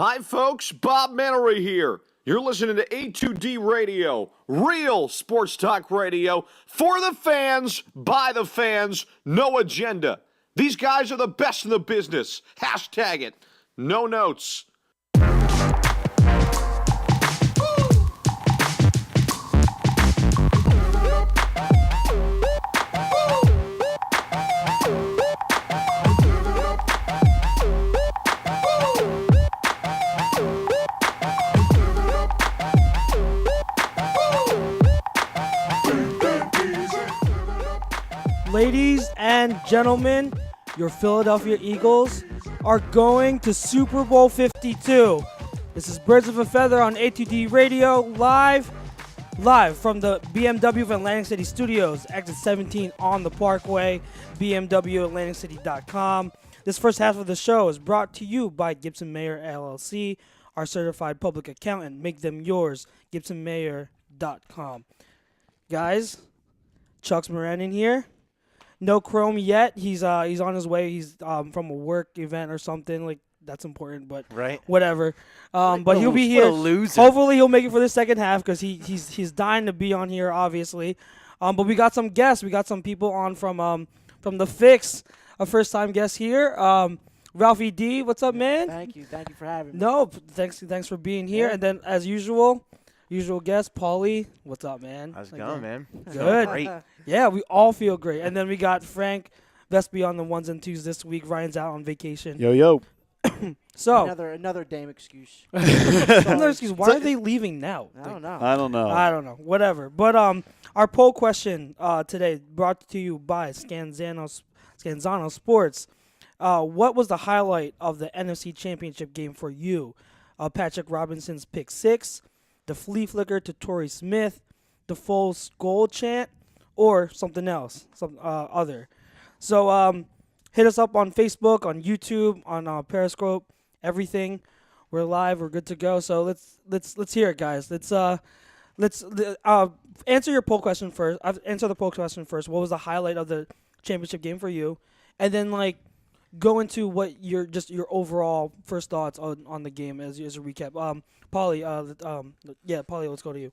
Hi, folks. Bob Mannery here. You're listening to A2D Radio, real sports talk radio for the fans, by the fans, no agenda. These guys are the best in the business. Hashtag it. No notes. Ladies and gentlemen, your Philadelphia Eagles are going to Super Bowl 52. This is Birds of a Feather on A2D Radio, live from the BMW of Atlantic City Studios, exit 17 on the Parkway, bmwatlanticcity.com. This first half of the show is brought to you by Gibson Mayer LLC, our certified public accountant. Make them yours, gibsonmayer.com. Guys, Chuck's Moran in here. No Chrome yet. He's on his way. He's from a work event or something. Like, that's important, but whatever. But he'll be here. Hopefully he'll make it for the second half because he's dying to be on here, obviously. But we got some guests. We got some people on from the Fix, a first time guest here. Ralphie D, what's up, man? Thank you for having me. No, thanks for being here. Yeah. And then as usual guest, Paulie, what's up, man? How's it going, man? Good. Great. Yeah, we all feel great. And then we got Frank Vespi on the ones and twos this week. Ryan's out on vacation. Yo. So another damn excuse. another excuse. Why are they leaving now? I don't know. I don't know. Whatever. But our poll question today brought to you by Scanzano Sports. What was the highlight of the NFC Championship game for you? Patrick Robinson's pick six, the flea flicker to Torrey Smith, the Foles goal chant, or something else, some other. So hit us up on Facebook, on YouTube, on Periscope, everything. We're live. We're good to go. So let's hear it, guys. Let's answer your poll question first. I've answered the poll question first. What was the highlight of the championship game for you? And then go into what your overall first thoughts on the game as a recap. Paulie, Paulie, let's go to you.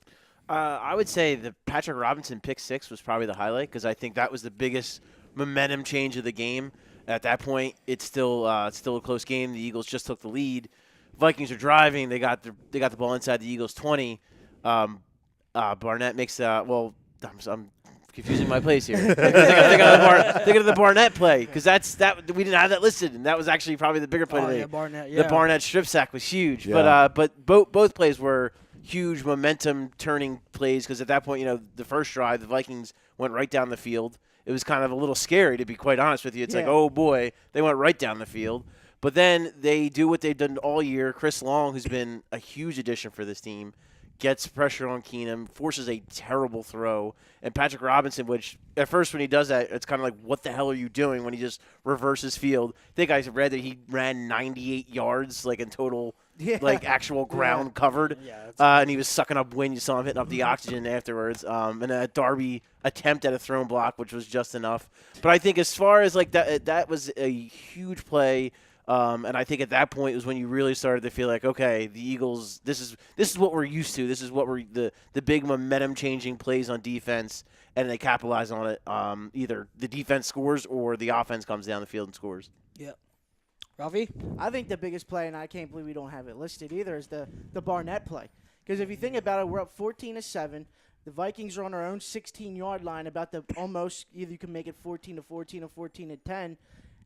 I would say the Patrick Robinson pick six was probably the highlight because I think that was the biggest momentum change of the game. At that point, it's still a close game. The Eagles just took the lead. Vikings are driving. They got the ball inside the Eagles 20. Barnett makes I'm confusing my plays here. Thinking of the Barnett play because we didn't have that listed, and that was actually probably the bigger play today. Yeah, Barnett. Yeah. The Barnett strip sack was huge, Yeah. but both plays were huge momentum turning plays because at that point, the first drive the Vikings went right down the field. It was kind of a little scary, to be quite honest with you. It's like, oh boy, they went right down the field. But then they do what they've done all year. Chris Long, who's been a huge addition for this team, gets pressure on Keenum, forces a terrible throw. And Patrick Robinson, which at first when he does that, it's kind of like, what the hell are you doing when he just reverses field? I think I read that he ran 98 yards, in total, actual ground covered. Yeah, and he was sucking up wind. You saw him hitting up the oxygen afterwards. And a Darby attempt at a thrown block, which was just enough. But I think as far as that was a huge play. And I think at that point was when you really started to feel like, okay, the Eagles, this is what we're used to. This is what we're the big momentum changing plays on defense, and they capitalize on it. Either the defense scores or the offense comes down the field and scores. Yeah. Ralphie? I think the biggest play, and I can't believe we don't have it listed either, is the Barnett play. Because if you think about it, we're up 14-7. The Vikings are on our own 16-yard line, about to almost either you can make it 14-14 or 14-10.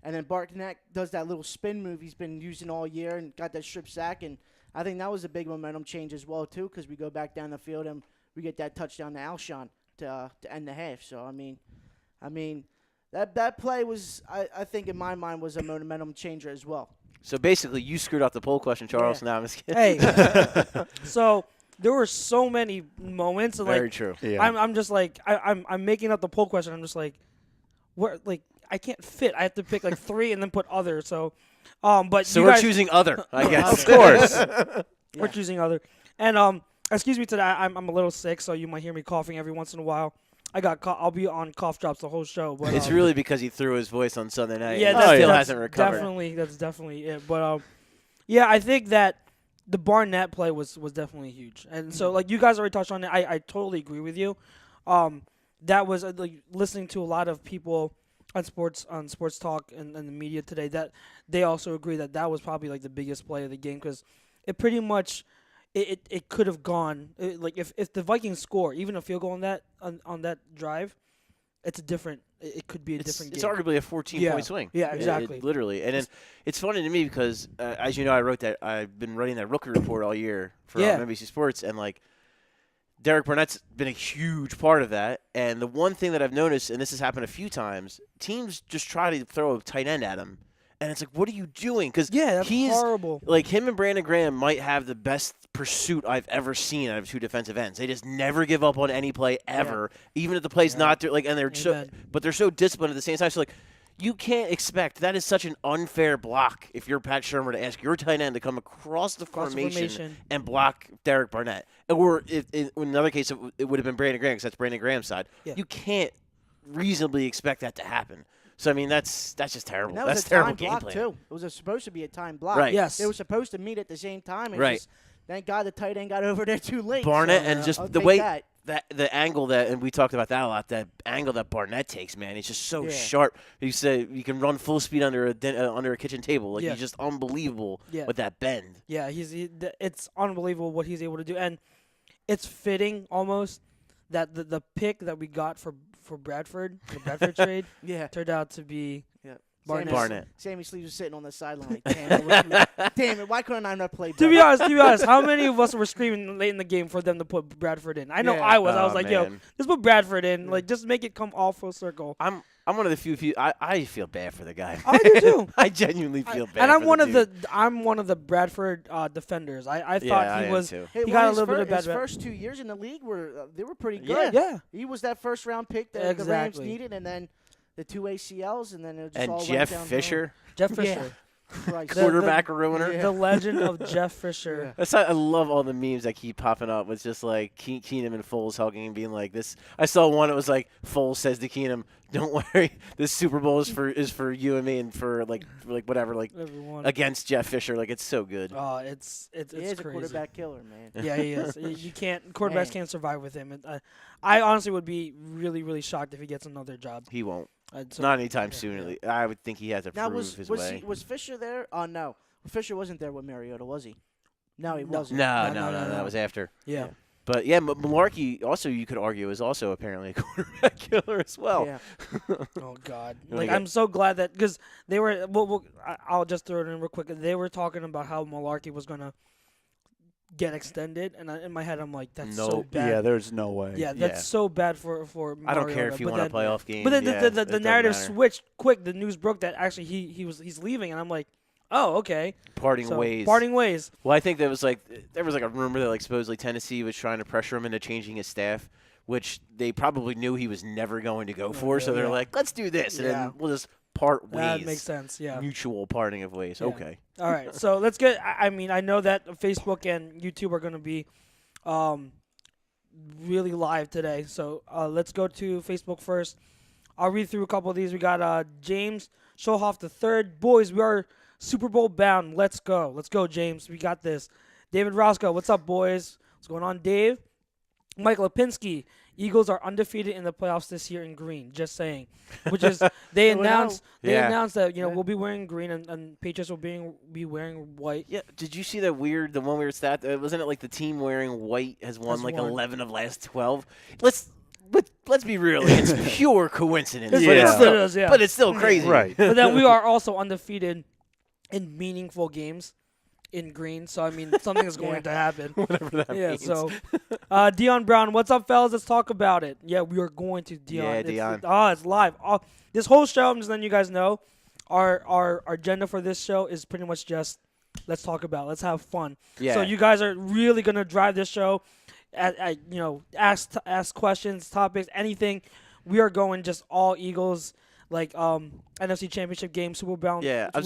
And then Barnett does that little spin move he's been using all year and got that strip sack. And I think that was a big momentum change as well, too, because we go back down the field and we get that touchdown to Alshon to end the half. So, I mean, that play was, I think, in my mind, was a momentum changer as well. So, basically, you screwed up the poll question, Charles. Yeah. Now I'm just kidding. Hey. So, there were so many moments. And Very true. Yeah. I'm just I'm making up the poll question. I'm just where, I can't fit. I have to pick three and then put other. So, but so you we're guys, choosing other, I guess. Of course. we're choosing other. And excuse me today. I'm a little sick, so you might hear me coughing every once in a while. I'll be on cough drops the whole show. But It's really because he threw his voice on Sunday night. Yeah, and that's, still that's hasn't recovered. That's definitely it. But yeah, I think that the Barnett play was definitely huge. And so, like, you guys already touched on it. I totally agree with you. That was like listening to a lot of people on sports talk and the media today, that they also agree that was probably like the biggest play of the game, because it pretty much it could have gone like if the Vikings score even a field goal on that drive, it's a different. It could be a different game. It's arguably a 14-point swing. Yeah, exactly. Literally. And then it's funny to me because, as you know, I've been writing that rookie report all year for NBC Sports, and like Derek Barnett's been a huge part of that. And the one thing that I've noticed, and this has happened a few times, teams just try to throw a tight end at him. And it's like, what are you doing? Because that's horrible. Like, him and Brandon Graham might have the best pursuit I've ever seen out of two defensive ends. They just never give up on any play ever, even if the play's not there. Like, and but they're so disciplined at the same time. So, like, you can't expect. That is such an unfair block if you're Pat Shermer to ask your tight end to come across the formation and block Derek Barnett. Or in another case, it would have been Brandon Graham, because that's Brandon Graham's side. Yeah. You can't reasonably expect that to happen. So, I mean, that's just terrible. And that was that's a terrible time block, game plan. too. It was supposed to be a time block. Right. Yes. They were supposed to meet at the same time. Right. Just, thank God the tight end got over there too late. Barnett, so, and just I'll the take way that. the angle that, and we talked about that a lot, that angle that Barnett takes, man, he's just so sharp. You say you can run full speed under a kitchen table. Like, he's just unbelievable with that bend. Yeah, it's unbelievable what he's able to do. And it's fitting almost that the pick that we got for Bradford, the Bradford trade, turned out to be Barnett. Sammy Sleeves was sitting on the sideline like, damn it, why couldn't I not play better? To be honest, how many of us were screaming late in the game for them to put Bradford in? I know I was. I was like, yo, just put Bradford in. Like, just make it come all full circle. I'm one of the few. I feel bad for the guy. I do too. I genuinely feel bad. And I'm I'm one of the Bradford defenders. I thought he was. Too. He got a little bit of bad. His first 2 years in the league they were pretty good. Yeah. He was that first round pick that the Rams needed, and then the 2 ACLs, and then it just all went Jeff downhill. Fisher. Jeff Fisher. Christ. Quarterback ruiner. The legend of Jeff Fisher. I love all the memes that keep popping up with just like Keenum and Foles hugging and being like this. I saw one. It was like Foles says to Keenum, "Don't worry, this Super Bowl is for you and me and for like whatever, like everyone against Jeff Fisher." Like, it's so good. Oh, it's he is crazy. a quarterback killer, man. Yeah, he is. Quarterbacks can't survive with him. I honestly would be really, really shocked if he gets another job. He won't. Not anytime soon. I would think he has to prove his way. Was Fisher there? Oh, no. Fisher wasn't there with Mariota, was he? No, he wasn't. No. That was after. Yeah. But, yeah, Malarkey, also, you could argue, is also apparently a quarterback killer as well. Yeah. Oh, God. Like, I'm so glad that – because they were I'll just throw it in real quick. They were talking about how Malarkey was going to get extended, and in my head I'm like, that's so bad. Yeah, there's no way. Yeah, that's so bad for Mariota. I don't care if you want a playoff game. But then the narrative switched quick. The news broke that actually he's leaving, and I'm like, oh, okay. Parting ways. Well, I think there was like a rumor that like supposedly Tennessee was trying to pressure him into changing his staff, which they probably knew he was never going to go for. So they're like, let's do this, and then we'll just part ways. That makes sense. Yeah. Mutual parting of ways. Yeah. Okay. All right. So let's get. I mean, I know that Facebook and YouTube are going to be really live today. So let's go to Facebook first. I'll read through a couple of these. We got James Schohoff III. Boys, we are Super Bowl bound. Let's go. Let's go, James. We got this. David Roscoe. What's up, boys? What's going on, Dave? Mike Lipinski. Eagles are undefeated in the playoffs this year in green. Just saying. Which is they announced that we'll be wearing green and Patriots will be wearing white. Yeah. Did you see the weird stat? Wasn't it like the team wearing white has won 11 of last 12? Let's be real. It's pure coincidence. But it's still crazy. Right. But then we are also undefeated in meaningful games in green. So, I mean, something is going to happen. Whatever that means. So, Dion Brown, what's up, fellas? Let's talk about it. Yeah, we are going to Dion. Yeah, Dion. It's live. This whole show, I'm just letting you guys know, our agenda for this show is pretty much just let's talk about it. Let's have fun. Yeah. So you guys are really going to drive this show. Ask questions, topics, anything. We are going just all Eagles, like NFC Championship game, Super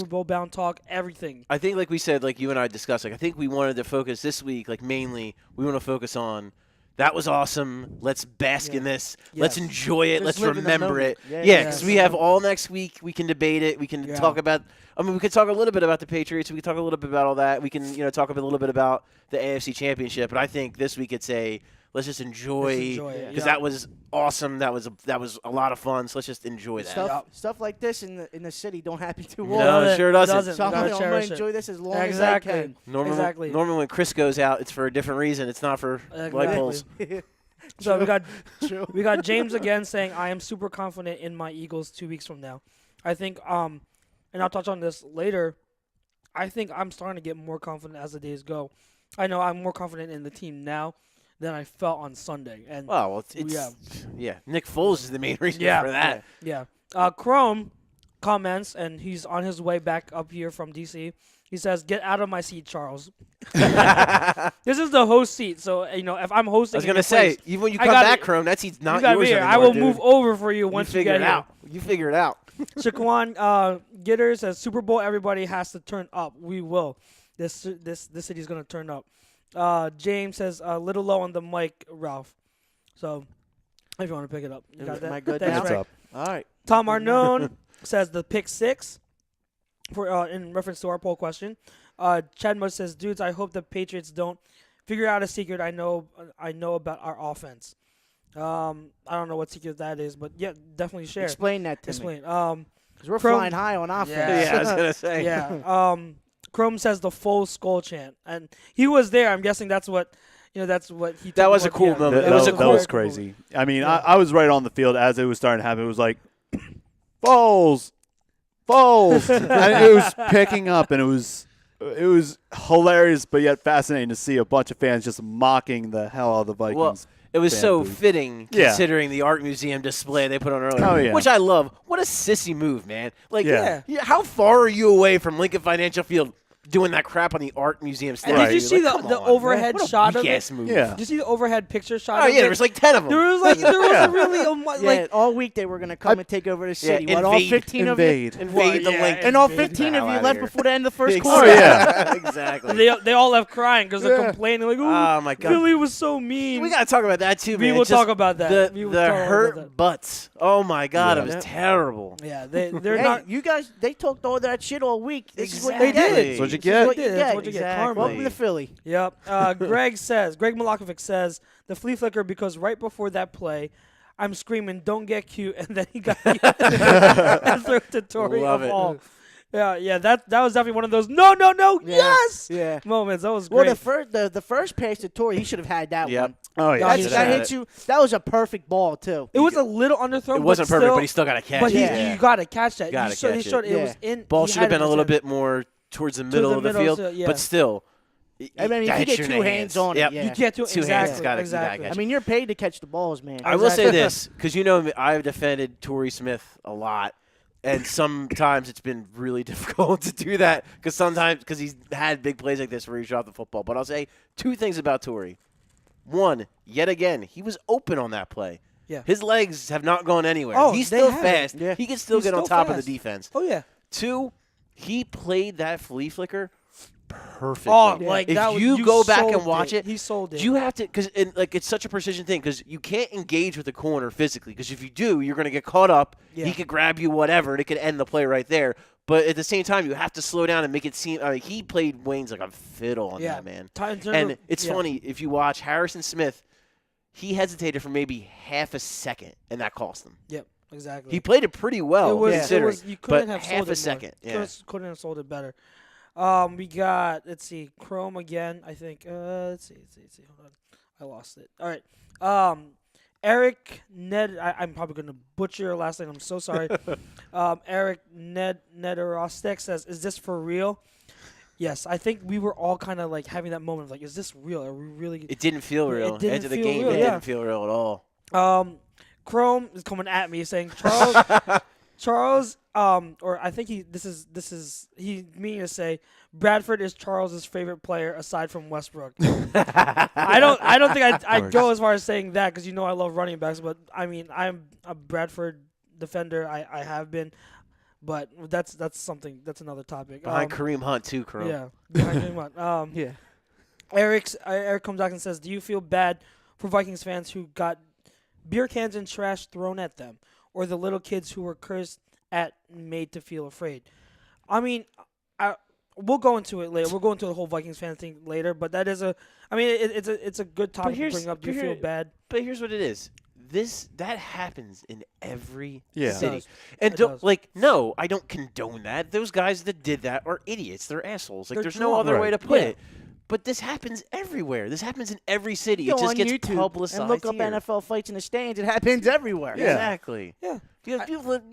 Bowl bound talk, everything. I think, like we said, like you and I discussed, like I think we wanted to focus this week, like mainly we want to focus on that was awesome. Let's bask in this. Let's Yes. enjoy it. Just Let's live in the remember it. moment. Yeah, Yeah, because yes. we have all next week. We can debate it. We can talk about. I mean, we could talk a little bit about the Patriots. We could talk a little bit about all that. We can, talk a little bit about the AFC Championship. But I think this week it's let's just enjoy it. because that was awesome. That was a lot of fun. So let's just enjoy that. Stuff like this in the city don't happen too No, often. it sure doesn't. So I'm Gotta gonna cherish it. enjoy this as long Exactly. as I can. Normally, when Chris goes out, it's for a different reason. It's not for light poles. So True. we got James again saying, I am super confident in my Eagles 2 weeks from now. I think, and I'll touch on this later, I think I'm starting to get more confident as the days go. I know I'm more confident in the team now than I felt on Sunday. And Well, Nick Foles is the main reason for that. yeah. Chrome comments, and he's on his way back up here from D.C. He says, "Get out of my seat, Charles." This is the host seat, so if I'm hosting, I was gonna say, even when you come back, Chrome, that seat's not yours anymore. I will dude. move over for you once you figure get it here. out. You figure it out. Shaquan Gitter says, "Super Bowl, everybody has to turn up. We will. This city's gonna turn up." James says, "A little low on the mic, Ralph." So, if you want to pick it up, you got that. Am I good Thanks, now? What's Frank. up? All right. Tom Arnone says the pick six for in reference to our poll question. Chad Mudd says, "Dudes, I hope the Patriots don't figure out a secret I know about our offense." I don't know what secret that is, but yeah, definitely share. Explain that to me. Explain. Because we're Chrome- flying high on offense. Yeah, I was gonna say. Yeah. Chrome says the full skull chant, and he was there. I'm guessing that's what that's what he. That took was him a up- cool yeah, moment. That, was a that cool- was crazy. I mean, Yeah. I was right on the field as it was starting to happen. It was like, Foles, and it was picking up, and it was hilarious, but yet fascinating to see a bunch of fans just mocking the hell out of the Vikings. Well, it was fan so booth. fitting Yeah. considering the art museum display they put on earlier. Oh, yeah. Which I love. What a sissy move, man. Like, Yeah. how far are you away from Lincoln Financial Field doing that crap on the art museum And stand? did you Right. see Like, the come on, overhead man. What a shot of weak-ass it? move. Yeah. Did you see the overhead picture shot? Oh, of yeah, it? there was like 10 of them. There was Yeah. really Yeah, all week they were going to come and take over the city. What, all invade. 15 of you? Invade the yeah, link. And all invade. 15 the of hell you outta left here. before the end of the first Oh, quarter. yeah. Exactly. They all left crying because they're Yeah. complaining like, Oh, my God. Philly was so mean. We got to talk about that, too, We man. will It's just talk about that. We The will talk about hurt that. butts. Oh, my God. Yeah. It was terrible. Yeah, they're Hey, not. you guys, they talked all that shit all week. This is what Exactly. you get. That's what you This is get. what you That's get. what you get. Exactly. Karma. Welcome to Philly. Yep. Greg Malakovic says the flea flicker because right before that play, I'm screaming, "Don't get cute," and then he got and threw it to Torrey Love of it. all. Yeah. That was definitely one of those no, Yeah. yes Yeah. moments. That was Well, great. the first pass to Torrey, he should have had that Yep. one. Oh, yeah. That That, should that have hit you. That was a perfect ball too. It was a little underthrown. It wasn't but perfect, still, but he still got to catch But it. Yeah. you got to catch that. Gotta You showed, catch he showed it. it Yeah. was in. Ball he should had have been it a in little his hand. bit more towards the middle the of the middle, field, so, yeah. but still. I mean, if gotta you get hit two your hands on it, Yep. yeah. You can't do it Two hands, exactly. you gotta exactly. catch I mean, you're paid to catch the balls, man. I will say Exactly. this, because I've defended Torrey Smith a lot, and sometimes it's been really difficult to do that because he's had big plays like this where he dropped the football. But I'll say two things about Torrey. One, yet again, he was open on that play. Yeah. His legs have not gone anywhere. Oh, He's they still haven't. fast. Yeah. He can still He's get on still top of fast. the defense. Oh yeah. Two, he played that flea flicker perfectly. Oh, like if that was, you go back sold and watch it, he sold it. you have to, because it's such a precision thing, because you can't engage with the corner physically, because if you do, you're going to get caught up. Yeah. He could grab you, whatever, and it could end the play right there. But at the same time, you have to slow down and make it seem. I mean, he played Wayne's like a fiddle on that, man. And it's funny if you watch Harrison Smith, he hesitated for maybe half a second, and that cost him. Yep, exactly. He played it pretty well, considering. You couldn't but have half sold a it more. second. Yeah. Couldn't have sold it better. We got, let's see, Chrome again, I think. Let's see. Hold on. I lost it. All right. Eric Ned, I'm probably going to butcher your last name. I'm so sorry. Eric Nederostek says, is this for real? Yes, I think we were all kind of like having that moment of like, is this real? Are we really? It didn't feel Yeah, it real. didn't After the feel game, real, it yeah. didn't feel real at all. Chrome is coming at me saying Charles, or I think he meaning to say Bradford is Charles's favorite player aside from Westbrook. I don't think I'd go as far as saying that because I love running backs, but I mean I'm a Bradford defender. I have been, but that's something. That's another topic. Behind Kareem Hunt too, Kareem. Yeah, behind Kareem Hunt. Yeah. Eric comes back and says, "Do you feel bad for Vikings fans who got beer cans and trash thrown at them, or the little kids who were cursed at and made to feel afraid. I mean, we'll go into it later. We'll go into the whole Vikings fan thing later, but that is it's a good topic to bring up. Do you feel bad? But here's what it is. That happens in every Yeah. city. It does. And It don't does. no, I don't condone that. Those guys that did that are idiots. They're assholes. Like They're there's no drunk. other way to put Yeah. it. But this happens everywhere. This happens in every city. Go It just on gets YouTube publicized and look up here. NFL fights in the stands. It happens everywhere. Yeah. Exactly. Yeah. You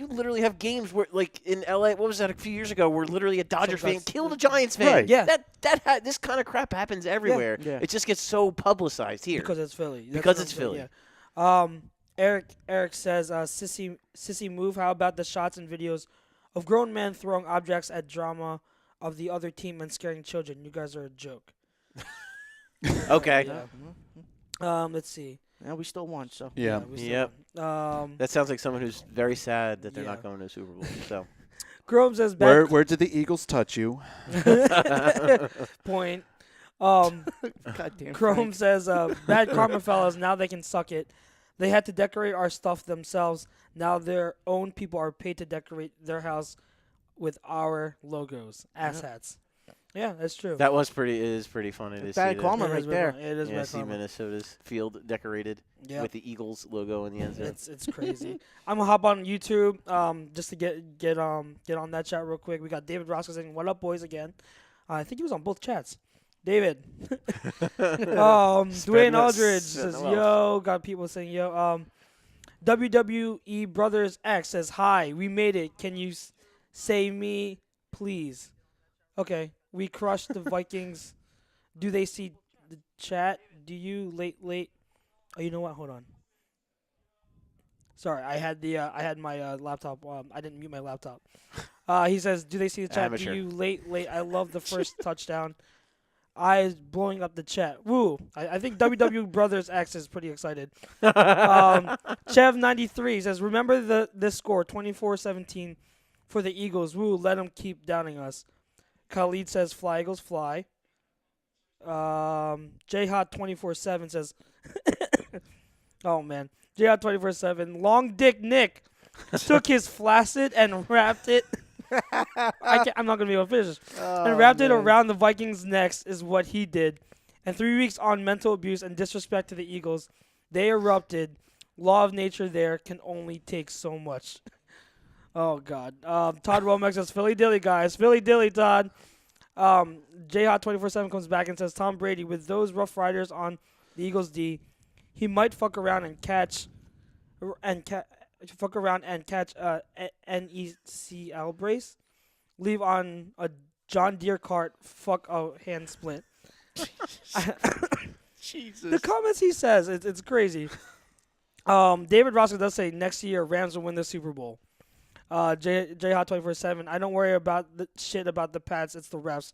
literally have games where, like in LA, what was that a few years ago, where literally a Dodgers fan guys- killed a Giants fan. Right. Yeah. This kind of crap happens everywhere. Yeah. It just gets so publicized here. Because it's Philly. That's Because what it's I'm saying, Philly. Yeah. Eric says, sissy move. How about the shots and videos of grown men throwing objects at drama of the other team and scaring children? You guys are a joke. Okay. Yeah. Let's see. Yeah, we still won, so. Yeah. we still Yep. won. That sounds like someone who's very sad that they're Yeah. not going to the Super Bowl. So Grove says Where did the Eagles touch you? point. Goddamn. Chrome Frank. says, bad karma, fellas. Now they can suck it. They had to decorate our stuff themselves. Now their own people are paid to decorate their house with our logos, asshats. Yeah, that's true. that was pretty. It is pretty funny to see. Bad that. karma It right is there. bad- It is Yeah, bad see karma. Minnesota's field decorated Yeah. with the Eagles logo in the end zone. It's crazy. I'm gonna hop on YouTube just to get on that chat real quick. We got David Roscoe saying, "What up, boys?" Again. I think he was on both chats. David. Dwayne Aldridge says, "Yo." Got people saying, "Yo." WWE Brothers X says, "Hi, we made it. Can you say me, please?" Okay, we crushed the Vikings. Do they see the chat? Do you late? Oh, you know what? Hold on. Sorry, I had my laptop. I didn't mute my laptop. He says, "Do they see the chat? Amateur. Do you late? I love the first touchdown. Eyes blowing up the chat. Woo! I think WW Brothers X is pretty excited. Chev93 says, "Remember this score, 24-17 for the Eagles. Woo! Let them keep downing us." Khalid says, "Fly Eagles, fly." Jhot 24/7 says, "Oh man, Jhot 24/7. Long Dick Nick took his flaccid and wrapped it." I'm not gonna be able to finish. And wrapped it around the Vikings' necks is what he did. And 3 weeks on mental abuse and disrespect to the Eagles, they erupted. Law of nature there can only take so much. Oh God. Todd Womack says, "Philly Dilly, guys. Philly Dilly, Todd." Jhot 24/7 comes back and says, "Tom Brady with those Rough Riders on the Eagles D, he might fuck around and catch NECL brace, leave on a John Deere cart, fuck a hand splint." Jesus. The comments he says, it's crazy. David Roscoe does say next year Rams will win the Super Bowl. Jhot 24/7. I don't worry about the shit about the Pats. It's the refs.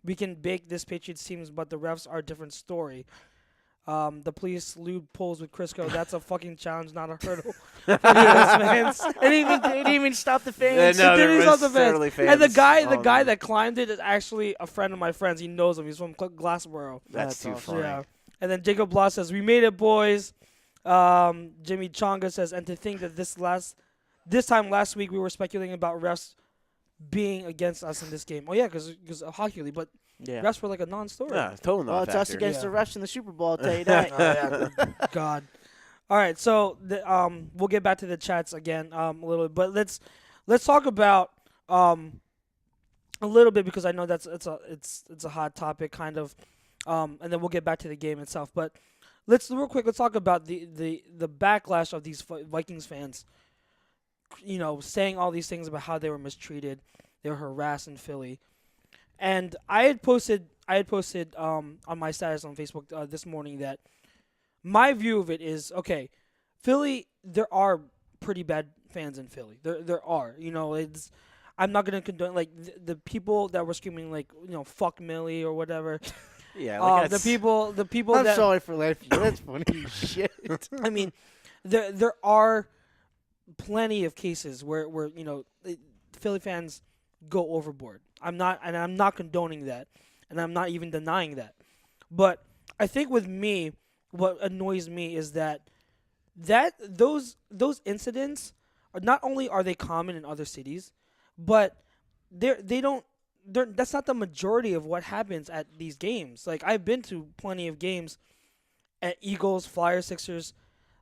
We can bake this Patriots teams, but the refs are a different story. The police lewd pulls with Crisco. That's a fucking challenge, not a hurdle. For US fans. It didn't even stop the fans. No, It there didn't was stop the fans. totally And the fans. guy Oh, man. that climbed it is actually a friend of my friend's. He knows him. He's from Glassboro. That's too awesome. funny. Yeah. And then Jacob Bloss says, "We made it, boys." Jimmy Chonga says, "And to think that this time last week we were speculating about refs being against us in this game." Oh yeah, because of Hockey League, but Yeah. refs were like a non-story. Yeah, total Well, it's us non-factor. against Yeah. the refs in the Super Bowl, I'll tell you that. God. All right, so we'll get back to the chats again a little bit, but let's talk about a little bit because I know it's a hot topic kind of, and then we'll get back to the game itself. But let's talk about the backlash of these Vikings fans. You know, saying all these things about how they were mistreated, they were harassed in Philly, and I had posted on my status on Facebook this morning that my view of it is, okay, Philly, there are pretty bad fans in Philly. There are, you know, I'm not gonna condone like the people that were screaming like, you know, fuck Millie or whatever. Yeah, like the people I'm that sorry for laughing. That's funny as shit. I mean, there are plenty of cases where you know Philly fans go overboard. I'm not condoning that, and I'm not even denying that. But I think with me, what annoys me is that those incidents are not only are they common in other cities, but that's not the majority of what happens at these games. Like, I've been to plenty of games at Eagles, Flyers, Sixers.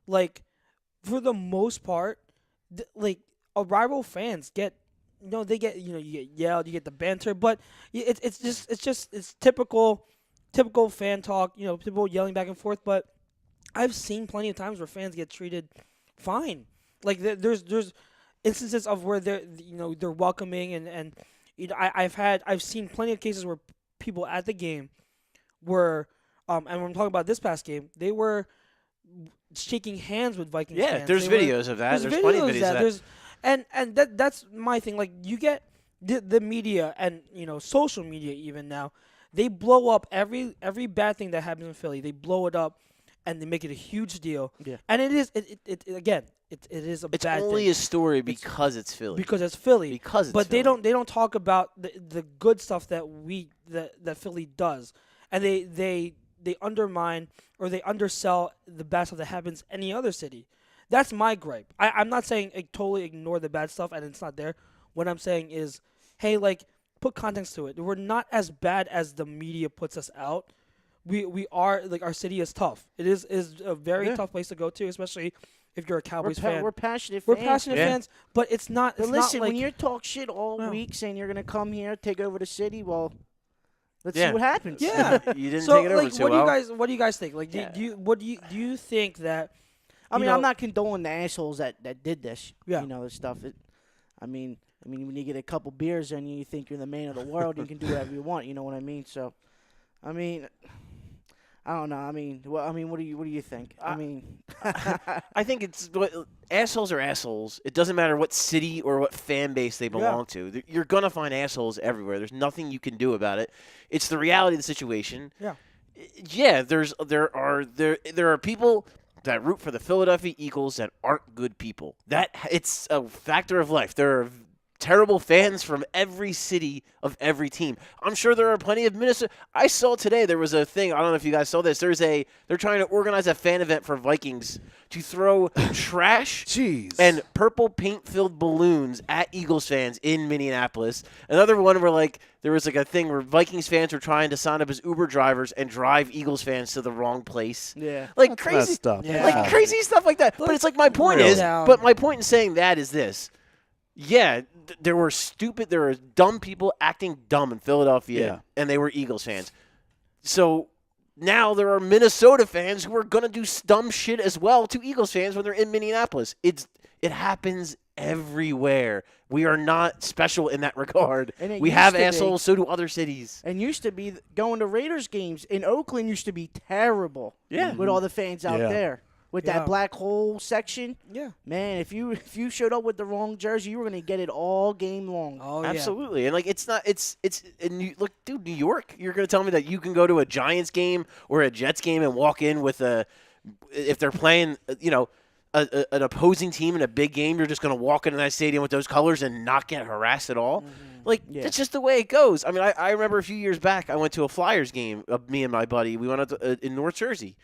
Like, for the most part, like, rival fans get, they get, you get yelled, you get the banter, but it's typical fan talk, people yelling back and forth. But I've seen plenty of times where fans get treated fine. Like, there's instances of where they're welcoming and I've seen plenty of cases where people at the game were and when I'm talking about this past game, they were shaking hands with Vikings fans. Yeah, there's videos of that. There's plenty of videos of that. And that's my thing. Like, you get the media and social media even now, they blow up every bad thing that happens in Philly. They blow it up and they make it a huge deal. Yeah. And it is it is a It's bad only thing. a story because it's Philly. Because it's Philly. Because it's but Philly. they don't talk about the good stuff that Philly does, and they undermine or they undersell the bad stuff that happens any other city. That's my gripe. I'm not saying totally ignore the bad stuff and it's not there. What I'm saying is, hey, like, put context to it. We're not as bad as the media puts us out. We are, like, our city is tough. It is a very tough place to go to, especially if you're a Cowboys fan. We're passionate We're fans. passionate fans, but it's not. But It's listen, not like, when you talk shit all week saying you're going to come here, take over the city, well, let's Yeah. see what happens. yeah. You didn't So, take it over like, too what well. what do you guys think? Like, Yeah. do you think that? I mean, know- I'm not condoning the assholes that did this. Yeah. This stuff. I mean, when you get a couple beers in you think you're the man of the world, you can do whatever you want. You know what I mean? So, I mean, I don't know. I mean, what do you think? I mean, I think assholes are assholes. It doesn't matter what city or what fan base they belong to. You're gonna find assholes everywhere. There's nothing you can do about it. It's the reality of the situation. Yeah. Yeah. There are people that root for the Philadelphia Eagles that aren't good people. It's a factor of life. There are terrible fans from every city of every team. I'm sure there are plenty of Minnesota. I saw today there was a thing. I don't know if you guys saw this. They're trying to organize a fan event for Vikings to throw trash and purple paint-filled balloons at Eagles fans in Minneapolis. Another one where there was a thing where Vikings fans were trying to sign up as Uber drivers and drive Eagles fans to the wrong place. yeah. That's Crazy messed up. Yeah. crazy stuff like that. But it's like my point Real is. down. But my point in saying that is this. Yeah, there were dumb people acting dumb in Philadelphia, and they were Eagles fans. So now there are Minnesota fans who are going to do dumb shit as well to Eagles fans when they're in Minneapolis. It happens everywhere. We are not special in that regard. And We have assholes, so do other cities. And used to be going to Raiders games in Oakland used to be terrible. Yeah. With all the fans out there. With Yeah. that black hole section. Yeah. Man, if you showed up with the wrong jersey, you were going to get it all game long. Oh, yeah. Absolutely. And look, dude, New York, you're going to tell me that you can go to a Giants game or a Jets game and walk in with if they're playing, an opposing team in a big game, you're just going to walk into that stadium with those colors and not get harassed at all? That's just the way it goes. I mean, I remember a few years back, I went to a Flyers game, me and my buddy. We went out in North Jersey.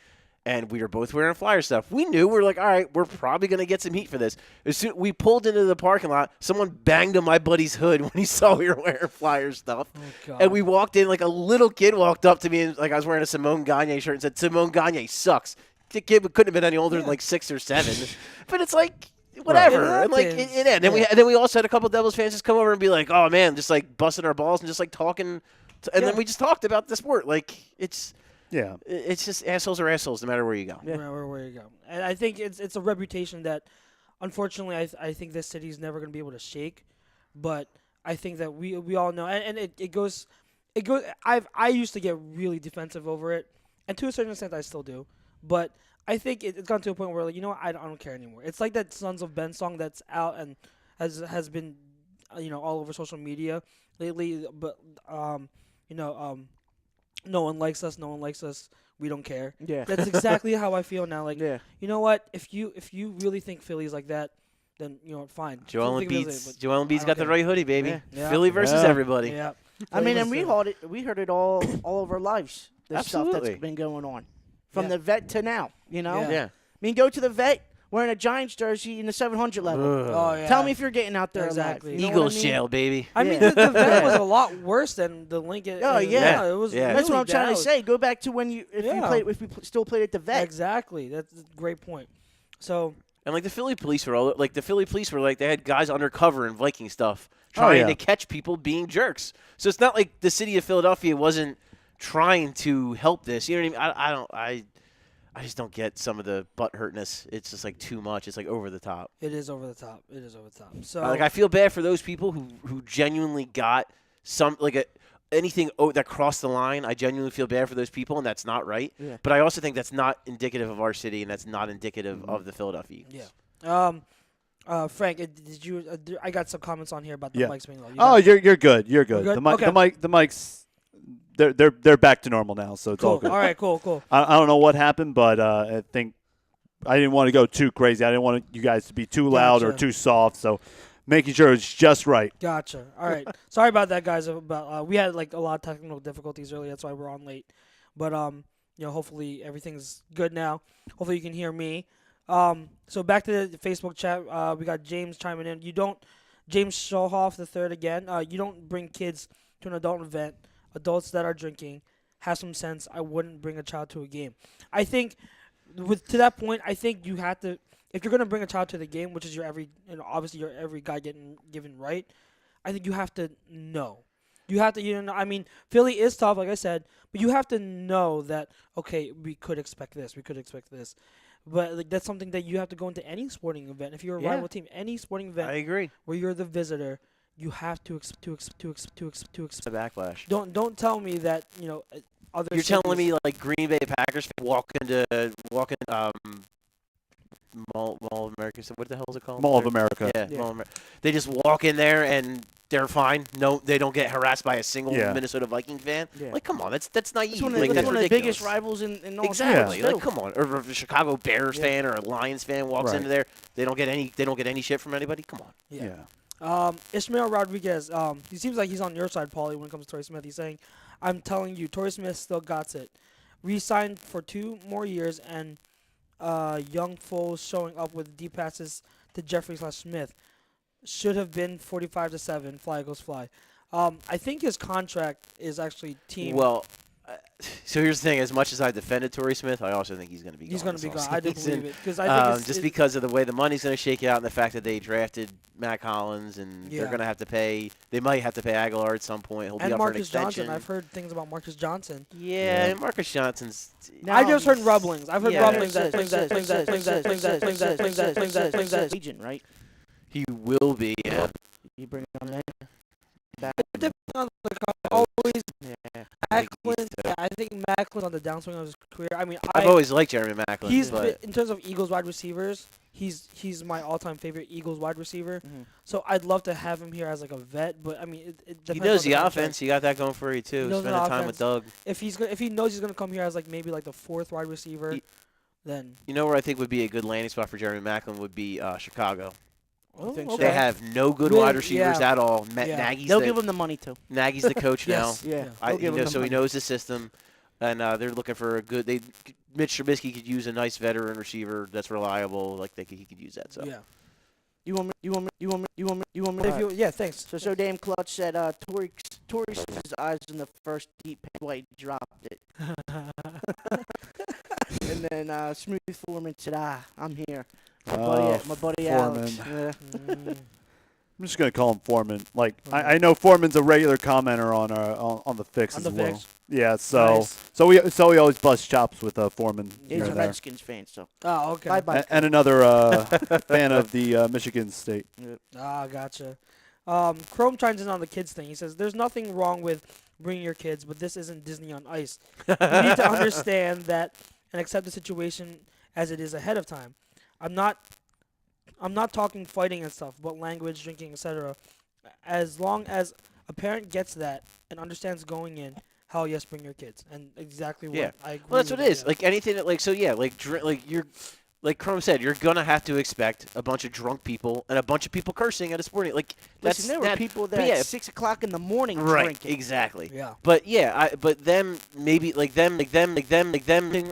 And we were both wearing Flyer stuff. We knew. We're like, all right, we're probably going to get some heat for this. As soon we pulled into the parking lot, someone banged on my buddy's hood when he saw we were wearing Flyer stuff. Oh, God. And we walked in, a little kid walked up to me, and I was wearing a Simone Gagne shirt and said, Simone Gagne sucks. The kid couldn't have been any older than 6 or 7. But it's whatever. Right. And and then we also had a couple of Devils fans just come over and be like, oh, man, just busting our balls and just talking. And then we just talked about the sport. Yeah. It's just assholes are assholes no matter where you go. Where you go. And I think it's a reputation that, unfortunately, I think this city is never going to be able to shake. But I think that we all know, and it goes. I used to get really defensive over it, and to a certain extent I still do. But I think it's gone to a point where I don't care anymore. It's like that Sons of Ben song that's out and has been all over social media lately. But no one likes us. No one likes us. We don't care. Yeah. That's exactly how I feel now. Yeah. You know what? If you really think Philly's like that, then fine. Joel Embiid's got the care. right hoodie, baby. Yeah. Yeah. Philly versus Yeah. everybody. Yeah. I mean, and Listen. we heard it all of our lives. The stuff Absolutely. that's been going on from the vet to now. You know. Yeah. I mean, go to the vet wearing a Giants jersey in the 700 level. Oh, yeah. Tell me if you're getting out there Exactly. alive. You know Eagles what I mean? jail, baby. I mean, the vet was a lot worse than the Lincoln. Oh, yeah. It was Yeah. That's what really I'm trying to down. say. Go back to when if we still played at the vet. Exactly. That's a great point. So, And like the Philly police were they had guys undercover in Viking stuff trying to catch people being jerks. So it's not like the city of Philadelphia wasn't trying to help this. You know what I mean? I just don't get some of the butt hurtness. It's just like too much. It's like over the top. it is over the top. So, Like I feel bad for those people who genuinely got some anything that crossed the line. I genuinely feel bad for those people, and that's not right. Yeah. But I also think that's not indicative of our city, and that's not indicative of the Philadelphia Eagles. yeah. Frank, did you? I got some comments on here about the mics being low. You're good. You're good. We're good? The mics. They're back to normal now, so it's all Cool. good. All right. Cool. I don't know what happened, but I think I didn't want to go too crazy. I didn't want you guys to be too loud or Gotcha. too soft, so making sure it's just right. Gotcha. All right. Sorry about that, guys. We had like a lot of technical difficulties earlier. That's why we're on late. But hopefully everything's good now. Hopefully you can hear me. So back to the Facebook chat. We got James chiming in. James Showhoff the third again. You don't bring kids to an adult event. Adults that are drinking have some sense. I wouldn't bring a child to a game. I think, to that point, I think you have to. If you're gonna bring a child to the game, which is obviously your every guy given right, I think you have to know. You have to, I mean, Philly is tough, like I said, but you have to know that, okay, we could expect this. But like, that's something that you have to go into any sporting event. If you're a rival team, any sporting event I agree. where you're the visitor, you have to expect The backlash. Don't tell me that, other You're telling cities- me like Green Bay Packers walk in Mall of America. So what the hell is it called? Mall of America. Yeah, Yeah. Mall of America. They just walk in there and they're fine. No, they don't get harassed by a single Minnesota Viking fan. Yeah. Like, come on, that's naive. It's one of, Like, the, that's one of the ridiculous. biggest rivals in all Exactly. sports, Like, too. come on. Or if a Chicago Bears fan or a Lions fan walks Right. into there, they don't get any shit from anybody. Come on. Yeah. Ishmael Rodriguez, he seems like he's on your side, Paulie, when it comes to Torrey Smith. He's saying, I'm telling you, Torrey Smith still got it. Re-signed for 2 more years, and young Foles showing up with deep passes to Jeffrey/Smith. Should have been 45-7. Fly Eagles fly. I think his contract is actually team. Well, so here's the thing. As much as I defended Torrey Smith, I also think he's going to be gone. He's going to be this gone. I do offseason. believe it. Because I think Just because of the way the money's going to shake out and the fact that they drafted Matt Collins and they're going to have to pay. They might have to pay Aguilar at some point. He'll be and up for an Marcus extension. Johnson. I've heard things about Marcus Johnson. Yeah, and Marcus Johnson's. I just heard rumblings. I've heard rumblings that Agent, right? He will be. Yeah. You bring him in. Always Yeah. Macklin. Yeah, I think Macklin on the downswing of his career. I mean, I've always liked Jeremy Macklin. he's but in terms of Eagles wide receivers. He's my all-time favorite Eagles wide receiver. Mm-hmm. So I'd love to have him here as like a vet. But I mean, it he depends knows on the contract. offense. He got that going for you too. knows Spending the time with offense. Doug. If he knows he's gonna come here as like maybe like the 4th wide receiver, then You know where I think would be a good landing spot for Jeremy Macklin would be Chicago. think okay. so. They have no good Really? wide receivers Yeah. at all. Yeah. Nagy's They'll the, give him the money too. Nagy's the coach Yes. now. Yeah. Yeah. They'll give him the So he money. knows the system, and they're looking for a good. Mitch Trubisky could use a nice veteran receiver that's reliable. Like he could use that. So yeah. You want me? If you, yeah, thanks. So damn clutch said Torrey's eyes in the first deep white dropped it. And then Smooth Foreman said, I'm here. My buddy Alex. Foreman. Yeah. I'm just gonna call him Foreman. Like I know Foreman's a regular commenter on our on the fix On as the well. fix. Yeah, so Nice. so we always bust chops with Foreman He's here a and there. Redskins fan, so Oh, okay. bye-bye. And another fan of the Michigan State. Gotcha. Chrome chimes in on the kids thing. He says, there's nothing wrong with bringing your kids, but this isn't Disney on Ice. You need to understand that and accept the situation as it is ahead of time. I'm not talking fighting and stuff, but language, drinking, etc. As long as a parent gets that and understands going in, hell yes, bring your kids. And exactly what I agree Well, that's what with it is. that. Like anything that like Chrome said, you're gonna have to expect a bunch of drunk people and a bunch of people cursing at a sporting. Like Listen, there were people there at 6 o'clock in the morning drinking. Exactly. Yeah. But but them maybe like them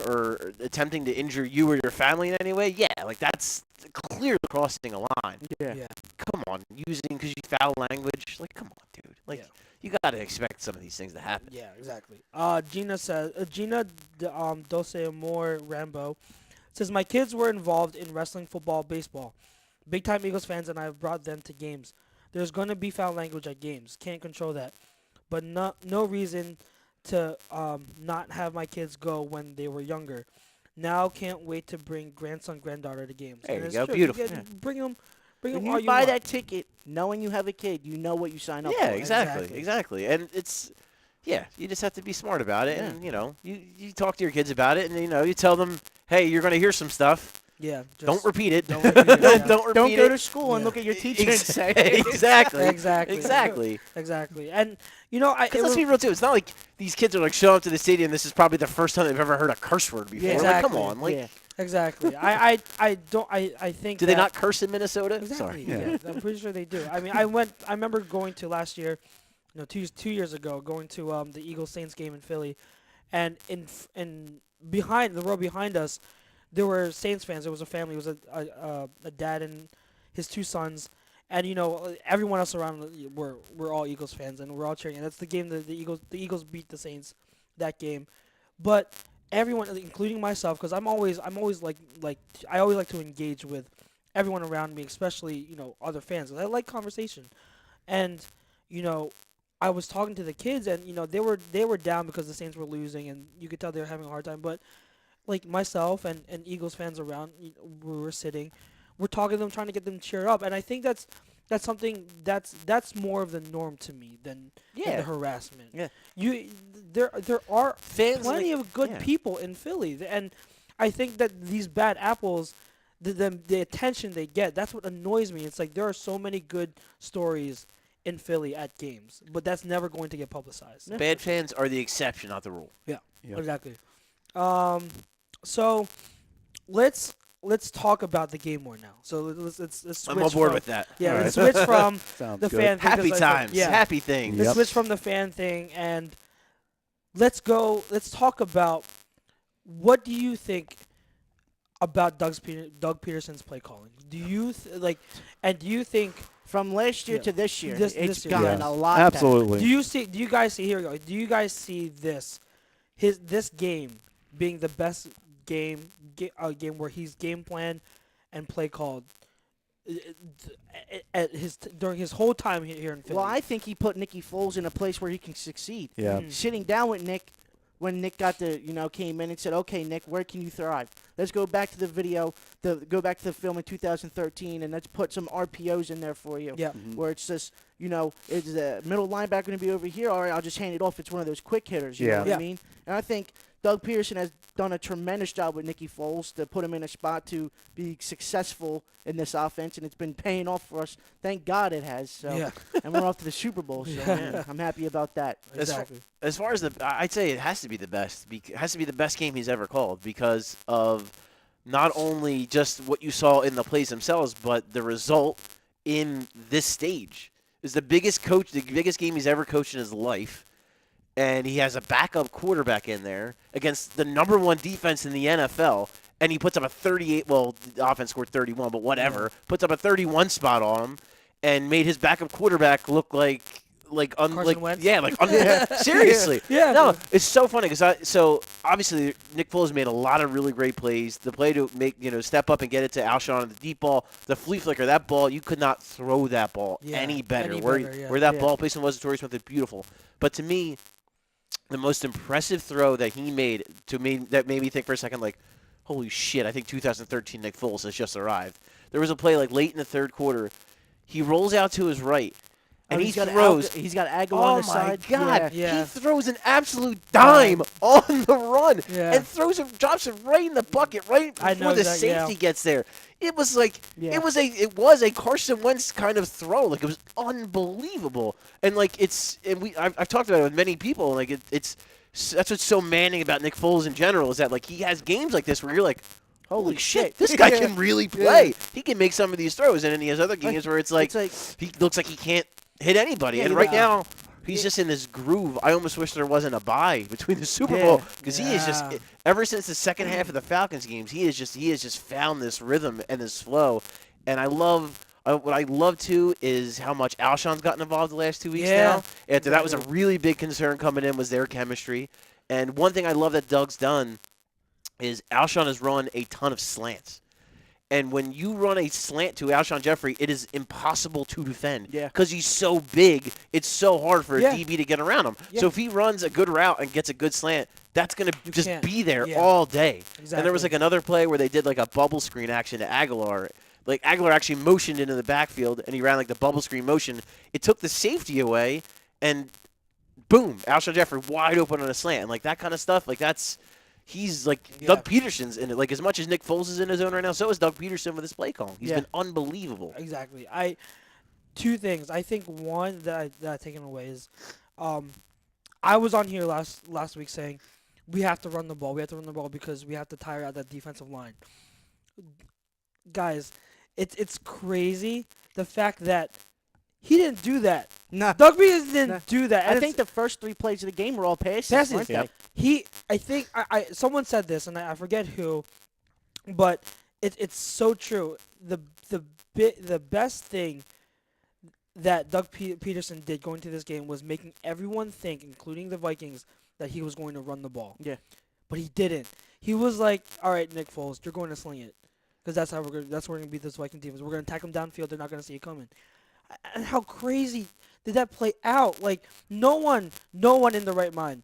or attempting to injure you or your family in any way. Yeah, like that's clearly crossing a line. Yeah. Come on, because you foul language. Like, come on, dude. Like, you gotta expect some of these things to happen. Yeah, exactly. Gina says, Dose Amor Rambo says, my kids were involved in wrestling, football, baseball. Big time Eagles fans, and I've brought them to games. There's gonna be foul language at games. Can't control that, but no reason to not have my kids go when they were younger. Now can't wait to bring grandson, granddaughter to games. There And you it's go. true. Beautiful. Bring them. Bring When them all you you buy want. that ticket, knowing you have a kid, you know what you sign up Yeah, for. exactly. And it's, you just have to be smart about it. And, you talk to your kids about it, and, you tell them, hey, you're going to hear some stuff. Yeah. Don't repeat it. Don't repeat it, yeah. Don't repeat Don't go it. to school and Yeah. look at your teacher and say, Exactly. Exactly. Exactly. And, Let's be real, too. It's not like these kids are, like, showing up to the stadium. This is probably the first time they've ever heard a curse word before. Yeah, Like, come exactly. on. Like, yeah. Exactly. I think. do they not curse in Minnesota? Exactly. Sorry. Yeah. I'm pretty sure they do. I mean, I remember going to last year, 2 years ago, going to the Eagles Saints game in Philly, and in behind the row behind us, there were Saints fans. There was a family. It was a dad and his 2 sons, and everyone else around were all Eagles fans, and we're all cheering. And that's the game that the Eagles beat the Saints that game, but everyone, including myself, because I'm always like I always like to engage with everyone around me, especially other fans. I like conversation, and I was talking to the kids, and they were down because the Saints were losing, and you could tell they were having a hard time. But like myself and Eagles fans around, we were sitting, we're talking to them, trying to get them cheered up, and I think that's something that's more of the norm to me than the harassment. Yeah. There are Fans plenty of good people in Philly, and I think that these bad apples, the attention they get, that's what annoys me. It's like there are so many good stories in Philly at games, but that's never going to get publicized. Bad fans are the exception, not the rule. Yeah, Yep. exactly. So let's talk about the game more now. So let's switch. I'm on board from, with that. Yeah, All let's right. switch from Sounds the good. fan thing. Happy 'cause I times. think- Yeah. Happy things. Let's Yep. switch from the fan thing and let's talk about what do you think about Doug Peterson's play calling? Do you do you think From last year Yeah. to this year, This it's year, gotten yeah. a lot better. Absolutely. do you guys see here we go. Do you guys see this game being the best game where he's game planned and play called during his whole time here in Philly? Well, I think he put Nicky Foles in a place where he can succeed. Yeah. Mhm. Sitting down with Nick when Nick got came in and said, "Okay, Nick, where can you thrive? Let's go back to the video, go back to the film in 2013, and let's put some RPOs in there for you. Yeah. Where it's just, is the middle linebacker going to be over here? All right, I'll just hand it off. It's one of those quick hitters. You know what Yeah. I mean? And I think Doug Pearson has done a tremendous job with Nicky Foles to put him in a spot to be successful in this offense, and it's been paying off for us. Thank God it has. So, Yeah. and we're off to the Super Bowl, so Yeah. I'm happy about that. Exactly. As far as I'd say it has to be the best. It has to be the best game he's ever called because of not only just what you saw in the plays themselves, but the result in this stage. Is the biggest game he's ever coached in his life, and he has a backup quarterback in there against the number 1 defense in the NFL, and he puts up a 38. Well, the offense scored 31, but whatever. Puts up a 31 spot on him, and made his backup quarterback look like Carson Wentz? seriously. Yeah. No, it's so funny because so obviously Nick Foles made a lot of really great plays. The play to make step up and get it to Alshon on the deep ball, the flea flicker, that ball you could not throw that ball any better. Where that ball placement was, Torrey Smith is beautiful. But to me, the most impressive throw that he made that made me think for a second like, holy shit! I think 2013 Nick Foles has just arrived. There was a play like late in the third quarter. He rolls out to his right. And he throws. He's got Aguilar on the side. Oh my God! Yeah. He throws an absolute dime on the run Yeah. and drops it right in the bucket right I before know the that, safety yeah. gets there. It was like Yeah. it was a Carson Wentz kind of throw. Like it was unbelievable. And like I've talked about it with many people. Like that's what's so manning about Nick Foles in general is that like he has games like this where you're like, holy shit, this guy can really play. He can make some of these throws. And then he has other games where it's like he looks like he can't hit anybody. And right now, he's just in this groove. I almost wish there wasn't a bye between the Super Bowl because he is just ever since the second half of the Falcons games, he has just found this rhythm and this flow. And I love what I love too is how much Alshon's gotten involved the last 2 weeks now. After that was a really big concern coming in was their chemistry. And one thing I love that Doug's done is Alshon has run a ton of slants. And when you run a slant to Alshon Jeffrey, it is impossible to defend. Because he's so big, it's so hard for a DB to get around him. So if he runs a good route and gets a good slant, that's going to just be there all day. Exactly. And there was like another play where they did like a bubble screen action to Aguilar. Like Aguilar actually motioned into the backfield, and he ran like the bubble screen motion. It took the safety away, and boom, Alshon Jeffrey wide open on a slant. And like that kind of stuff, like he's like Doug Peterson's in it. Like as much as Nick Foles is in his zone right now, so is Doug Peterson with his play calling. He's been unbelievable. Exactly. Two things. I think one that I taken away is, I was on here last week saying we have to run the ball. We have to run the ball because we have to tire out that defensive line. Guys, it's crazy the fact that he didn't do that. Nah. Doug Peterson didn't do that. I think the first 3 plays of the game were all passes. Weren't they? I think someone said this, and I forget who, but it's so true. The best thing that Doug Peterson did going to this game was making everyone think, including the Vikings, that he was going to run the ball. Yeah. But he didn't. He was like, all right, Nick Foles, you're going to sling it. Because that's where we're going to beat this Viking team. We're going to attack them downfield. They're not going to see it coming. And how crazy did that play out? Like, no one in the right mind,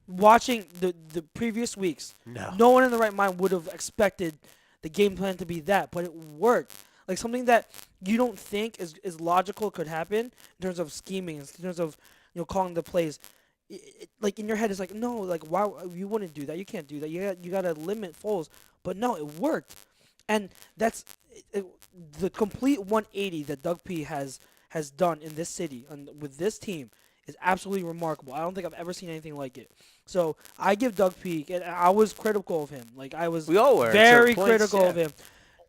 watching the previous weeks, no one in the right mind would have expected the game plan to be that. But it worked. Like, something that you don't think is logical could happen in terms of scheming, in terms of calling the plays. Like, in your head, it's like, no, like, why you wouldn't do that? You can't do that. You got to limit Foles. But no, it worked. And that's the complete 180 that Doug P has done in this city and with this team is absolutely remarkable. I don't think I've ever seen anything like it. So I give Doug P, and I was critical of him. Like I was we all were, very critical of him.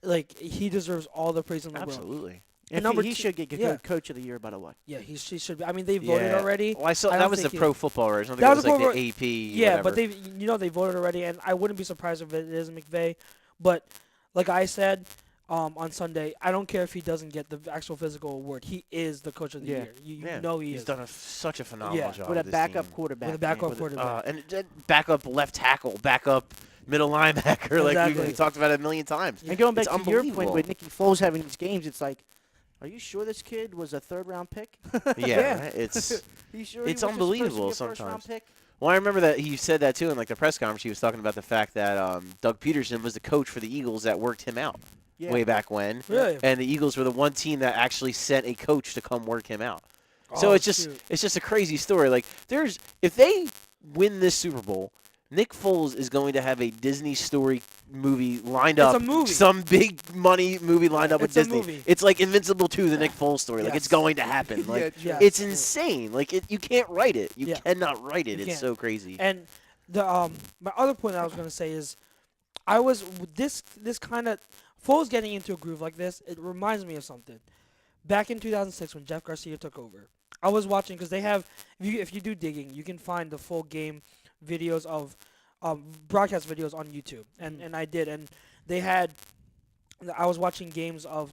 Like he deserves all the praise in the world. Absolutely. And he should get Coach of the Year, by the way. Yeah, he should be. I mean, they voted already. Well, I saw that was the Pro Football version. I think it was like the AP. Yeah, whatever. but they voted already, and I wouldn't be surprised if it is McVay. But like I said on Sunday, I don't care if he doesn't get the actual physical award. He is the Coach of the Year. You know he is. He's done such a phenomenal job with a backup team. quarterback. With a backup quarterback. And backup left tackle, backup middle linebacker. Exactly. Like we talked about it a million times. And going back to your point with Nicky Foles having these games, it's like, are you sure this kid was a third-round pick? Yeah. It's sure it's he was unbelievable supposed to be a sometimes. first-round pick? Well, I remember that he said that too in like the press conference. He was talking about the fact that Doug Peterson was the coach for the Eagles that worked him out way back when. Really? And the Eagles were the one team that actually sent a coach to come work him out. So it's just a crazy story. Like if they win this Super Bowl, Nick Foles is going to have a Disney story movie lined up. It's a movie. Some big money movie lined up with It's a Disney. movie. It's like Invincible 2, the Nick Foles story. Like it's going to happen. Like it's insane. Like you can't write it. You cannot write it. It's so crazy. And the my other point I was going to say is I was this kind of Foles getting into a groove like this, it reminds me of something. Back in 2006 when Jeff Garcia took over, I was watching because they have if you do digging, you can find the full game videos of broadcast videos on YouTube, and I did, and they had. I was watching games of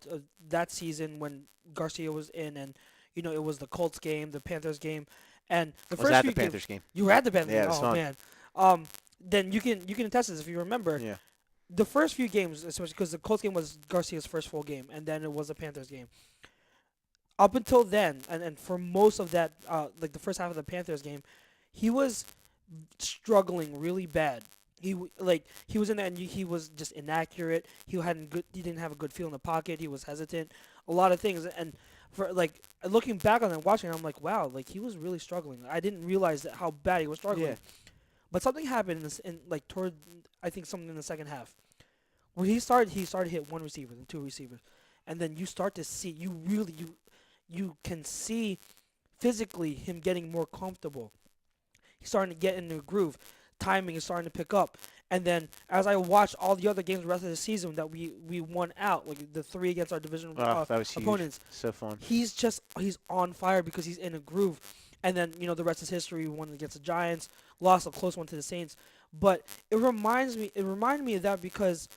that season when Garcia was in, and it was the Colts game, the Panthers game, and the first was at few the Panthers game. You were at the Panthers game. game. Yeah, Oh fun. man. Then you can attest this if you remember. Yeah. The first few games, especially because the Colts game was Garcia's first full game, and then it was the Panthers game. Up until then, and for most of that, like the first half of the Panthers game, he was struggling really bad. He was in there and he was just inaccurate. He didn't have a good feel in the pocket. He was hesitant. A lot of things, and for like looking back on it and watching it, I'm like, wow, like he was really struggling. I didn't realize how bad he was struggling. Yeah. But something happened toward I think something in the second half. When he started to hit one receiver, then two receivers, and then you start to see you can see physically him getting more comfortable. He's starting to get in the groove. timing is starting to pick up. And then as I watch all the other games the rest of the season that we won out, like the 3 against our division that was huge. opponents, So fun. he's on fire because he's in a groove. And then, the rest is history. We won against the Giants, lost a close one to the Saints. But it reminded me of that because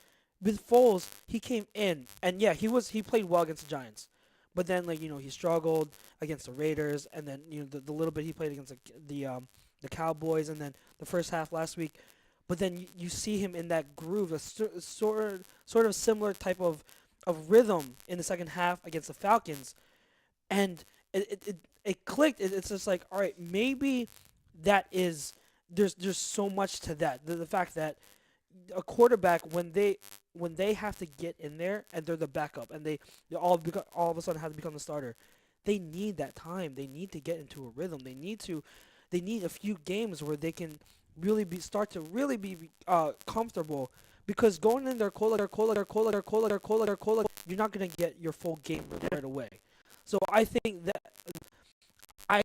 with Foles, he came in and yeah, he played well against the Giants. But then he struggled against the Raiders, and then the little bit he played against the Cowboys, and then the first half last week. But then you see him in that groove, a sort of similar type of rhythm in the second half against the Falcons, and it clicked. It's just like, all right, maybe that is there's so much to that. The fact that a quarterback when they have to get in there and they're the backup and they all of a sudden have to become the starter, they need that time. They need to get into a rhythm. They need a few games where they can start to really be comfortable, because going in there cold, you're not gonna get your full game right away. So I think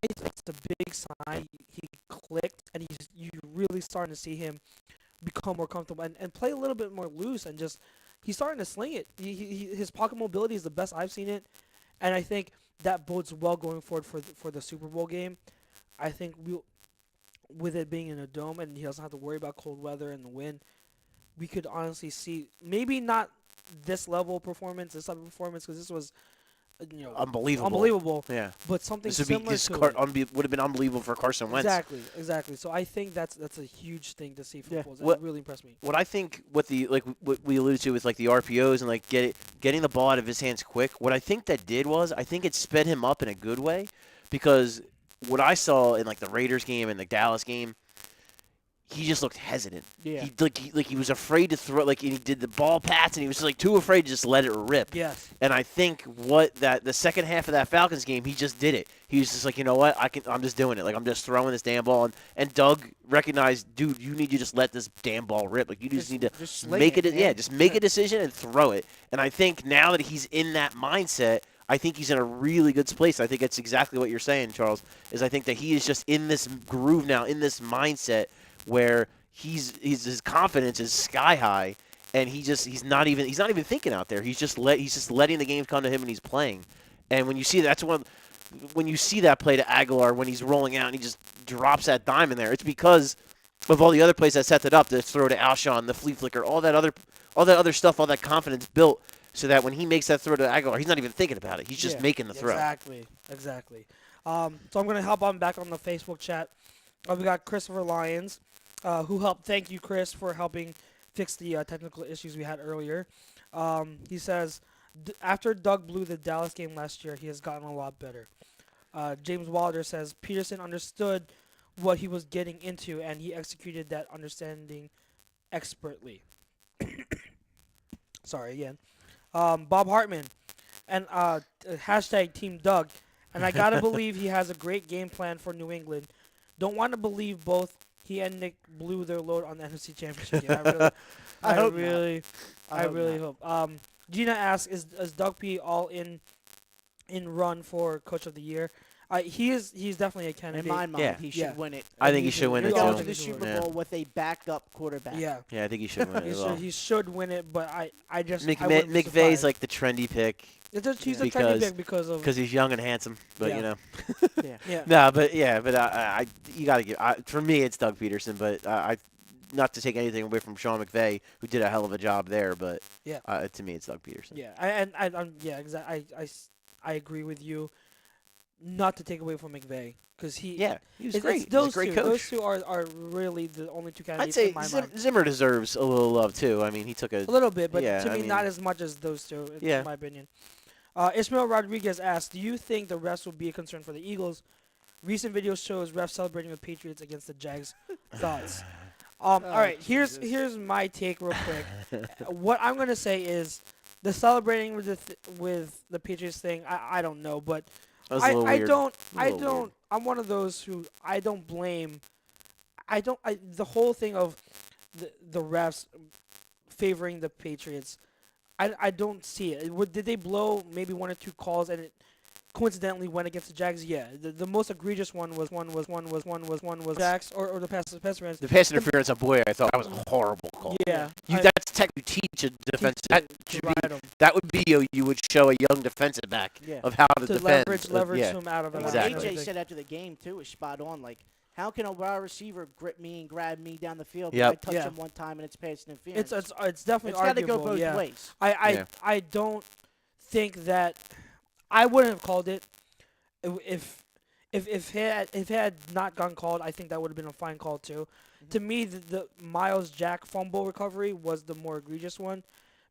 it's a big sign he clicked, and you really starting to see him become more comfortable and play a little bit more loose, and just he's starting to sling it. His pocket mobility is the best I've seen it, and I think that bodes well going forward for the Super Bowl game. I think with it being in a dome and he doesn't have to worry about cold weather and the wind, we could honestly see maybe not this level of performance, because this was unbelievable. Yeah, but something this would similar would have been unbelievable for Carson Wentz. Exactly. So I think that's a huge thing to see from Foles. What It really impressed me. What I think, what we alluded to with the RPOs and getting the ball out of his hands quick. What I think that did was, I think it sped him up in a good way, because what I saw in the Raiders game and the Dallas game, he just looked hesitant. Yeah. He was afraid to throw, and he did the ball pats, and he was just too afraid to just let it rip. Yes. And I think the second half of that Falcons game, he just did it. He was just you know what, I'm just doing it. I'm just throwing this damn ball. And Doug recognized, dude, you need to just let this damn ball rip. You just need to make it. Yeah, just make a decision and throw it. And I think now that he's in that mindset, I think he's in a really good place. I think that's exactly what you're saying, Charles, is I think that he is just in this groove now, in this mindset where his confidence is sky high, and he's not even thinking out there. He's just letting the games come to him, and he's playing. And when you see when you see that play to Aguilar when he's rolling out and he just drops that dime in there, it's because of all the other plays that set it up, the throw to Alshon, the flea flicker, all that other stuff, all that confidence built, so that when he makes that throw to Aguilar, he's not even thinking about it. He's just making the throw. Exactly. So I'm going to hop on back on the Facebook chat. We got Christopher Lyons, who helped. Thank you, Chris, for helping fix the technical issues we had earlier. He says, after Doug blew the Dallas game last year, he has gotten a lot better. James Wilder says, Pearson understood what he was getting into, and he executed that understanding expertly. Sorry again. Bob Hartman, and hashtag Team Doug, and I got to believe he has a great game plan for New England. Don't want to believe both he and Nick blew their load on the NFC Championship game. I really hope. Gina asks, is Doug P all in run for Coach of the Year? He's definitely a candidate. In my mind, he should win it. I think he should win it You're going too. to the Super Bowl with a backup quarterback. Yeah, I think he should win it as well. He should win it, but I just McVay's the trendy pick. He's a trendy pick because he's young and handsome, but Yeah. No, but you got to give. For me, it's Doug Peterson, but I not to take anything away from Sean McVay, who did a hell of a job there, but to me, it's Doug Peterson. Yeah, exactly. I agree with you. Not to take away from McVay, because he was great. He's a great coach. Those two are really the only two candidates in my mind. Zimmer deserves a little love too. I mean, he took a little bit, but to me, not as much as those two, in my opinion. Ismail Rodriguez asked, do you think the refs will be a concern for the Eagles? Recent video shows refs celebrating the Patriots against the Jags. Thoughts? All right, here's my take real quick. What I'm going to say is the celebrating with the Patriots thing, I don't know, but I don't. I'm one of those who I don't blame. The whole thing of the refs favoring the Patriots, I don't see it. Did they blow maybe one or two calls and it coincidentally went against the Jags. Yeah, the most egregious one was Jags or the pass interference. The pass interference on Boyer, I thought that was a horrible call. Yeah, That's technically teach a defense. That would be you would show a young defensive back Yeah. of how to defend. leverage yeah. him out of it. What Exactly. AJ said after the game too is spot on. Like, how can a wide receiver grip me and grab me down the field? Yep. I touch Yeah. him one time and it's pass interference. It's definitely It's got to arguable. go both yeah. ways. I don't think that I wouldn't have called it if it had not gotten called. I think that would have been a fine call too. Mm-hmm. To me, the Miles Jack fumble recovery was the more egregious one,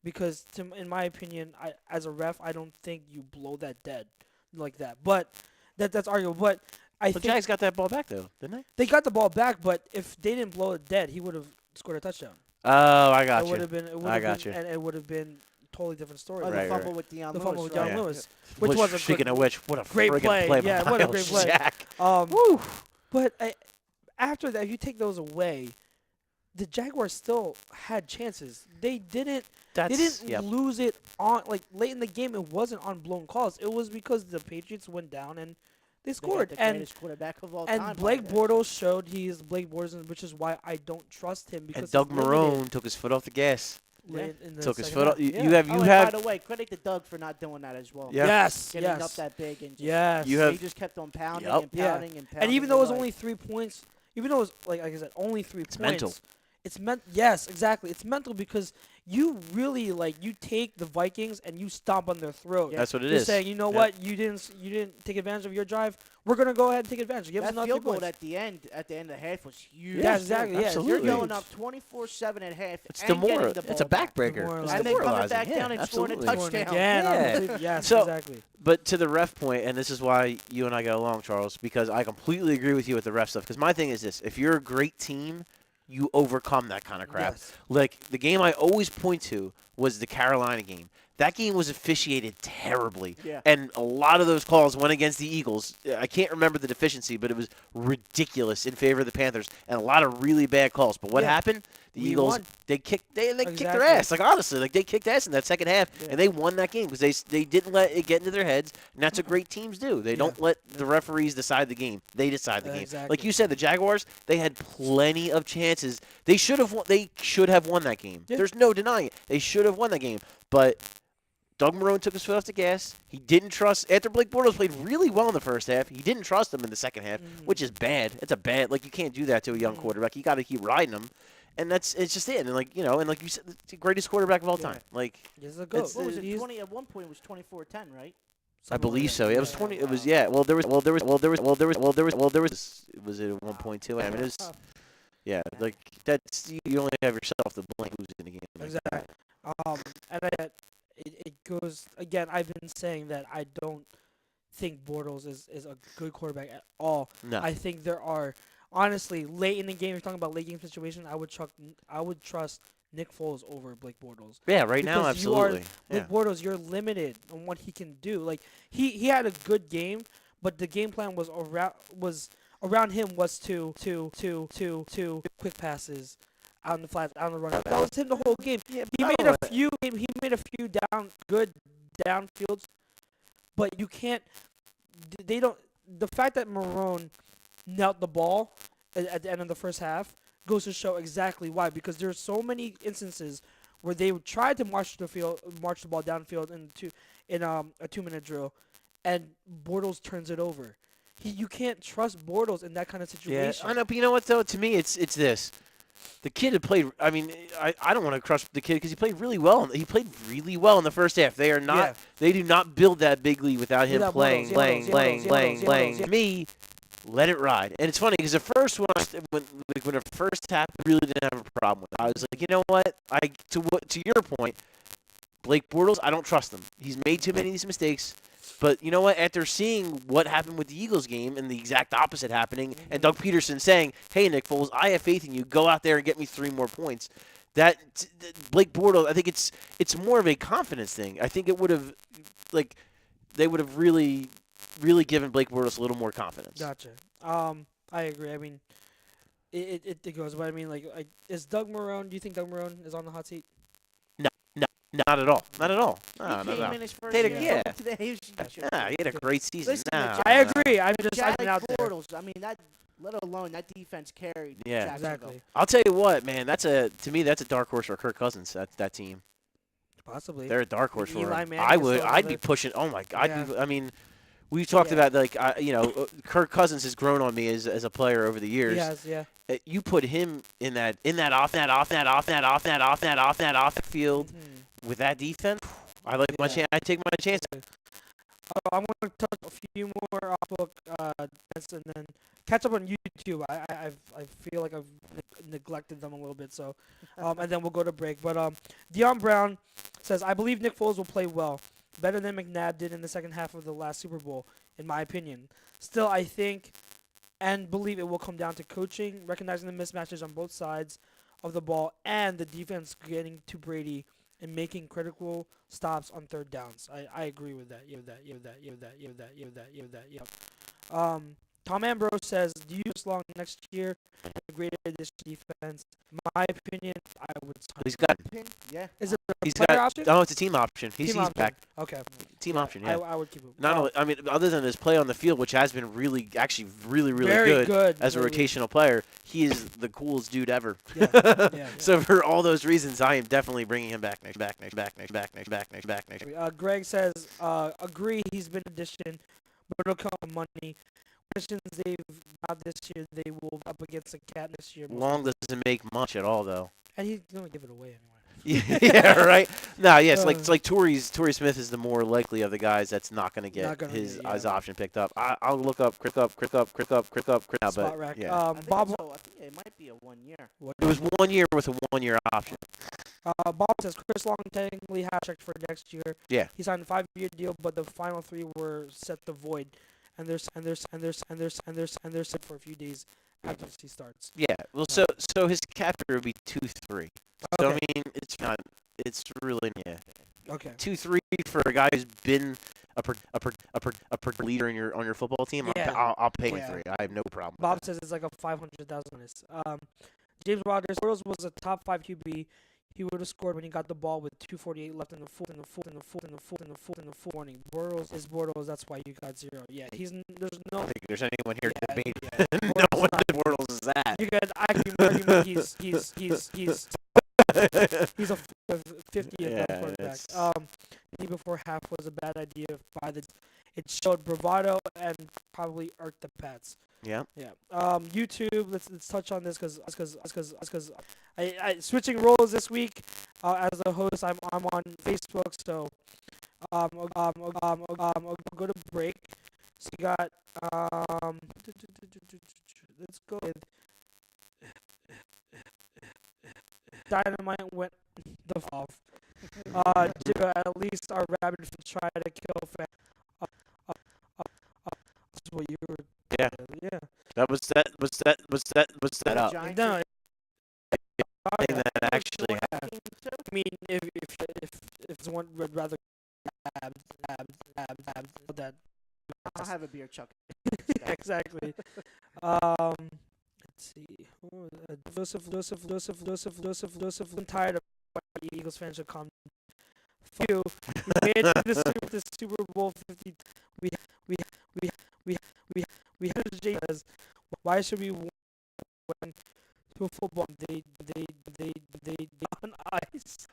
because in my opinion, as a ref, I don't think you blow that dead like that. But that's arguable. But I think Jags got that ball back though, didn't they? they got the ball back. But if they didn't blow it dead, he would have scored a touchdown. Oh, I got It you. would have been. And it would have been totally different story. Oh, Right, the fumble with Deion The Lewis. fumble with right? Deion Yeah. Lewis, which was a Speaking good, of which, what a great friggin' play. by Yeah, what a Miles great play. Jack. But after that, if you take those away, the Jaguars still had chances. They didn't Yep. lose it on late in the game. It wasn't on blown calls. It was because the Patriots went down and they They got scored. the And greatest quarterback of all time. Blake by the way. Bortles showed he is Blake Bortles, which is why I don't trust him, because And Doug he's limited Marone took his foot off the gas. late in the Took his second foot half. off. You Yeah. have Oh, you and have by the way, credit to Doug for not doing that as well. Yeah. Yes, Getting yes, up that big and just yes. You have- he just kept on pounding Yep. and Yeah. pounding and pounding. And even though it was like- only 3 points, even though it was like I said, only 3 It's points, mental. It's yes, exactly. It's mental because you really you take the Vikings and you stomp on their throat. Yeah. That's what it You're is. saying, you know Yep. what, you didn't take advantage of your drive. We're gonna go ahead and take advantage. Give us that another field 3 goal points. at the end of the half was huge. Yeah, too. exactly. Yeah, Absolutely. You're huge. going up 24-7 at half. It's and getting demoralizing. the It's a ball back. backbreaker. Demoralizing. It's And they coming demoralizing. back Yeah, down and scoring a absolutely. Scoring touchdown. again. Yeah. Yes, So- exactly. But to the ref point, and this is why you and I got along, Charles, because I completely agree with you with the ref stuff. Because my thing is this: if you're a great team, you overcome that kind of crap. Yes. Like the game I always point to was the Carolina game. That game was officiated terribly, Yeah. and a lot of those calls went against the Eagles. I can't remember the deficiency, but it was ridiculous in favor of the Panthers, and a lot of really bad calls. But what Yeah. happened? The We Eagles won. they kicked their Exactly. ass. Like honestly, they kicked ass in that second half, Yeah. and they won that game because they didn't let it get into their heads, and that's what great teams do. They don't let the referees decide the game; they decide the game. Exactly. Like you said, the Jaguars they had plenty of chances. They should have won. They should have won that game. Yeah. There's no denying it. They should have won that game, but. Doug Marone took his foot off the gas. He didn't trust after Blake Bortles played really well in the first half. He didn't trust him in the second half, which is bad. It's a bad you can't do that to a young quarterback. You got to keep riding him, and it's just it. And like you said, the greatest quarterback of all time. Like He's a goat. What was it? He's- 20 at one point it was 24-10, right? I believe so. Yeah, it was 20. It was Wow. Well, was it at 1.2? I mean, it was. Yeah, like that's you only have yourself to blame who's in the game. Like that. Exactly. And it goes again. I've been saying that I don't think Bortles is a good quarterback at all. No. I think there are honestly late in the game. If you're talking about late game situation, I would trust Nick Foles over Blake Bortles. Yeah, right now, Because you are- absolutely. Blake Bortles, you're limited on what he can do. Like he had a good game, but the game plan was around him was to quick passes out in the flats, out in the run. That was him the whole game. Yeah, He made a few good downfields, but you can't. They don't. The fact that Marone knelt the ball at the end of the first half goes to show exactly why. Because there's so many instances where they tried to march the ball downfield in a 2-minute drill, and Bortles turns it over. You can't trust Bortles in that kind of Yeah, situation. I know, but you know what though? To me, it's this. The kid had played. I mean, I don't want to crush the kid because he played really well. He played really well in the first half. They are not. Yeah. They do not build that big lead without him Without playing. Bortles, yeah. To me, let it ride. And it's funny because the first one, when it first happened, I really didn't have a problem with it. I was like, you know what? To your point, Blake Bortles, I don't trust him. He's made too many of these mistakes. But you know what? After seeing what happened with the Eagles game and the exact opposite happening, and Doug Peterson saying, "Hey, Nick Foles, I have faith in you. Go out there and get me 3 more points." That Blake Bortles, I think it's more of a confidence thing. I think it would have, they would have really given Blake Bortles a little more confidence. Gotcha. I agree. I mean, it goes. But I mean, is Doug Marone? Do you think Doug Marone is on the hot seat? Not at all. Not at all. He No, came no. in his first They had year. a- yeah. To the AFC Nah, he had a great season. Listen, Nah, I nah. agree. I'm just Jack out there. Bortles. I mean, that. Let alone that defense carried. Yeah. Jacksonville. Exactly. I'll tell you what, man. To me, that's a dark horse for Kirk Cousins. That team. Possibly. They're a dark horse for Eli him. Manning is still I'd be another- pushing. Oh my God. Yeah. I mean, we talked Yeah. about Kirk Cousins has grown on me as a player over the years. He has, yeah. You put him in that off field with that defense. I like my Yeah. chance. I take my chance. I'm going to touch a few more off-book events and then catch up on YouTube. I feel like I've neglected them a little bit, so and then we'll go to break. But Deion Brown says, I believe Nick Foles will play well, better than McNabb did in the second half of the last Super Bowl, in my opinion. Still, I think and believe it will come down to coaching, recognizing the mismatches on both sides of the ball, and the defense getting to Brady and making critical stops on third downs. I agree with that. Tom Ambrose says, do you use long next year? A great addition to defense. My opinion, I would sign. He's got. Pin? Yeah. Is it a He's player got. option? Oh, it's a team option. He's Team option. back. Okay. Team option. Yeah. I would keep it. Not only, I mean, other than his play on the field, which has been really very good as a very rotational player, he is the coolest dude ever. good. Yeah. So for all those reasons, I am definitely bringing him back next. Greg says, agree, he's been an addition, but it'll come with money. Questions they've got this year, they will up against a cat this year. Long doesn't make much at all, though. And he's going to give it away anyway. Yeah, right. No, yes, it's like Torrey Smith is the more likely of the guys that's not going to get his option picked up. I'll look up, Spot but rack. yeah. I think Bob, I think it might be a 1 year. It was 1 year with a 1 year option. Bob says Chris Long technically has checked for next year. Yeah. He signed a 5-year deal, but the final 3 were set to void, and there's set for a few days after he starts. Yeah. Well, so his cap year would be 2-3. So Okay. I mean, it's really 2-3 for a guy who's been a leader in on your football team. Yeah. I'll pay Yeah. 3. I have no problem. Bob says it's like a 500,000. James Rodgers was a top 5 QB. He would have scored when he got the ball with 2:48 left in the fourth warning. Bortles. That's why you got 0. Yeah, there's I no. don't think there's anyone here debating. Yeah. No one Bortles is that. You could argument he's he's a 50th quarterback. He before half was a bad idea it showed bravado and probably irked the Pats. Yeah. Yeah. YouTube. Let's touch on this because I switching roles this week. As a host, I'm on Facebook. So I'll go to break. So you got let's go with Dynamite went the off. At least our rabbit try to kill fan. That's what you were. Yeah. Yeah. That was up. Giants No. Thing that actually happened. I mean, if someone would rather abs, that I'll have a beer, Chuck. exactly. Let's see. Joseph. I'm tired of Eagles fans should come. Fuck you. We made it to the Super Bowl 50. We had Jay says, why should we win to football? They on ice.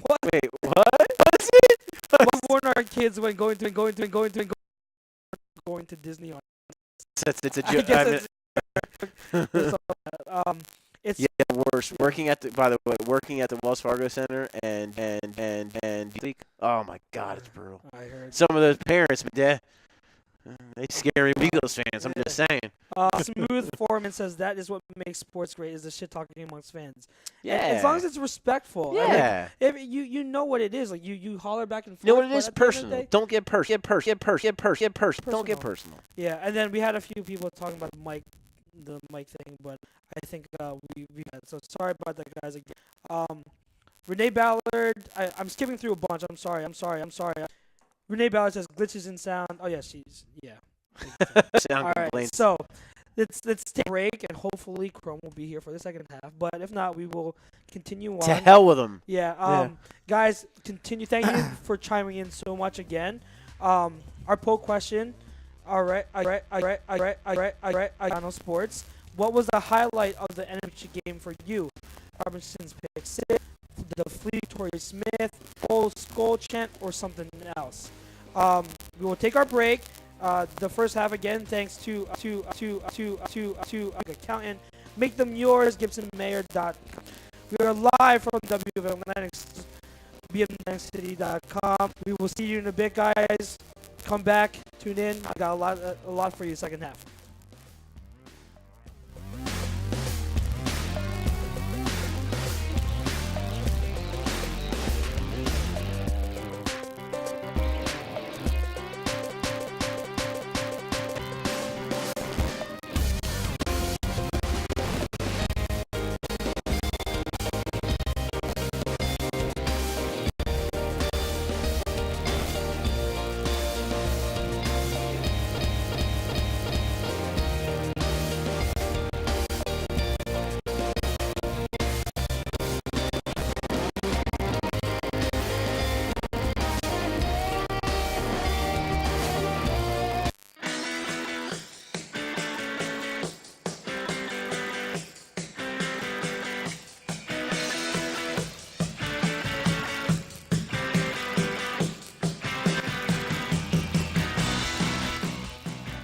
What? Wait, what? What is it? What warn our kids when going to Disney on? It's a I joke. guess it's Worse. Working at the Wells Fargo Center and oh my God, it's brutal. I heard. Some of those parents, they scary Eagles fans. I'm just saying. Smooth Foreman says that is what makes sports great is the shit talking amongst fans. Yeah. As long as it's respectful. Yeah. If you know what it is, like you holler back and forth. You know what it but is? at the end of the Personal. day- Don't get personal. Don't get personal. Yeah, and then we had a few people talking about the mic thing, but I think we had. So sorry about that, guys. Renee Ballard. I'm skipping through a bunch. I'm sorry. Renee Ballard says glitches in sound. Oh yeah, she's yeah. Sound All right. complaints. So let's take a break, and hopefully Chrome will be here for the second half. But if not, we will continue on. To hell with them. Yeah. Guys, continue. Thank you for chiming in so much again. Our poll question. All right. Final sports. What was the highlight of the NFC game for you? Robinson's pick six, the Fleet Torrey Smith, Foles skull chant, or something else. We will take our break. The first half again, thanks to accountant. Make them yours, GibsonMayor.com. We are live from WFMathleticsCity.com. We will see you in a bit, guys. Come back, tune in. I got a lot for you second half.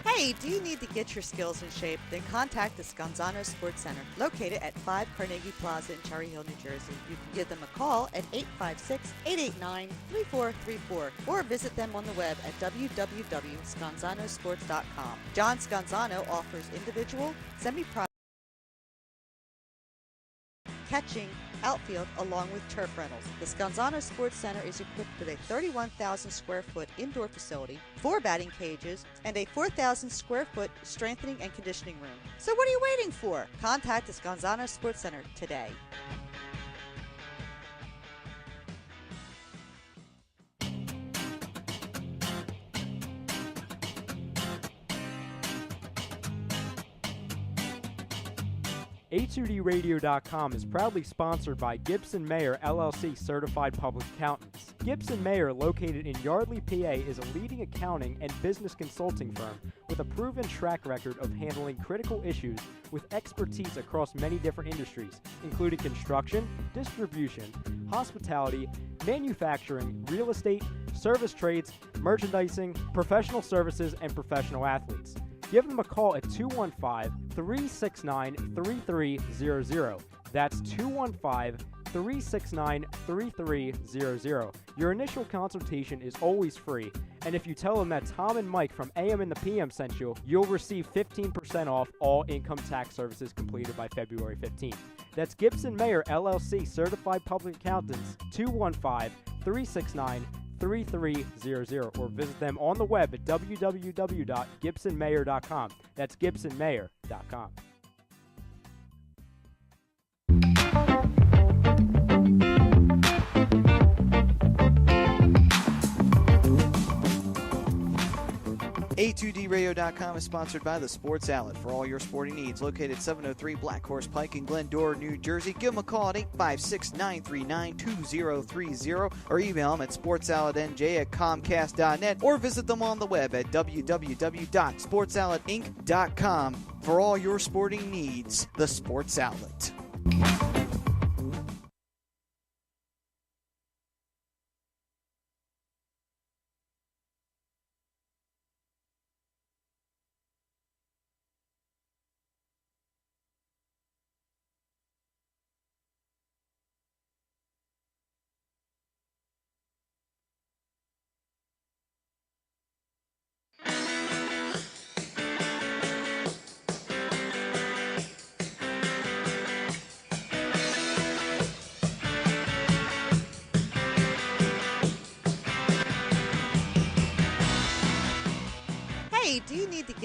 Hey, do you need to get your skills in shape? Then contact the Scanzano Sports Center, located at 5 Carnegie Plaza in Cherry Hill, New Jersey. You can give them a call at 856-889-3434 or visit them on the web at www.scanzanosports.com. John Scanzano offers individual, semi-pro catching, outfield, along with turf rentals. The Scanzano Sports Center is equipped with a 31,000 square foot indoor facility, 4 batting cages, and a 4,000 square foot strengthening and conditioning room. So what are you waiting for? Contact the Scanzano Sports Center today. A2DRadio.com is proudly sponsored by Gibson Mayer LLC Certified Public Accountants. Gibson Mayer, located in Yardley, PA, is a leading accounting and business consulting firm with a proven track record of handling critical issues with expertise across many different industries, including construction, distribution, hospitality, manufacturing, real estate, service trades, merchandising, professional services, and professional athletes. Give them a call at 215-369-3300. That's 215-369-3300. Your initial consultation is always free, and if you tell them that Tom and Mike from AM and the PM sent you, you'll receive 15% off all income tax services completed by February 15th. That's Gibson Mayer LLC Certified Public Accountants, 215-369-3300, or visit them on the web at www.gibsonmayer.com. That's gibsonmayer.com. A2DRadio.com is sponsored by the Sports Outlet for all your sporting needs. Located 703 Black Horse Pike in Glendora, New Jersey. Give them a call at 856-939-2030 or email them at sportsoutletnj@comcast.net or visit them on the web at www.sportsoutletinc.com for all your sporting needs. The Sports Outlet. Thank you.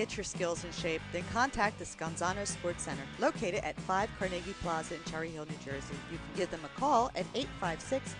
get your skills in shape, then contact the Scanzano Sports Center, located at 5 Carnegie Plaza in Cherry Hill, New Jersey. You can give them a call at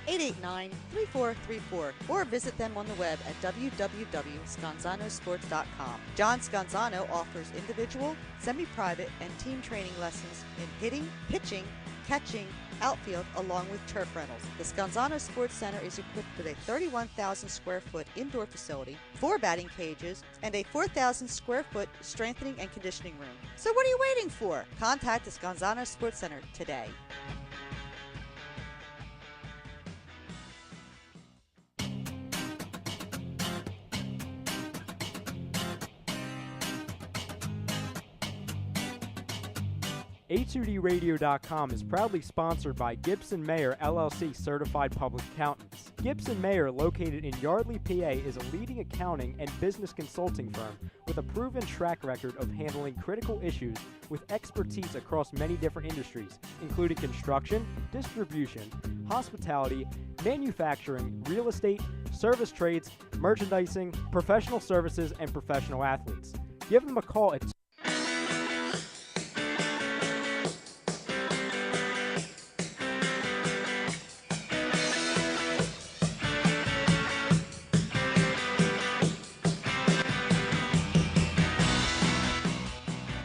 856-889-3434 or visit them on the web at www.scanzanosports.com. John Scanzano offers individual, semi-private, and team training lessons in hitting, pitching, catching, outfield, along with turf rentals. The Scanzano Sports Center is equipped with a 31,000 square foot indoor facility, 4 batting cages, and a 4,000 square foot strengthening and conditioning room. So what are you waiting for? Contact the Scanzano Sports Center today. A2DRadio.com is proudly sponsored by Gibson Mayer LLC Certified Public Accountants. Gibson Mayer, located in Yardley, PA, is a leading accounting and business consulting firm with a proven track record of handling critical issues with expertise across many different industries, including construction, distribution, hospitality, manufacturing, real estate, service trades, merchandising, professional services, and professional athletes. Give them a call at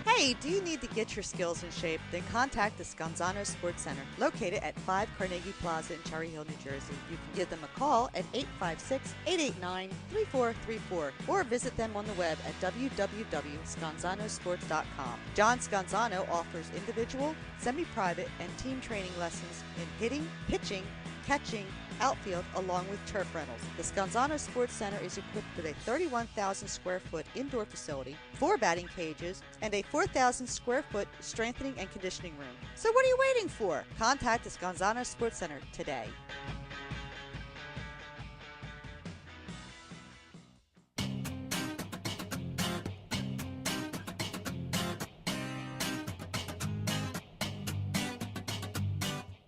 Hey, do you need to get your skills in shape? Then contact the Scanzano Sports Center, located at 5 Carnegie Plaza in Cherry Hill, New Jersey. You can give them a call at 856-889-3434 or visit them on the web at www.scanzanosports.com. John Scanzano offers individual, semi-private, and team training lessons in hitting, pitching, catching, outfield, along with turf rentals. The Scanzano Sports Center is equipped with a 31,000 square foot indoor facility, 4 batting cages, and a 4,000 square foot strengthening and conditioning room. So what are you waiting for? Contact the Scanzano Sports Center today.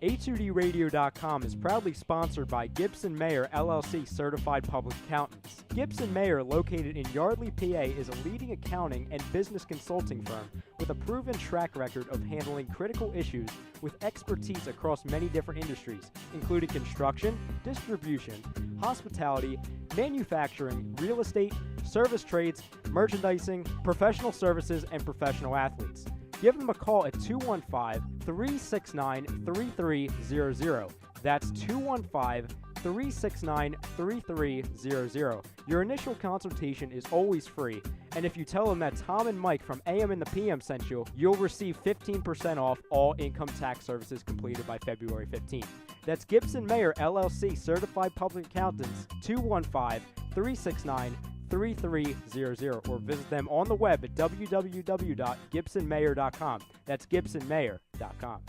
A2DRadio.com is proudly sponsored by Gibson Mayer LLC Certified Public Accountants. Gibson Mayer, located in Yardley, PA, is a leading accounting and business consulting firm with a proven track record of handling critical issues with expertise across many different industries, including construction, distribution, hospitality, manufacturing, real estate, service trades, merchandising, professional services, and professional athletes. Give them a call at 215-369-3300. That's 215-369-3300. Your initial consultation is always free, and if you tell them that Tom and Mike from AM and the PM sent you, you'll receive 15% off all income tax services completed by February 15th. That's Gibson Mayer LLC Certified Public Accountants, 215-369-3300, or visit them on the web at www.gibsonmayer.com. That's gibsonmayer.com.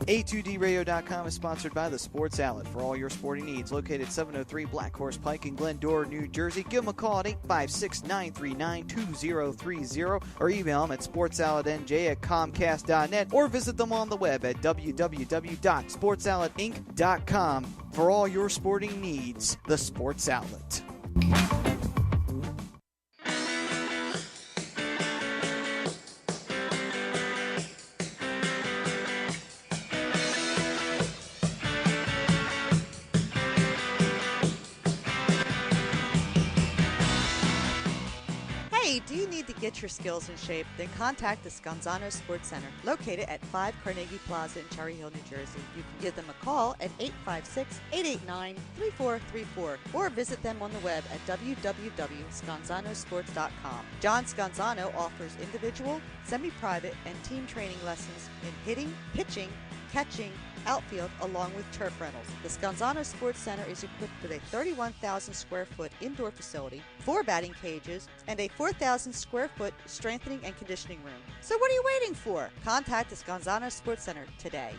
A2DRadio.com is sponsored by the Sports Outlet for all your sporting needs. Located 703 Black Horse Pike in Glendora, New Jersey. Give them a call at 856-939-2030 or email them at sportsoutletnj@comcast.net or visit them on the web at www.sportsoutletinc.com for all your sporting needs. The Sports Outlet. Hey, do you need to get your skills in shape? Then contact the Scanzano Sports Center, located at 5 Carnegie Plaza in Cherry Hill, New Jersey. You can give them a call at 856-889-3434 or visit them on the web at www.scanzanosports.com. John Scanzano offers individual, semi-private, and team training lessons in hitting, pitching, catching, outfield, along with turf rentals. The Scanzano Sports Center is equipped with a 31,000 square foot indoor facility, 4 batting cages, and a 4,000 square foot strengthening and conditioning room. So what are you waiting for? Contact the Scanzano Sports Center today.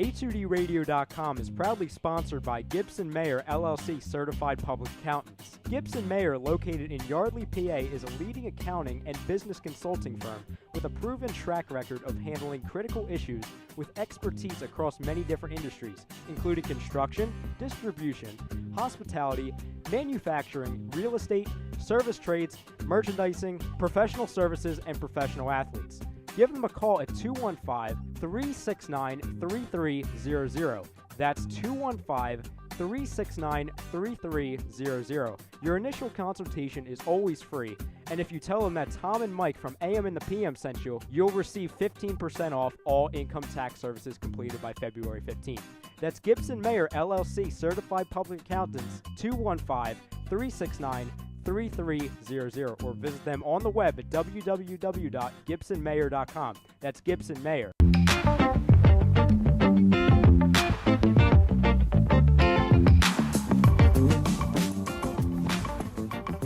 A2DRadio.com is proudly sponsored by Gibson Mayer LLC Certified Public Accountants. Gibson Mayer, located in Yardley, PA, is a leading accounting and business consulting firm with a proven track record of handling critical issues with expertise across many different industries, including construction, distribution, hospitality, manufacturing, real estate, service trades, merchandising, professional services, and professional athletes. Give them a call at 215-369-3300. That's 215-369-3300. Your initial consultation is always free, and if you tell them that Tom and Mike from AM and the PM sent you, you'll receive 15% off all income tax services completed by February 15th. That's Gibson Mayer LLC Certified Public Accountants, 215-369-3300, or visit them on the web at www.gibsonmayer.com. That's Gibson Mayer.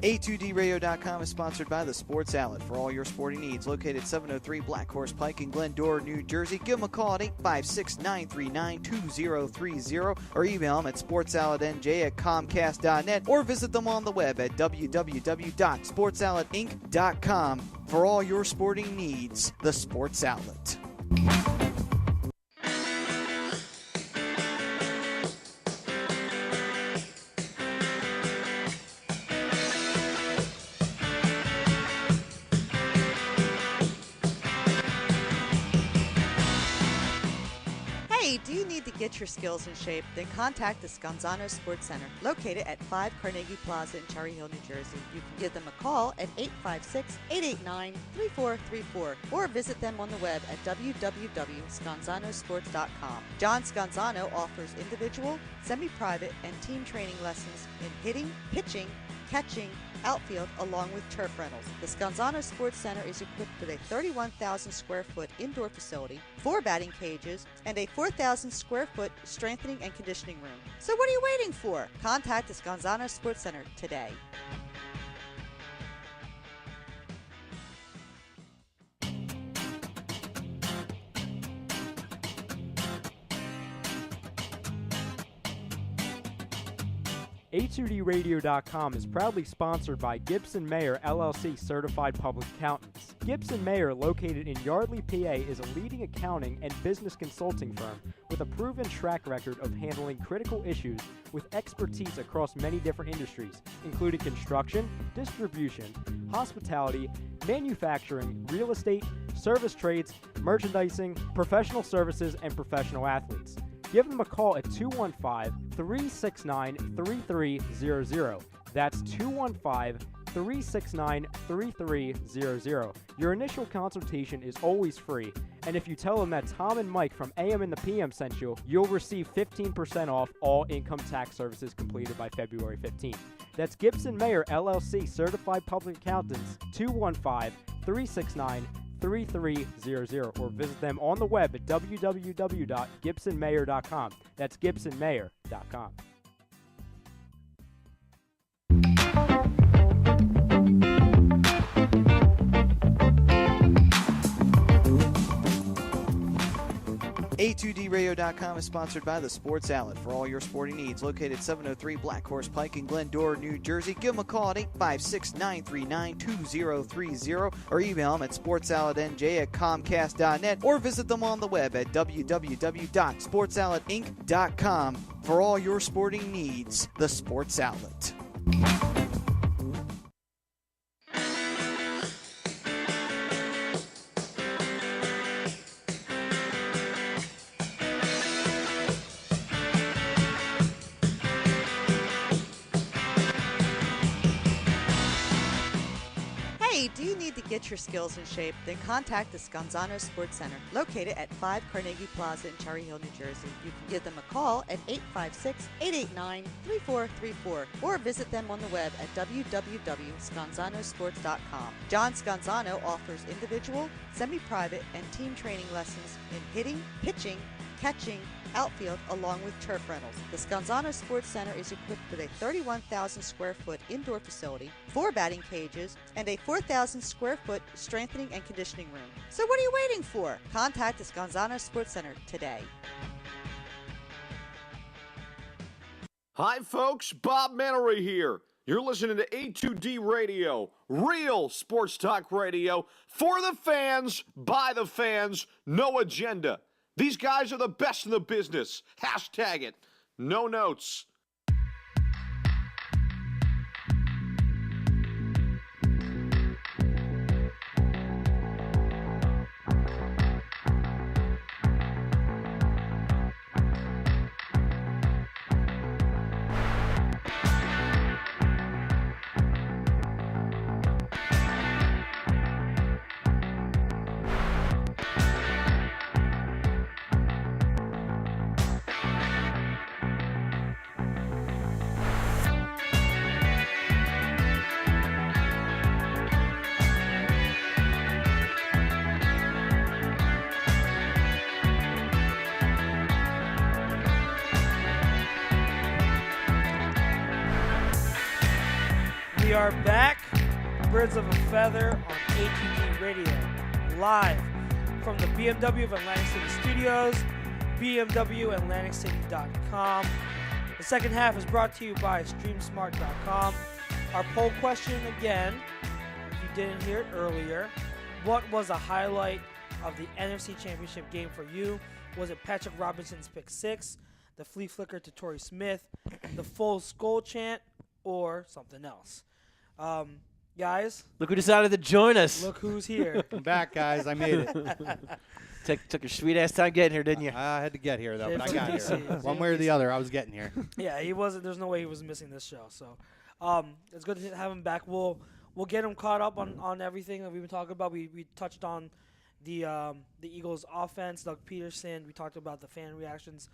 A2DRadio.com is sponsored by the Sports Outlet for all your sporting needs. Located 703 Black Horse Pike in Glendora, New Jersey. Give them a call at 856-939-2030 or email them at sportsoutletnj@comcast.net or visit them on the web at www.sportsoutletinc.com for all your sporting needs. The Sports Outlet. Do you need to get your skills in shape? Then contact the Scanzano Sports Center, located at 5 Carnegie Plaza in Cherry Hill, New Jersey. You can give them a call at 856-889-3434 or visit them on the web at www.scanzanosports.com. John Scanzano offers individual, semi-private, and team training lessons in hitting, pitching, catching, outfield, along with turf rentals. The Scanzano Sports Center is equipped with a 31,000 square foot indoor facility, 4 batting cages, and a 4,000 square foot strengthening and conditioning room. So what are you waiting for? Contact the Scanzano Sports Center today. A2DRadio.com is proudly sponsored by Gibson Mayer LLC Certified Public Accountants. Gibson Mayer, located in Yardley, PA, is a leading accounting and business consulting firm with a proven track record of handling critical issues with expertise across many different industries, including construction, distribution, hospitality, manufacturing, real estate, service trades, merchandising, professional services, and professional athletes. Give them a call at 215-369-3300. That's 215-369-3300. Your initial consultation is always free, and if you tell them that Tom and Mike from AM and the PM sent you, you'll receive 15% off all income tax services completed by February 15th. That's Gibson Mayer LLC Certified Public Accountants, 215-369-3300, or visit them on the web at www.gibsonmayer.com. That's gibsonmayer.com. A2DRadio.com is sponsored by the Sports Outlet for all your sporting needs. Located 703 Black Horse Pike in Glendora, New Jersey. Give them a call at 856-939-2030 or email them at sportsoutletnj@comcast.net or visit them on the web at www.sportsoutletinc.com for all your sporting needs. The Sports Outlet. Do you need to get your skills in shape? Then contact the Scanzano Sports Center, located at 5 Carnegie Plaza in Cherry Hill, New Jersey. You can give them a call at 856-889-3434 or visit them on the web at www.scanzanosports.com. John Scanzano offers individual, semi-private, and team training lessons in hitting, pitching, catching, outfield, along with turf rentals. The Scanzano Sports Center is equipped with a 31,000 square foot indoor facility, 4 batting cages, and a 4,000 square foot strengthening and conditioning room. So what are you waiting for? Contact the Scanzano Sports Center today. Hi, folks. Bob Mannery here. You're listening to A2D Radio, real sports talk radio for the fans, by the fans, no agenda. These guys are the best in the business. Hashtag it. No notes. We are back, Birds of a Feather on A2D Radio, live from the BMW of Atlantic City Studios, BMWAtlanticCity.com. The second half is brought to you by StreamSmart.com. Our poll question again, if you didn't hear it earlier, what was a highlight of the NFC Championship game for you? Was it Patrick Robinson's pick six, the flea flicker to Torrey Smith, the full skull chant, or something else? Guys, Look who decided to join us. look who's here. I'm back, guys. I made it. Took your sweet ass time getting here, didn't you? I had to get here, though, but I It's got DC. here. It's One way or the DC. other, I was getting here. Yeah, he wasn't. There's no way he was missing this show. So, it's good to have him back. We'll get him caught up on everything that we've been talking about. We touched on the Eagles' offense, Doug Peterson. We talked about the fan reactions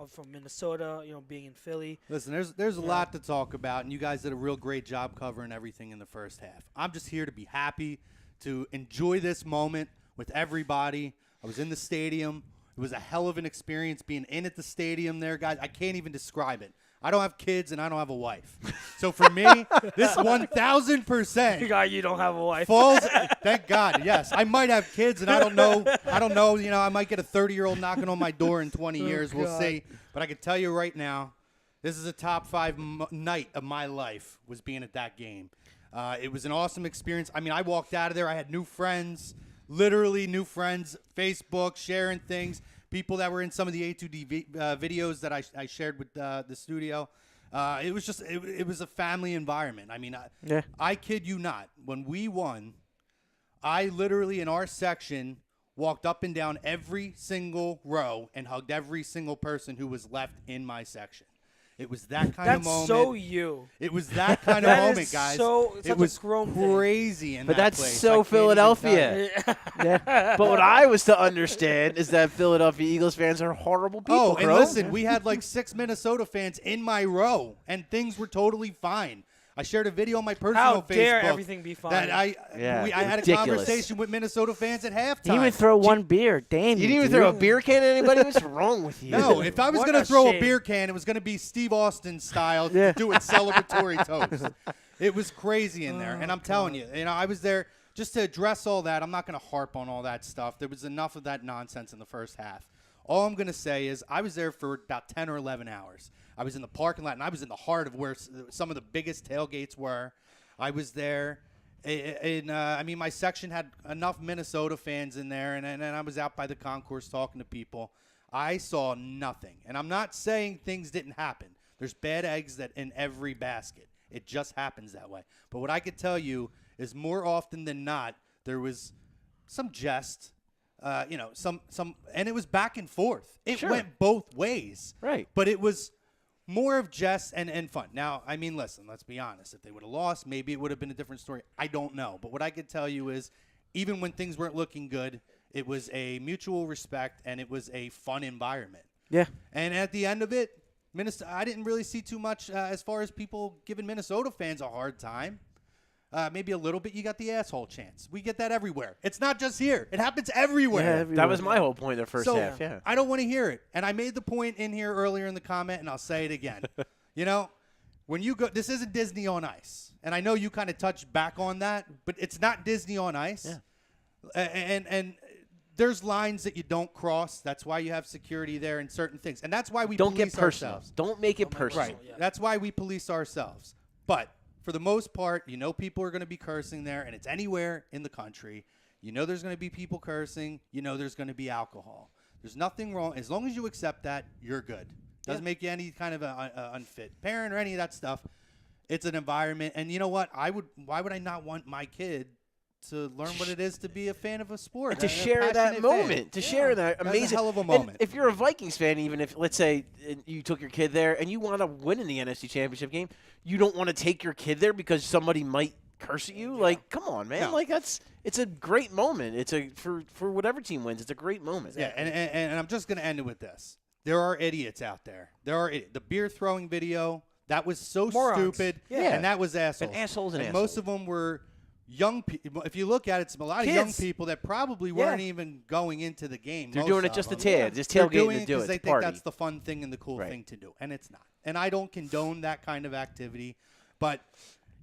from Minnesota, being in Philly. Listen, there's a lot to talk about, and you guys did a real great job covering everything in the first half. I'm just here to be happy, to enjoy this moment with everybody. I was in the stadium. It was a hell of an experience being in at the stadium there, guys. I can't even describe it. I don't have kids, and I don't have a wife. So for me, this 1,000%. God, you don't have a wife. Falls, thank God, yes. I might have kids, and I don't know. I might get a 30-year-old knocking on my door in 20 years. We'll God. see. But I can tell you right now, this is a top 5 night of my life, was being at that game. It was an awesome experience. I mean, I walked out of there. I had new friends, literally new friends, Facebook, sharing things, people that were in some of the A2D videos that I shared with the studio. It was just it was a family environment. I mean, I kid you not. When we won, I literally in our section walked up and down every single row and hugged every single person who was left in my section. It was that kind of That's moment. so you. It was that kind of That moment, is guys. such It was a grown thing. crazy in But that that's place. so I can't even Philadelphia. tell you. But what I was to understand is that Philadelphia Eagles fans are horrible people. Oh, and Crow. listen, we had like 6 Minnesota fans in my row, and things were totally fine. I shared a video on my personal How Facebook. dare everything be fine? That I had a ridiculous. conversation with Minnesota fans at halftime. Didn't even throw one beer. Damn, You didn't even throw a beer can at anybody? What's wrong with you? No, if I was What going to a throw shame. a beer can, it was going to be Steve Austin style, doing celebratory toast. It was crazy in there, and I'm telling you, I was there just to address all that. I'm not going to harp on all that stuff. There was enough of that nonsense in the first half. All I'm going to say is I was there for about 10 or 11 hours. I was in the parking lot, and I was in the heart of where some of the biggest tailgates were. I was there. My section had enough Minnesota fans in there, and I was out by the concourse talking to people. I saw nothing. And I'm not saying things didn't happen. There's bad eggs that in every basket. It just happens that way. But what I could tell you is more often than not, there was some jest, some, and it was back and forth. It went both ways. Right. But it was more of jest and fun. Now, I mean, listen, let's be honest. If they would have lost, maybe it would have been a different story. I don't know. But what I could tell you is even when things weren't looking good, it was a mutual respect and it was a fun environment. Yeah. And at the end of it, I didn't really see too much as far as people giving Minnesota fans a hard time. Maybe a little bit. You got the asshole chants. We get that everywhere. It's not just here. It happens everywhere. That was my whole point in the first So half. Yeah. I don't want to hear it. And I made the point in here earlier in the comment, and I'll say it again. When you go, this isn't Disney on Ice. And I know you kind of touched back on that, but it's not Disney on Ice. Yeah. And there's lines that you don't cross. That's why you have security there and certain things. And that's why we Don't police get personal. ourselves. Don't make it personal. Right. That's why we police ourselves. But for the most part, people are going to be cursing there, and it's anywhere in the country. There's going to be people cursing. There's going to be alcohol. There's nothing wrong. As long as you accept that, you're good. Doesn't make you any kind of a unfit parent or any of that stuff. It's an environment. And you know what? Why would I not want my kid to learn what it is to be a fan of a sport? And to share that moment. To share that amazing. That's a hell of a moment. And if you're a Vikings fan, even if, let's say, you took your kid there and you want to win in the NFC Championship game, you don't want to take your kid there because somebody might curse at you? Like, come on, man. No. It's a great moment. For whatever team wins, it's a great moment. Yeah, and I'm just going to end it with this. There are idiots out there. The beer throwing video, that was so stupid, and that was assholes. And assholes and assholes. Most of them were young people. If you look at it, it's a lot of young people that probably weren't even going into the game. They're doing it just to just They're tailgating doing to it do it. because they It's a think party. that's the fun thing and the cool thing to do, and it's not. And I don't condone that kind of activity, but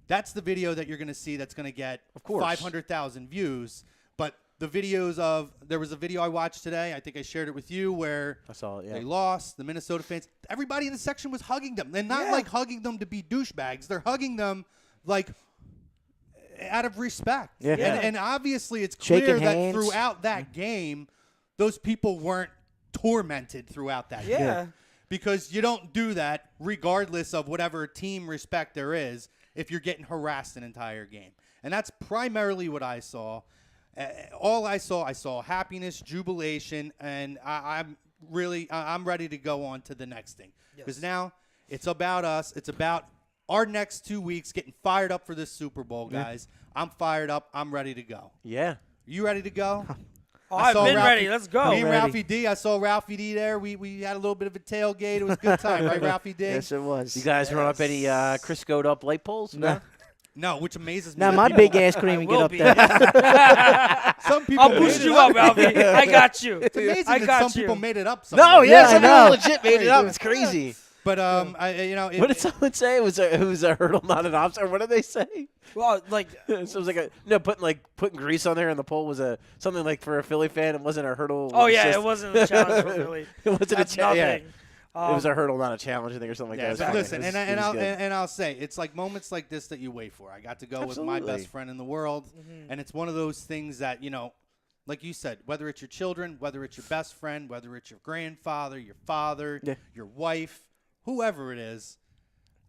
that's the video that you're going to see that's going to get 500,000 views. But the videos there was a video I watched today. I think I shared it with you where I saw it. Yeah. they lost. The Minnesota fans, everybody in the section was hugging them. They're not like hugging them to be douchebags. They're hugging them like out of respect. Yeah. And obviously it's clear Shaking that hands. throughout that game, those people weren't tormented throughout that game. Yeah. Because you don't do that regardless of whatever team respect there is if you're getting harassed an entire game. And that's primarily what I saw. All I saw happiness, jubilation, and I'm ready to go on to the next thing. Because now it's about us. It's about our next 2 weeks getting fired up for this Super Bowl, guys. I'm fired up. I'm ready to go. Yeah. You ready to go? Oh, I've been ready. Let's go. Me and Ralphie D. I saw Ralphie D there. We had a little bit of a tailgate. It was a good time, right, Ralphie D? Yes, it was. You guys run up any Crisco'd up light poles? No. No, which amazes me. Now that my people- big ass couldn't even get up there. Some people I'll made boost it you up. up, Ralphie. I got you. It's amazing I that got some you. people made it up. No, somehow. yeah, some I know. people legit made it up. It's crazy. But What did someone say? It was a hurdle, not an obstacle. What did they say? Well, like, So it was putting grease on there, and the pole was something like for a Philly fan. It wasn't a hurdle. oh was yeah, just- it wasn't a challenge for Philly. It wasn't That's a challenge. Yeah. nothing. It was a hurdle, not a challenge, I think, or something like Yeah, that. but It was listen, funny. and It was good. I'll say it's like moments like this that you wait for. I got to go with my Absolutely. best friend in the world, and it's one of those things that like you said, whether it's your children, whether it's your best friend, whether it's your grandfather, your father, your wife, whoever it is.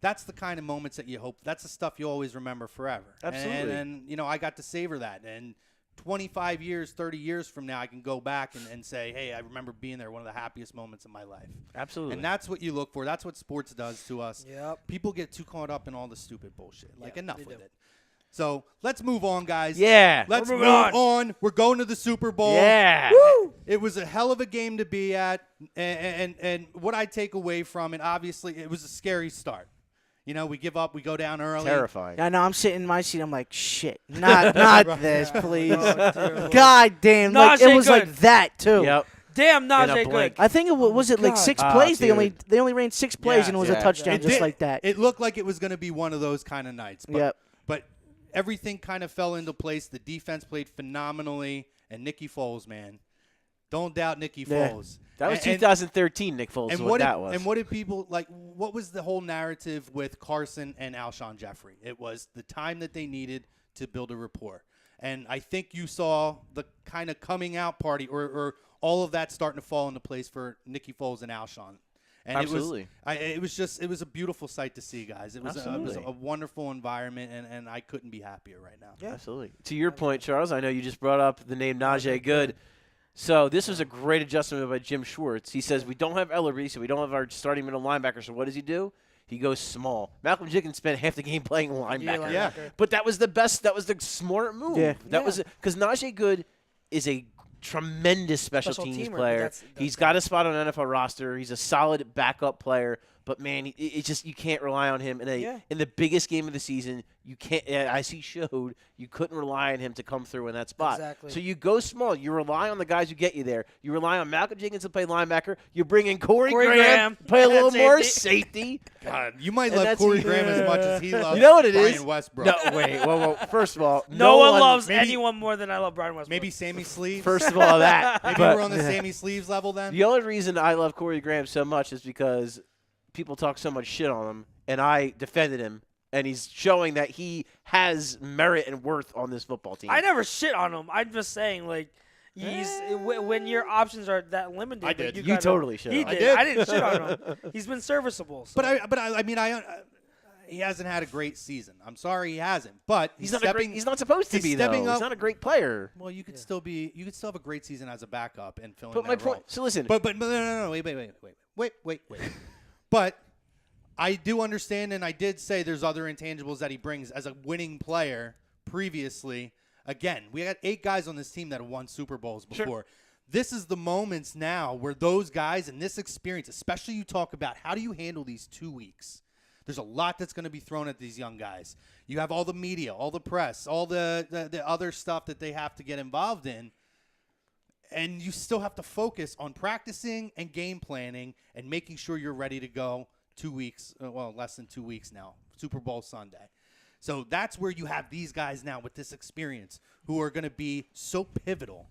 That's the kind of moments that you hope. That's the stuff you always remember forever. Absolutely. And I got to savor that. And 25 years, 30 years from now, I can go back and say, hey, I remember being there, one of the happiest moments of my life. Absolutely. And that's what you look for. That's what sports does to us. Yep. People get too caught up in all the stupid bullshit. Like, Yeah, enough they with do. it. So let's move on, guys. Yeah. Let's We're move moving on. We're going to the Super Bowl. Yeah. It was a hell of a game to be at. And what I take away from it, obviously, it was a scary start. We give up. We go down early. Terrifying. I know. I'm sitting in my seat. I'm like, shit. Not this, please. Oh, dear Lord. God damn. Like, Najee it was like good. that too. Yep. Damn, In a Najee blink. good. I think it was it like God. 6 Ah, plays. They dude. only ran 6 plays and it was Yeah. a touchdown It just did. like that. It looked like it was going to be one of those kind of nights. But, Yep. but everything kind of fell into place. The defense played phenomenally. And Nicky Foles, man. Don't doubt Nicky Yeah. Foles. That was And- 2013, Nick Foles, is what that was. And what did people like? What was the whole narrative with Carson and Alshon Jeffrey? It was the time that they needed to build a rapport. And I think you saw the kind of coming out party or all of that starting to fall into place for Nicky Foles and Alshon. And Absolutely. it was a beautiful sight to see, guys. It was Absolutely. a wonderful environment, and I couldn't be happier right now. Yeah. Absolutely. To your point, Charles, I know you just brought up the name Najee Good. So this was a great adjustment by Jim Schwartz. He says, we don't have Ellery, so we don't have our starting middle linebacker. So what does he do? He goes small. Malcolm Jenkins spent half the game playing linebacker. Yeah. But that was the best. That was the smart move. Yeah. That was because Najee Good is a tremendous special teams teamer, player. that's He's got a spot on an NFL roster. He's a solid backup player. But man, it's just you can't rely on him in the biggest game of the season. You can't. As he showed, you couldn't rely on him to come through in that spot. Exactly. So you go small. You rely on the guys who get you there. You rely on Malcolm Jenkins to play linebacker. You bring in Cory Graham, play a little more safety. God, you might love Cory Graham as much as he loves. You know what it Brian is? Westbrook. No, wait. Well, first of all, no one one loves anyone more than I love Brian Westbrook. Maybe Sammy Sleeves. First of all, that. Maybe but we're on the Sammy Sleeves level then. the only reason I love Cory Graham so much is because people talk so much shit on him, and I defended him. And he's showing that he has merit and worth on this football team. I never shit on him. I'm just saying, like, when your options are that limited. I did. You totally should. He I did. did. I didn't shit on him. He's been serviceable. So. I mean, he hasn't had a great season. I'm sorry he hasn't. But he's not supposed to be, though. stepping up. He's not a great player. Well, you could still have a great season as a backup and fill in But that my role. point. So listen. But no, wait. But I do understand, and I did say there's other intangibles that he brings as a winning player previously. Again, we had 8 guys on this team that have won Super Bowls before. Sure. This is the moments now where those guys and this experience, especially you talk about how do you handle these 2 weeks. There's a lot that's going to be thrown at these young guys. You have all the media, all the press, all the other stuff that they have to get involved in. And you still have to focus on practicing and game planning and making sure you're ready to go 2 weeks, less than 2 weeks now, Super Bowl Sunday. So that's where you have these guys now with this experience who are going to be so pivotal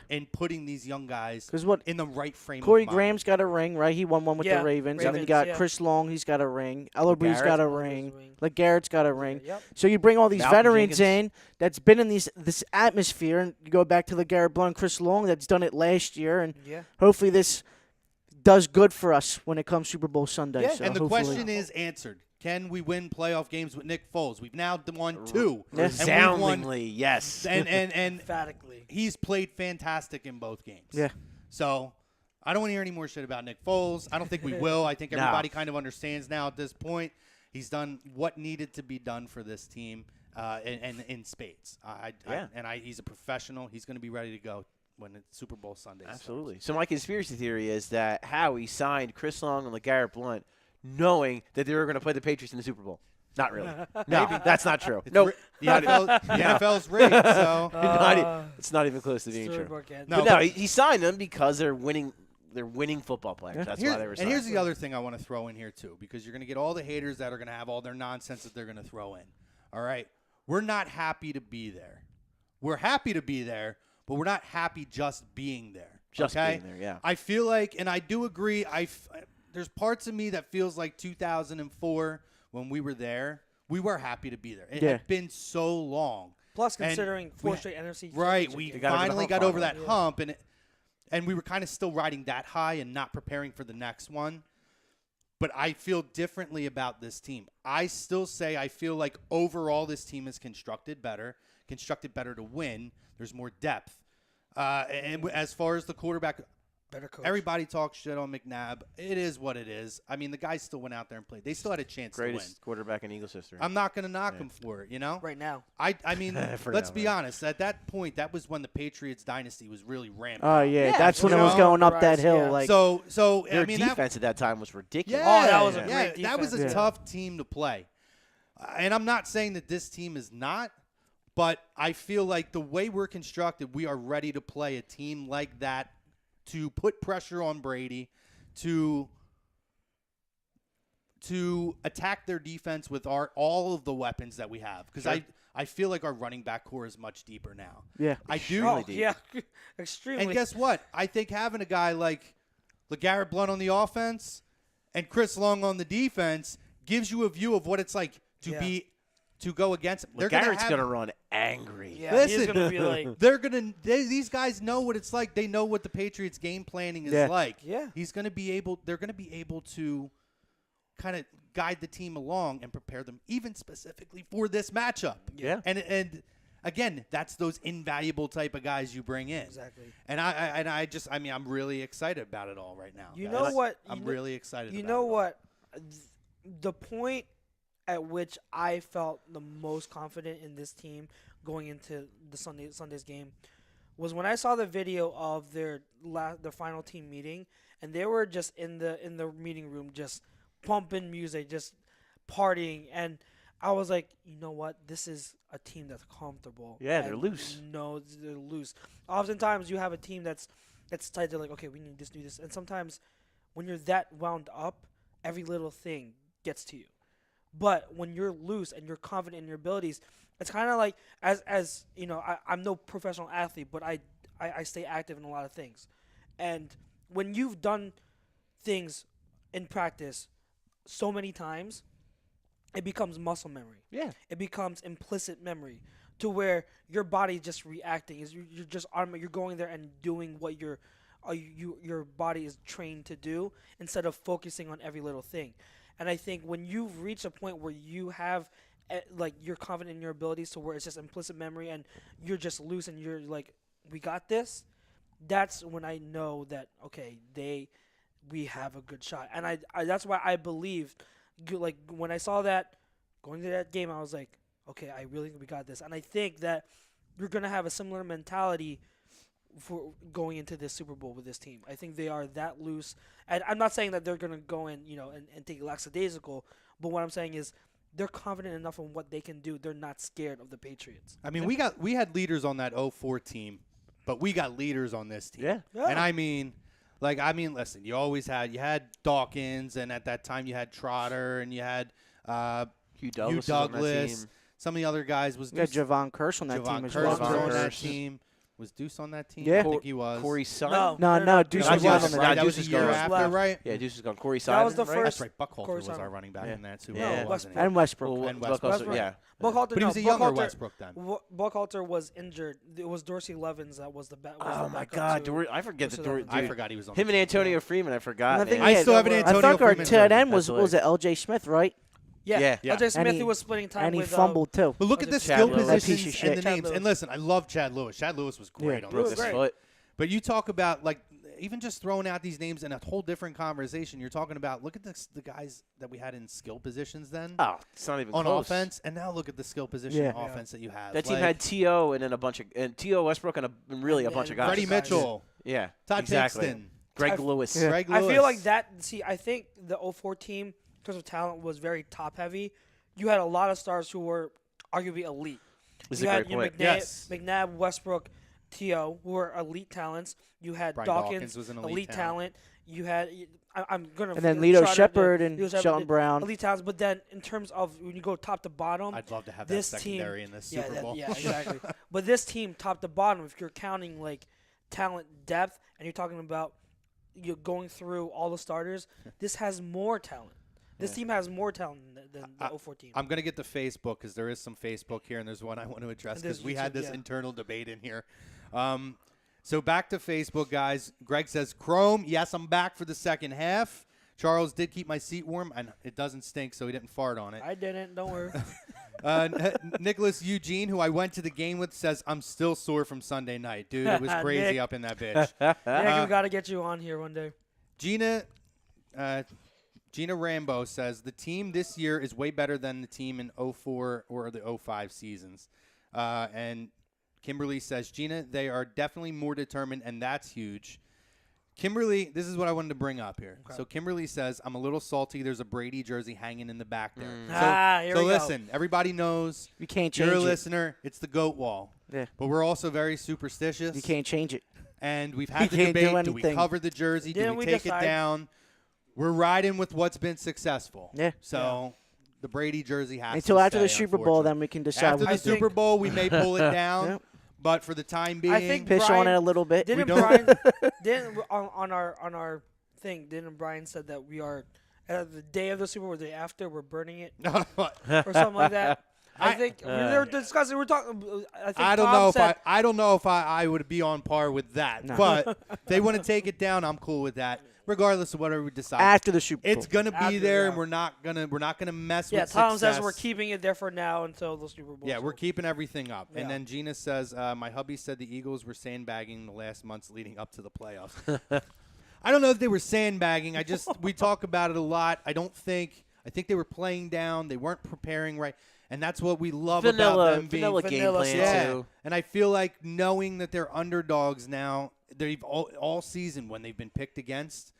in putting these young guys in the right frame Corey of mind. Graham's got a ring, right? He won one with the Ravens. And then you got Chris Long, he's got a ring. Ellerby's got a ring. LeGarrett's got a ring. Yep. So you bring all these Malcolm veterans Jenkins. in that's been in this atmosphere, and you go back to LeGarrette Blount, Chris Long that's done it last year, and hopefully this does good for us when it comes Super Bowl Sunday. Yeah, so and the hopefully. question is answered. Can we win playoff games with Nick Foles? We've now won 2. Resoundingly, yes. And emphatically, he's played fantastic in both games. Yeah. So I don't want to hear any more shit about Nick Foles. I don't think we will. I think everybody kind of understands now at this point. He's done what needed to be done for this team and in spades. He's a professional. He's going to be ready to go when it's Super Bowl Sunday. Absolutely. So my conspiracy theory is that Howie signed Chris Long and LeGarrette Blount knowing that they were going to play the Patriots in the Super Bowl. Not really. No, that's not true. No, The NFL's rigged, so it's not even close to being true. No, But he signed them because they're winning. They're winning football players. That's why they were And signed. here's the other thing I want to throw in here too, because you're going to get all the haters that are going to have all their nonsense that they're going to throw in. All right, we're not happy to be there. We're happy to be there, but we're not happy just being there. Just okay? being there, yeah. I feel like, and I do agree. There's parts of me that feels like 2004 when we were there. We were happy to be there. It had been so long. Plus, considering 4 straight NFC. Right, we finally got over that hump, and we were kind of still riding that high and not preparing for the next one. But I feel differently about this team. I still say I feel like overall this team is constructed better to win. There's more depth. And as far as the quarterback, better coach. Everybody talks shit on McNabb. It is what it is. I mean, the guy still went out there and played. They still had a chance to win. Greatest quarterback in Eagles history. I'm not going to knock him for it, you know? Right now. I mean, let's be honest. At that point, that was when the Patriots dynasty was really rampant. Oh, yeah. That's when it was going up that hill. Yeah. Like So Their I mean, defense at that time was ridiculous. Yeah, Oh, that was a great that defense. was a tough team to play. And I'm not saying that this team is not, but I feel like the way we're constructed, we are ready to play a team like that, to put pressure on Brady, to attack their defense with all of the weapons that we have. Because I feel like our running back core is much deeper now. Yeah. I do. Extremely. And guess what? I think having a guy like LeGarrette Blount on the offense and Chris Long on the defense gives you a view of what it's like to go against him. LeGarrette's going to run angry. Yeah, Listen, he's going to be like. These guys know what it's like. They know what the Patriots' game planning is like. Yeah. They're going to be able to kind of guide the team along and prepare them even specifically for this matchup. Yeah. And again, that's those invaluable type of guys you bring in. Exactly. And I'm really excited about it all right now. You guys. know what? I'm really excited You about know it all. what? The point at which I felt the most confident in this team going into the Sunday's game was when I saw the video of their final team meeting, and they were just in the meeting room just pumping music, just partying, and I was like, you know what? This is a team that's comfortable. Yeah, they're and loose. No, they're loose. Oftentimes, you have a team that's tight. They're like, okay, we need to do this. And sometimes, when you're that wound up, every little thing gets to you. But when you're loose and you're confident in your abilities, it's kind of like as you know, I'm no professional athlete, but I stay active in a lot of things. And when you've done things in practice so many times, it becomes muscle memory. Yeah. It becomes implicit memory to where your body's just reacting. You're just you're going there and doing what your body is trained to do instead of focusing on every little thing. And I think when you've reached a point where you have like you're confident in your abilities to where it's just implicit memory and you're just loose and you're like, we got this, that's when I know that okay, we have a good shot. And I that's why I believed, like when I saw that going to that game, I was like, okay, I really think we got this. And I think that we're gonna have a similar mentality for going into this Super Bowl with this team. I think they are that loose. And I'm not saying that they're going to go in, and take lackadaisical, but what I'm saying is they're confident enough in what they can do. They're not scared of the Patriots. I mean, we had leaders on that 04 team, but we got leaders on this team. Yeah. And I mean, listen, you had Dawkins, and at that time you had Trotter, and you had Hugh Douglas. Hugh Was on that Douglas. team. Some of the other guys was You got Javon Curse on that Javon team as Curse well. was on that Curse. team. Was Deuce on that team? Yeah. I think he was. Corey Son. No, Deuce Deuce was was on the right. team. That was Deuce a is year gone. after, Left. right? Yeah, Deuce is gone. Corey That Simon. was the right? first- That's right. Buckhalter Corey was our Simon. running back Yeah. in that Super No, Bowl, wasn't he? And Westbrook. Well, And Buckhalter, Westbrook. yeah. Buckhalter, But he was a younger Westbrook then. Buckhalter was injured. It was Dorsey Levens that was the back. Oh my God, I forget that. Dorsey Levens. I forgot he was on Him the and team, Antonio yeah. Freeman. I forgot. And I think man. I still have an I Antonio thought our Freeman tight jersey. end was That's it L.J. Smith, right? Yeah, Yeah. L.J. Smith, And he was splitting time And he with fumbled too. But look at the Chad skill Lewis. That piece of positions shit. and the Chad names. Lewis. And listen, I love Chad Lewis. Chad Lewis was great on Broke this his team. foot. But you talk about, like, even just throwing out these names in a whole different conversation, you're talking about, look at the guys that we had in skill positions then Oh, it's not even on close. offense, and now look at the skill position Yeah. offense that you have. That team Like, had T.O. and then a bunch of T.O. Westbrook and really a bunch of guys. Freddie Mitchell, Yeah, Todd exactly. Pinkston, Greg Lewis. Yeah. Greg I Lewis. feel like that. See, I think the 04 team, because of talent, was very top heavy. You had a lot of stars who were arguably elite. This is You a had great point. Yes. McNabb, Westbrook, T.O., who were elite talents. You had Brian Dawkins, Dawkins was an elite talent. You had I'm gonna And then forget Lito Trotter, Shepherd the- and Lito Shepherd, Shelton the Brown. elite talents. But then in terms of when you go top to bottom, I'd love to have that this secondary team, in this yeah, Super Bowl. yeah, exactly. But this team, top to bottom, if you're counting like talent depth, and you're talking about you're going through all the starters, this has more talent. This team has more talent than the 04 team. I'm going to get to Facebook because there is some Facebook here, and there's one I want to address And there's because we had YouTube, this yeah. internal debate in here. So back to Facebook, guys. Greg says, Chrome, yes, I'm back for the second half. Charles did keep my seat warm, and it doesn't stink, so he didn't fart on it. I didn't. Don't worry. Nicholas Eugene, who I went to the game with, says, I'm still sore from Sunday night. Dude, it was crazy Nick. up in that bitch. Nick, we got to get you on here one day. Gina Rambo says, the team this year is way better than the team in 04 or the 05 seasons. And Kimberly says, Gina, they are definitely more determined, and that's huge. Kimberly, this is what I wanted to bring up here. Okay. So Kimberly says, I'm a little salty. There's a Brady jersey hanging in the back there. Here So we go. listen, everybody knows You can't change you're a it. listener. It's the goat wall. Yeah. But we're also very superstitious. You can't change it. And we've had the You can't do debate. Do we anything. cover the jersey? Do Didn't we we take decide? it down? We're riding with what's been successful. Yeah. So the Brady jersey has Until to after the stay, Super Bowl, unfortunately. then we can decide. After what the to do. Super Bowl, we may pull it down. Yep. But for the time being, I think Piss Brian, on it a little bit. Didn't don't- Brian didn't on our thing? Didn't Brian said that we are the day of the Super Bowl, or the day after, we're burning it or something like that. I think we were discussing. We're talking. I think I don't Tom know if said, I don't know if I would be on par with that. No. But if they want to take it down, I'm cool with that. Regardless of whatever we decide. After the Super Bowl. It's gonna be After, there, yeah. and we're not gonna mess Yeah, with Tom success. says we're keeping it there for now until the Super Bowl. Yeah, we're keeping everything up. Yeah. And then Gina says, my hubby said the Eagles were sandbagging the last months leading up to the playoffs. I don't know if they were sandbagging. We talk about it a lot. I think they were playing down. They weren't preparing right. And that's what we love about them being vanilla game vanilla plan yeah. too. And I feel like knowing that they're underdogs now, they've all season when they've been picked against,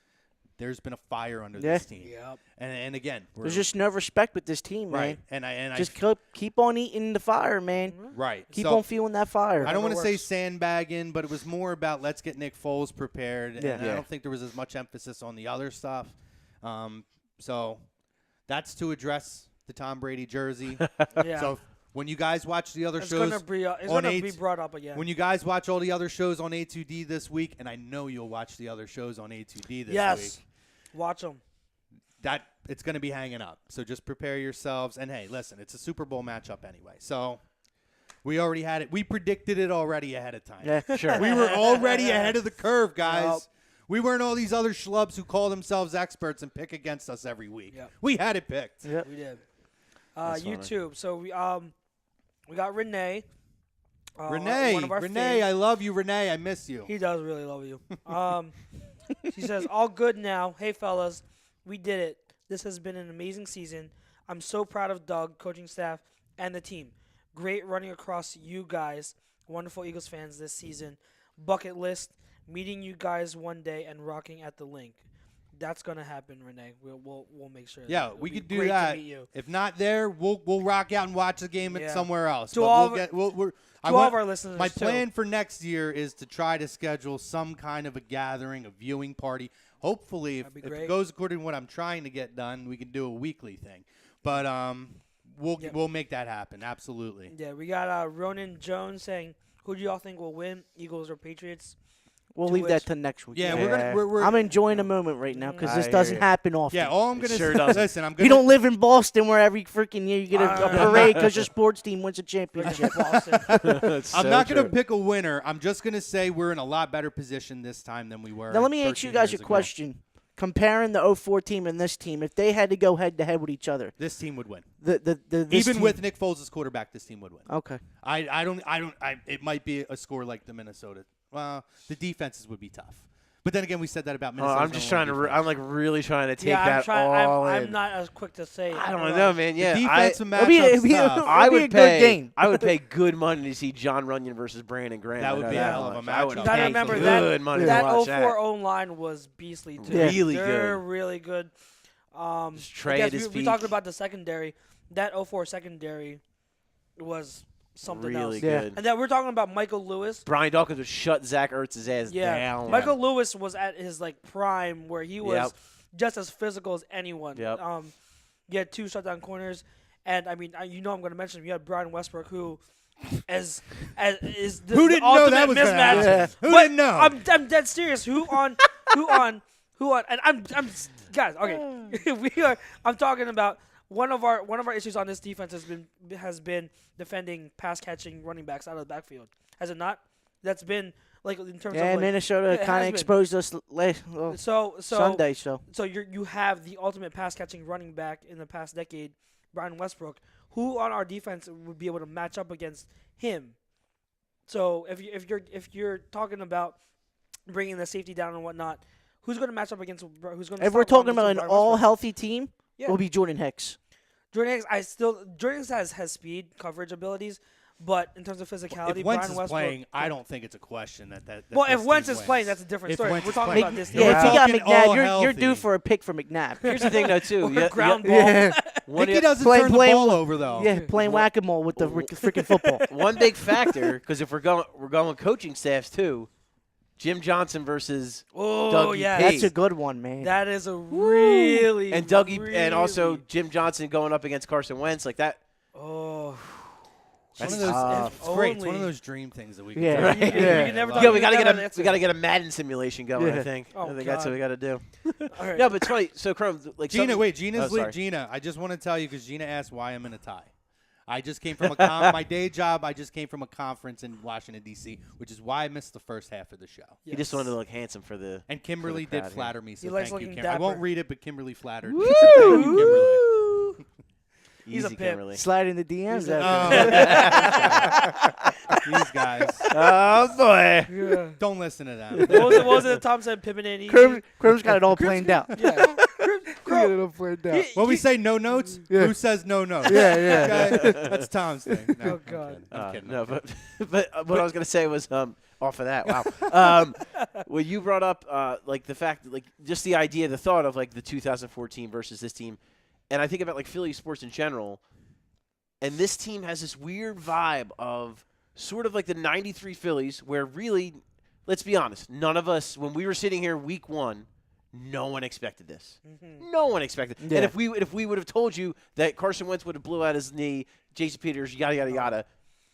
there's been a fire under Yeah. this team. Yep. And again, we're There's just no respect with this team, man. right. And Just keep on eating the fire, man. right. Keep So, on feeling that fire. I don't want to say works. sandbagging, but it was more about let's get Nick Foles prepared. Yeah. And I don't think there was as much emphasis on the other stuff. So that's to address the Tom Brady jersey. Yeah. So when you guys watch the other it's shows, gonna be on be A2 brought up again. when you guys watch all the other shows on A2D this week, and I know you'll watch the other shows on A2D this yes. week, Watch them. that it's going to be hanging up. So just prepare yourselves. And hey, listen, it's a Super Bowl matchup anyway. So we already had it. We predicted it already ahead of time. Yeah, Sure. We were already ahead of the curve, guys. Yep. We weren't all these other schlubs who call themselves experts and pick against us every week. Yep. We had it picked. Yep. We did. That's funny. YouTube. So we got Renee. Renee, one of our Renee, faves. I love you, Renee. I miss you. He does really love you. She says, all good now. Hey, fellas, we did it. This has been an amazing season. I'm so proud of Doug, coaching staff, and the team. Great running across you guys. Wonderful Eagles fans this season. Bucket list, meeting you guys one day and rocking at the link. That's going to happen, Renee. We'll make sure. Yeah, It'll we be could do great that. To meet you. If not there, we'll rock out and watch the game Yeah. somewhere else. To But all we'll of get we're I To all want- of our listeners, My too. plan for next year is to try to schedule some kind of a gathering, a viewing party. Hopefully, if That'd be it great. goes according to what I'm trying to get done, we can do a weekly thing. But Yeah. we'll make that happen. Absolutely. Yeah, we got Ronan Jones saying, who do y'all think will win, Eagles or Patriots? We'll To leave that which- to next week. Yeah, we're I'm enjoying the moment right now because I this hear doesn't you. happen often. yeah. All I'm gonna sure say, doesn't. listen, I'm You gonna don't live in Boston where every freaking year you get a parade because your sports team wins a championship. Boston. I'm not going to pick a winner. I'm just going to say we're in a lot better position this time than we were. Now let me ask 13 you guys a years ago. question. Comparing the 04 team and this team, if they had to go head to head with each other, This team would win. this Even team- with Nick Foles as quarterback, this team would win. okay, It might be a score like the Minnesota. Well, the defenses would be tough. But then again, we said that about Oh, Minnesota. I'm just trying to. I'm like really trying to take yeah, that all I'm in. not as quick to say. I don't know, man. Yeah, the defensive It'll be- it'll matchups be- tough. I It'll be would a pay. good game. I would pay good money to see John Runyon versus Brandon Graham. That I would know be a that hell of a much. I would matchup. You gotta pay remember good money that to watch 04 O-line was beastly too. Yeah. Really They're good. really good. Just Trey I guess at his we peak. talked about the secondary. That 04 secondary was something Really else. Yeah. good. And then we're talking about Michael Lewis. Brian Dawkins would shut Zach Ertz's ass Yeah, down. Michael Lewis was at his prime where he was Yep. just as physical as anyone. Yep. You had two shutdown corners, and I mean, I'm going to mention him. You had Brian Westbrook, who is the Who didn't know ultimate that was gonna mismatch. happen? Yeah. Who But didn't know? I'm dead serious. Who on? And I'm guys. Okay, I'm talking about one of our issues on this defense has been defending pass catching running backs out of the backfield. Has it not? That's been in terms yeah, of Minnesota it kind has of been. exposed us So Sunday. So So you have the ultimate pass catching running back in the past decade, Brian Westbrook, who on our defense would be able to match up against him. So if you're talking about bringing the safety down and whatnot, who's going to match up against who's going to? if we're talking about an all healthy team, Yeah. it will be Jordan Hicks. Jordan Hicks, Jordan Hicks has speed, coverage abilities, but in terms of physicality, If Wentz Brian is Westbrook. playing, I don't think it's a question that well, this if Wentz team is playing, wins. that's a different If story. Wentz We're is talking playing- about this. Yeah, if you got talking all McNabb, you're due healthy. for a pick for McNabb. Here's the thing, though, too. Or ground ball. Yeah. One, Hickey doesn't Play- turn play- the ball over though. Yeah, playing whack-a-mole with the freaking football. one big factor, because if we're going coaching staffs too, Jim Johnson versus Oh Dougie yeah, P. That's a good one, man. that is a really and Dougie really, and also Jim Johnson going up against Carson Wentz like that. Oh, It's one That's of those. tough. It's great. It's one of Only- those dream things that we. Yeah. Can Right. do. Yeah. We can never I love talk- we it. gotta never get answer. we gotta get a Madden simulation going. Yeah. I think. Oh, I think that's what God. we gotta do. All right. Yeah, but it's funny. So Chrome, like Gina, something- wait. Gina's Oh, sorry. Gina, I just want to tell you because Gina asked why I'm in a tie. I just came from my day job. I just came from a conference in Washington D.C., which is why I missed the first half of the show. He just wanted to look handsome for the. And Kimberly crowd did here. flatter me, so He likes thank you, looking Kimberly. I won't dapper. read it, but Kimberly flattered me. So thank you, Kimberly. He's a Easy, pimp. Kimberly. Slide in the DMs. He's a- These guys. Oh boy. Yeah. Don't listen to them. What was it that Tom said? Pimping and easy. Crim's got it all planned out. Yeah. Crim, it'll play down. When we say no notes, Yeah. who says no notes? Yeah. Okay? That's Tom's thing. No, Oh, God. I'm kidding. No, but what I was gonna say was off of that. Wow. Well, you brought up like the fact, like just the idea, the thought of like the 2014 versus this team, and I think about like Philly sports in general, and this team has this weird vibe of sort of like the '93 Phillies, where really, let's be honest, none of us, when we were sitting here week 1. No one expected this. No one expected. Yeah. And if we would have told you that Carson Wentz would have blew out his knee, Jason Peters, yada yada yada,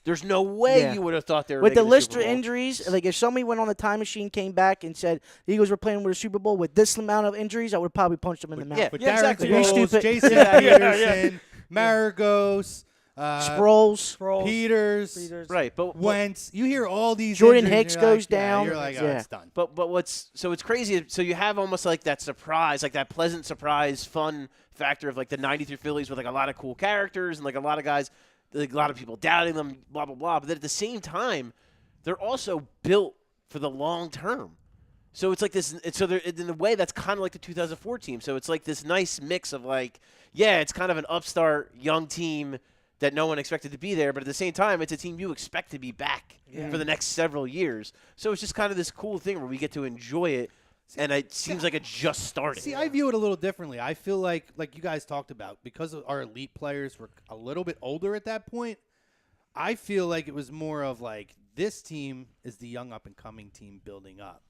there's no way you would have thought they were with the making list Super of Bowl. injuries. Like if somebody went on the time machine, came back, and said the Eagles were playing with a Super Bowl with this amount of injuries, I would have probably punched them in the mouth. Yeah. With Yeah, Darren exactly. You're Foles, stupid. Jason Yeah. Peterson, Maragos, Sproles, Sproles, Peters, Right, but Wentz. You hear all these Jordan injuries, Hicks and you're goes like, yeah, down. You're like, oh, Yeah. it's done. But what's so it's crazy. So you have almost like that surprise, like that pleasant surprise, fun factor of like the '93 Phillies with like a lot of cool characters and like a lot of guys, like a lot of people doubting them, blah blah blah. But then at the same time, they're also built for the long term. So it's like this. So they're in a way that's kind of like the 2004 team. So it's like this nice mix of like, yeah, it's kind of an upstart young team that no one expected to be there, but at the same time, it's a team you expect to be back for the next several years. So it's just kind of this cool thing where we get to enjoy it, and it seems like it just started. See, I view it a little differently. I feel like you guys talked about, because our elite players were a little bit older at that point, I feel like it was more of like this team is the young up-and-coming team building up.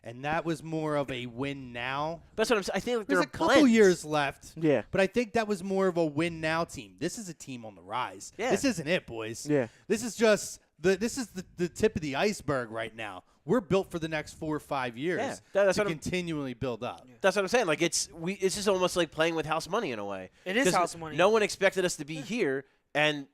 And that was more of a win now. That's what I'm saying. I think like There's there a are couple blends. years left. Yeah. But I think that was more of a win now team. This is a team on the rise. Yeah. This isn't it, boys. Yeah. This is just the tip of the iceberg right now. We're built for the next 4 or 5 years Yeah, that's to what I'm- continually build up. That's what I'm saying. Like it's just almost like playing with house money in a way. It is 'Cause house money. No one expected us to be here, and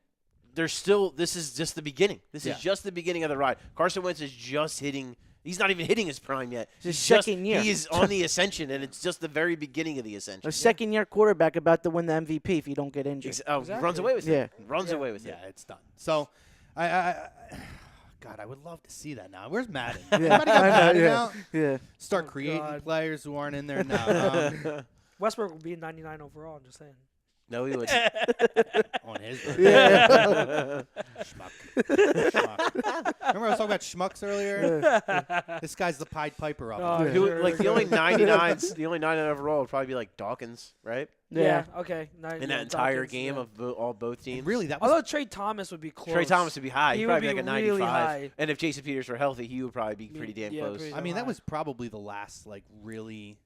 there's still. This is just the beginning. This is just the beginning of the ride. Carson Wentz is just hitting. He's not even hitting his prime yet. His He's just- second year. He is on the ascension, and it's just the very beginning of the ascension. A second-year quarterback about to win the MVP if you don't get injured. Runs away with it. Runs away with it. Yeah, it's done. So, God, I would love to see that now. Where's Madden? Yeah. Everybody got I know, Madden yeah. out? Yeah. Start Oh, creating God. players who aren't in there now. Westbrook will be 99 overall. I'm just saying. No, he would. On his Yeah. Schmuck. Remember I was talking about schmucks earlier? This guy's the Pied Piper of Oh, it. sure. Like the only 99s, the only 99 overall would probably be like Dawkins, right? Yeah. Okay. In that entire game of both teams. And really, that was Although Trey Thomas would be close. Trey Thomas would be high. He He'd would probably be be like a really 95. high. And if Jason Peters were healthy, he would probably be pretty damn Yeah, close. pretty I mean, that high. was probably the last, like, really.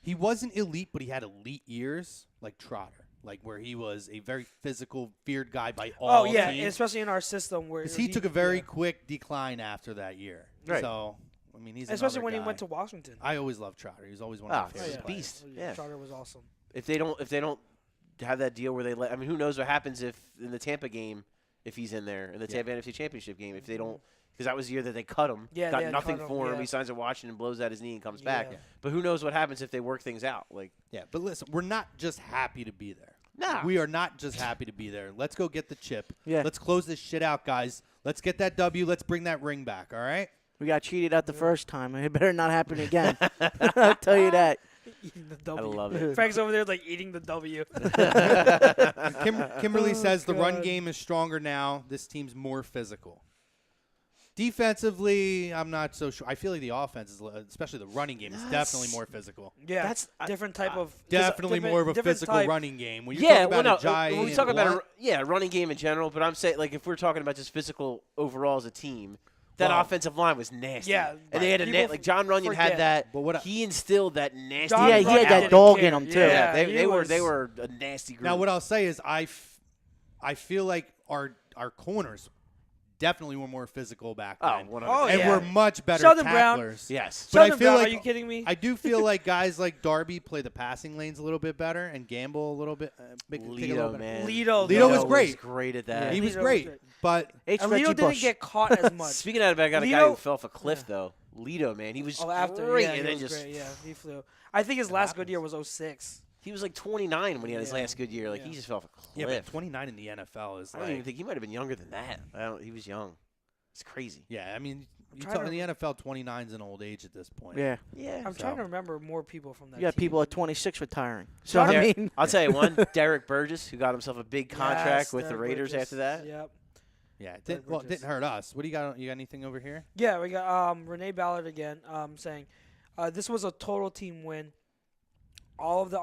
He wasn't elite, but he had elite years, like Trotter, like where he was a very physical, feared guy by all Oh yeah, teams. especially in our system where Because he took a very quick decline after that year. Right. So, I mean, he's especially another when he guy. went to Washington. I always loved Trotter. He was always one Ah, of my he's favorite a players. beast. Yeah. Trotter was awesome. If they don't have that deal where they let, I mean, who knows what happens if in the Tampa game, if he's in there in the Tampa NFC Championship game, if they don't, because that was the year that they cut him, Yeah, they got had nothing cut him, for him. yeah. He signs at Washington, blows out his knee, and comes Yeah. back. Yeah. But who knows what happens if they work things out? Like, Yeah, but listen, we're not just happy to be there. Nah. We are not just happy to be there. Let's go get the chip. Yeah. Let's close this shit out, guys. Let's get that W. Let's bring that ring back, all right? We got cheated out the first time. It better not happen again. I'll tell you that. Eating the W. love it. Frank's over there like eating the W. Kimberly Oh, says the run God. game is stronger now. This team's more physical. Defensively, I'm not so sure. I feel like the offense, is, especially the running game, is definitely more physical. Yeah, That's- different type of Definitely different- more of a different physical type. running game. When you yeah, talk about a when giant, we talk about blunt, running game in general, but I'm saying like if we're talking about just physical overall as a team, that Well, offensive line was nasty. Yeah, and they had a People like John Runyon forget. had that. But what I- he instilled that nasty. John Yeah, he had Runyon that didn't dog care. in him, too. Yeah, he they was- were a nasty group. Now, what I'll say is I feel like our corners definitely were more physical back then. 100%. Oh, and yeah. we're much better Sheldon Brown. tacklers. Yes. But I Sheldon feel Brown, like are you kidding me? I do feel like guys like Darby play the passing lanes a little bit better and gamble a little bit. Take a little Lido, bit- man. Lido was great. great at that. He was Lido was great, great. but H. And Reggie Lido didn't Bush. get caught as much. Speaking of that, I got a guy Lido- who fell off a cliff though. Lido, man, he was After, great, yeah, and he then was just great. Yeah, he flew. I think his last good year was 06. he was like 29 when he had his Yeah. last good year. Like Yeah. he just fell off a yeah, cliff. but 29 in the NFL is I don't even like think he might have been younger than that. He was young. It's crazy. Yeah, I mean, trying in the NFL, 29 is an old age at this point. Yeah. I'm trying to remember more people from that. You got team. people at 26 retiring. So There- I mean, I'll tell you one, Derek Burgess, who got himself a big contract Yes, with the Derek Raiders Burgess. after that. Yep. Yeah, it Derek didn't, it Burgess. didn't hurt us. What do you got? You got anything over here? Yeah, we got Renee Ballard again saying this was a total team win. All of the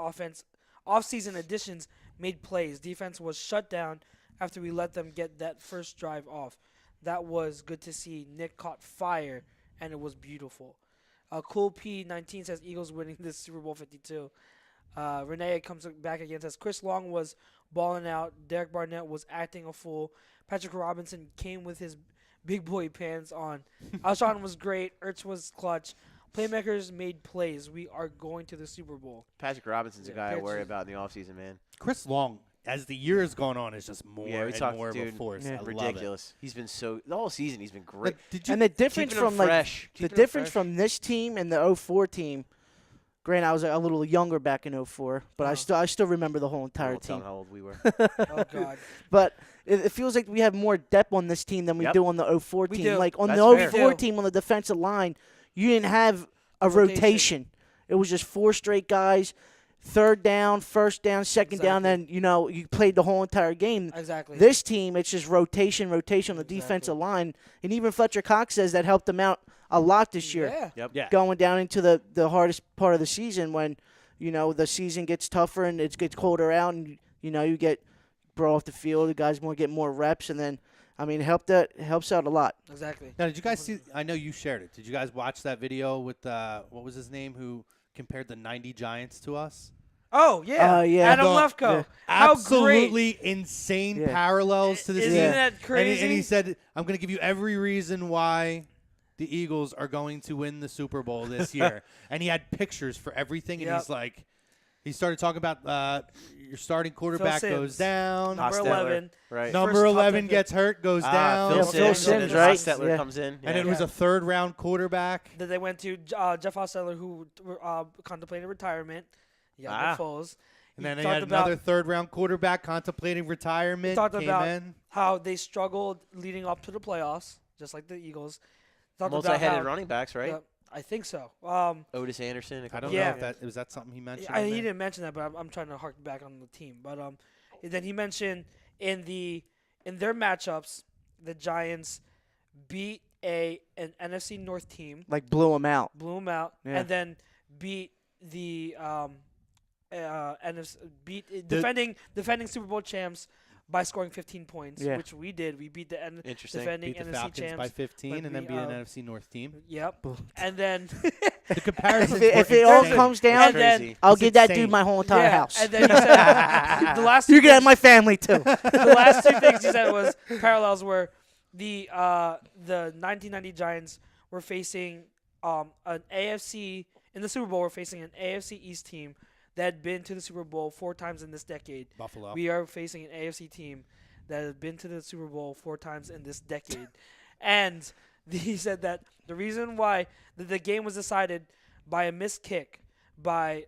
off-season additions made plays. Defense was shut down after we let them get that first drive off. That was good to see. Nick caught fire, and it was beautiful. Cool P19 says Eagles winning this Super Bowl 52. Renee comes back again, says Chris Long was balling out. Derek Barnett was acting a fool. Patrick Robinson came with his big boy pants on. Alshon was great. Ertz was clutch. Playmakers made plays. We are going to the Super Bowl. Patrick Robinson's a Yeah, guy I Patrick- worry about in the offseason, man. Chris Long, as the year has gone on, is just more Yeah, we and talked, more of a dude, force. Yeah. I love it. Ridiculous. He's been the whole season he's been great. But did you? and the difference Keeping him from fresh. the Keeping him difference fresh. from this team and the 04 team. Granted, I was a little younger back in 04, but I still remember the whole entire Won't tell team. him how old we were. Oh, God. But it feels like we have more depth on this team than we Yep. do on the 04 We team. do. Like on That's the fair. 04 We do. team on the defensive line, you didn't have a Rotation. rotation. It was just 4 straight guys, third down, first down, second down. Then you played the whole entire game. Exactly. This team, it's just rotation on the defensive line, and even Fletcher Cox says that helped them out a lot this year. Yeah. Yep. Yeah. Going down into the hardest part of the season when the season gets tougher and it gets colder out, and you get brought off the field. The guys get more reps, and then it helps out a lot. Exactly. Now, did you guys see? I know you shared it. Did you guys watch that video with what was his name who compared the 90 Giants to us? Oh, yeah. Yeah. Adam The- Lefkoe. yeah. How Absolutely insane Yeah. parallels to this Isn't team. that crazy? And he said, "I'm going to give you every reason why the Eagles are going to win the Super Bowl this year." And he had pictures for everything, and Yep. he's like, he started talking about your starting quarterback Sims. goes down, Number Hostetler. 11. Right. number First top 11 10 gets hurt, goes down, Phil Yeah, Sims, Phil and Sims, then right? Hostetler Yeah. comes in. and it Yeah. was a third-round quarterback. Then they went to Jeff Hostetler, who contemplated retirement. Yeah, the Foles. And then He they talked had about another third-round quarterback contemplating retirement. talked came about in. how they struggled leading up to the playoffs, just like the Eagles. Talked about Multi-headed how- running backs, right? Yeah, I think so. Otis Anderson. I don't Yeah. know if that was that something he mentioned. He in there? didn't mention that, but I'm trying to hark back on the team. But then he mentioned in their matchups, the Giants beat an NFC North team, Like blew them out. blew them out, Yeah. and then beat the NFC defending Super Bowl champs by scoring 15 points, Yeah. which we did. We beat the Interesting. defending Beat the NFC Falcons champs by 15 like and then we, beat an NFC North team. Yep. And then The comparisons If were it all insane. comes down, And then- Crazy. I'll It's give that insane. dude my whole entire yeah, house. and then he said the last You two can have things- my family too. the last two things he said was parallels were the 1990 Giants were facing an AFC in the Super Bowl. We're facing an AFC East team that had been to the Super Bowl 4 times in this decade. Buffalo. We are facing an AFC team that has been to the Super Bowl 4 times in this decade. And he said that the reason why the game was decided by a missed kick by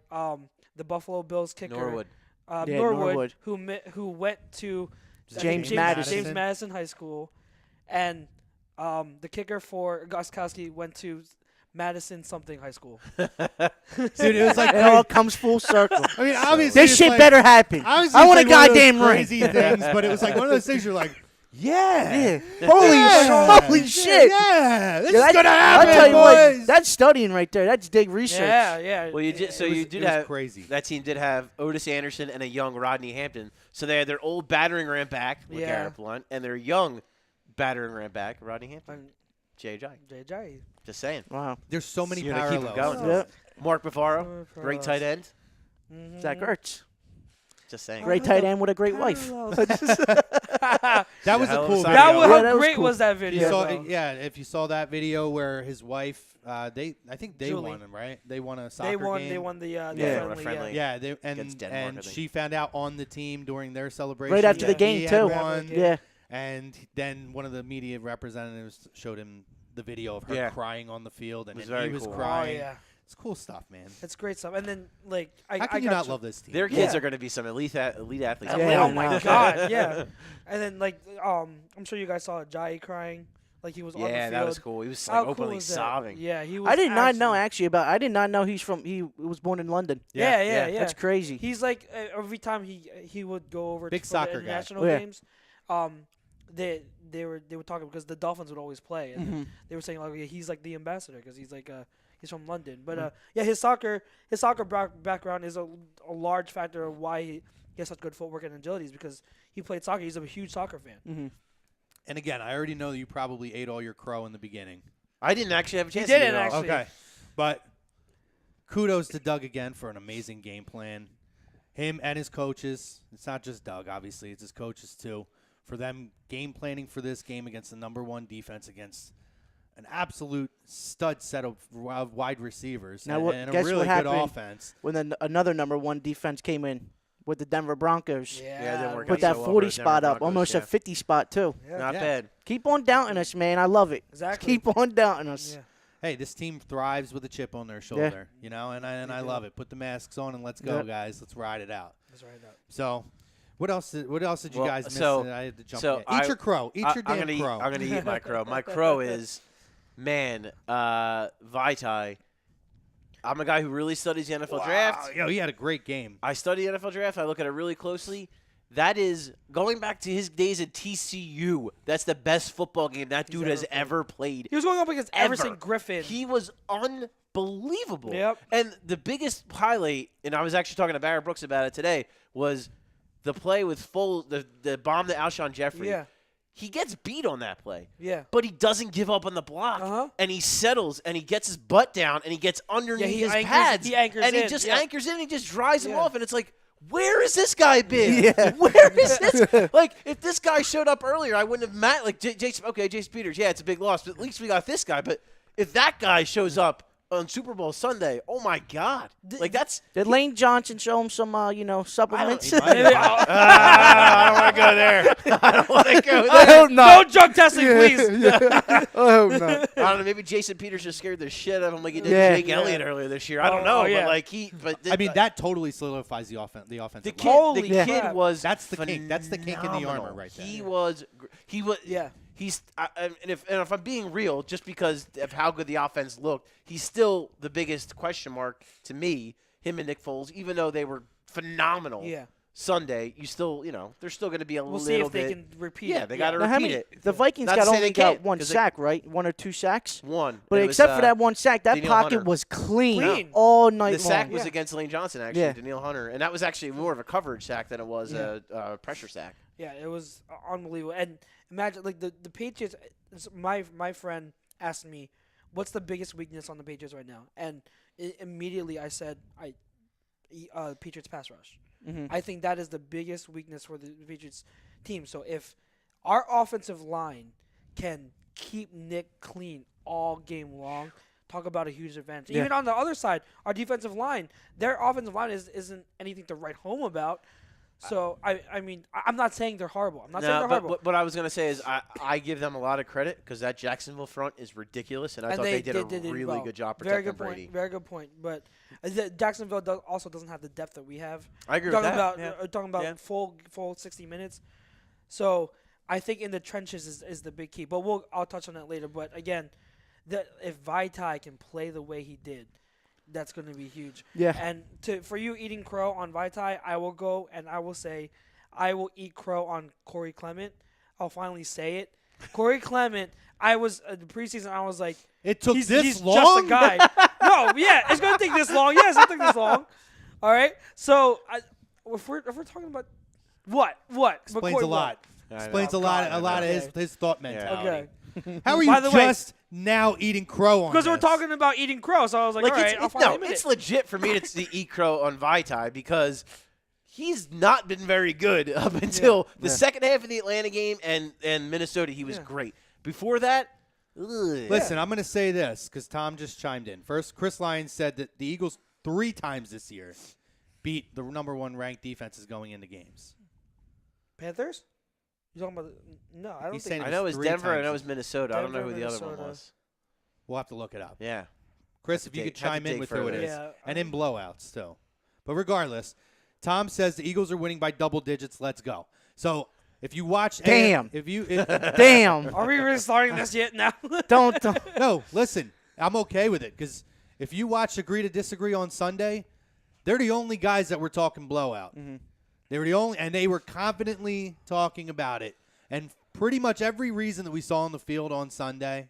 the Buffalo Bills kicker Norwood. Norwood. who went to James Madison. James Madison High School, and the kicker for Gostkowski went to Madison something high school. Dude, it was like It all comes full circle. I mean, obviously This it's shit like, better happen. obviously I it's want a like one of those goddamn ring. crazy things, but it was like one of those things you're like, yeah, Holy shit. yeah, this Yeah, is gonna happen, I'll tell you boys. what, that's studying right there. That's dig research. Yeah. Well, you did. So It was- you did it was have crazy. that team did have Otis Anderson and a young Rodney Hampton. So they had their old battering ram back, Yeah. Garrett Blunt, and their young battering ram back, Rodney Hampton. And JJ. JJ. Just saying. Wow. There's so many You're gonna keep 'em parallels. going. Yep. Mark Bavaro, great tight end. Zach Ertz. Just saying. Great tight end with a great wife. That was a hell of a cool side video. That was, Yeah, how that was great cool. was that If video? you saw, though? yeah, if you saw that video where his wife, I think they Julie. won, right? They won a soccer They won. game. They won the Yeah, friendly. friendly. Yeah, they, Against Denmark, I and think. she found out on the team during their celebration. Right after the that game, he too. had won, Yeah. and then one of the media representatives showed him the video of her Yeah. crying on the field, and It was then he very was cool. Oh crying. yeah, It's cool stuff, man. it's great stuff. And then like I How can I you got not you- love this team? Their kids Yeah. are going to be some elite athletes. Yeah. Oh my god, yeah. And then like I'm sure you guys saw Jai crying Like he was on the Yeah, field. that was cool. He was How like cool openly was that? sobbing. Yeah, he was. I did not know actually- I did not know he was born in London. Yeah. That's crazy. He's like every time he would go over Big for soccer the guy. international Yeah. games, they were talking because the Dolphins would always play, and they were saying like he's like the ambassador because he's like he's from London. But yeah, his soccer background is a large factor of why he has such good footwork and agility is because he played soccer. He's a huge soccer fan. And again, I already know that you probably ate all your crow in the beginning. I didn't actually have a chance to didn't eat it all. actually. Okay. But kudos to Doug again for an amazing game plan. Him and his coaches. It's not just Doug, obviously. It's his coaches, too. For them game planning for this game against the number one defense against an absolute stud set of wide receivers Now what- and a guess really what good happened offense. When another number one defense came in with the Denver Broncos. Yeah, it didn't work Put out that so well for 40 the Denver spot up, Broncos, almost yeah. a 50 spot, too. Not Yeah. bad. Keep on doubting us, man. I love it. Exactly. Keep on doubting us. Yeah. Hey, this team thrives with a chip on their shoulder, you know, and I love it. Put the masks on and let's go, Yep. guys. Let's ride it out. That's right. Now. So, what else did you Well, guys miss? so- I had to jump so in. I- Eat your crow. Eat your damn crow. I'm gonna eat my crow. My crow is, man, Vitae. I'm a guy who really studies the NFL draft. Yo, he had a great game. I study the NFL draft. I look at it really closely. That is going back to his days at TCU. That's the best football game that dude has ever played. He was going up against Ever. Everson Griffin. He was unbelievable. Yep. And the biggest highlight, and I was actually talking to Barrett Brooks about it today, was the play with Foles, the bomb to Alshon Jeffrey. Yeah. He gets beat on that play. Yeah. But he doesn't give up on the block. Uh-huh. And he settles and he gets his butt down and he gets underneath he his anchors- pads. he anchors and he in, just yeah. anchors in and he just drives him Yeah. off. And it's like, where has this guy been? Where is this? Like, if this guy showed up earlier, I wouldn't have like Jason Peters. Yeah, it's a big loss, but at least we got this guy. But if that guy shows up on Super Bowl Sunday, oh my God! Like that's Did Lane Johnson show him some, supplements? He might have. I don't want to go there. I don't want to go there. I hope not. No drug testing, please. I hope not. I don't know. Maybe Jason Peters just scared the shit out of him, like he did Yeah. Jake Elliott earlier this year. I don't Oh, know, oh, yeah. but like but I mean, that totally solidifies the offense. The the offensive kid, line. Holy the kid crap. was That's the kink. That's the kink in the phenomenal. armor right there. He was. Yeah. He's and if I'm being real, just because of how good the offense looked, he's still the biggest question mark to me. Him and Nick Foles, even though they were phenomenal Yeah. Sunday, you still they're still going to be a We'll little see if bit. they can repeat Yeah, it. they got to Now, how repeat many, it. the Vikings Not to say only they got can't, one 'cause they- sack, right? 1 or 2 sacks? One, But and it except was, for that one sack, that Danielle pocket Hunter. was clean, Clean. all night The sack long. was Yeah. against Lane Johnson, actually, Yeah. Danielle Hunter, and that was actually more of a coverage sack than it was a pressure sack. Yeah, it was unbelievable. And imagine, like, the Patriots, my friend asked me, what's the biggest weakness on the Patriots right now? And immediately I said, Patriots pass rush. I think that is the biggest weakness for the Patriots team. So if our offensive line can keep Nick clean all game long, talk about a huge advantage. Yeah. Even on the other side, our defensive line, their offensive line isn't anything to write home about. So, I mean, I'm not saying they're horrible. I'm not saying they're but horrible. what I was going to say is I give them a lot of credit because that Jacksonville front is ridiculous, and I thought they did a really well. good job Very protecting good Brady. point. Very good point. But Jacksonville also doesn't have the depth that we have. I agree talking with that. about talking about Yeah. full 60 minutes. So I think in the trenches is the big key. But I'll touch on that later. But again, if Vitae can play the way he did, that's going to be huge. Yeah. And for you eating crow on Vitae, I will go and I will say I will eat crow on Cory Clement. I'll finally say it. Cory Clement, I was the preseason. I was like, It took he's this long. just a guy. No, yeah, it's gonna take this long. Yes, it'll take this long. All right. So if we're talking about what Explains McCoy, a lot. I know. Explains a lot of his thought mentality. Okay. How are By you the way- just now eating crow on Because we're this? talking about eating crow, so I was like, all right, I'll finally admit it's it. legit for me to eat crow on Vitae because he's not been very good up until the second half of the Atlanta game and Minnesota. He was great. Before that, Listen, I'm going to say this because Tom just chimed in. First, Chris Lyons said that the Eagles 3 times this year beat the number 1 ranked defenses going into games. Panthers? You talking about? No, I don't He's think. saying I know it was 3 Denver. I times know it was this- Minnesota. I don't know Denver, who the other one Minnesota. was. We'll have to look it up. Yeah. Chris, Have if you to could dig- have to chime in dig with who it further. is. Yeah, And in blowouts, too. But regardless, Tom says the Eagles are winning by double digits. Let's go. So If you watch, Damn. if Damn. Are we really starting this yet now? don't. no, listen, I'm okay with it because if you watch Agree to Disagree on Sunday, they're the only guys that were talking blowout. They were the only, and they were confidently talking about it. And pretty much every reason that we saw on the field on Sunday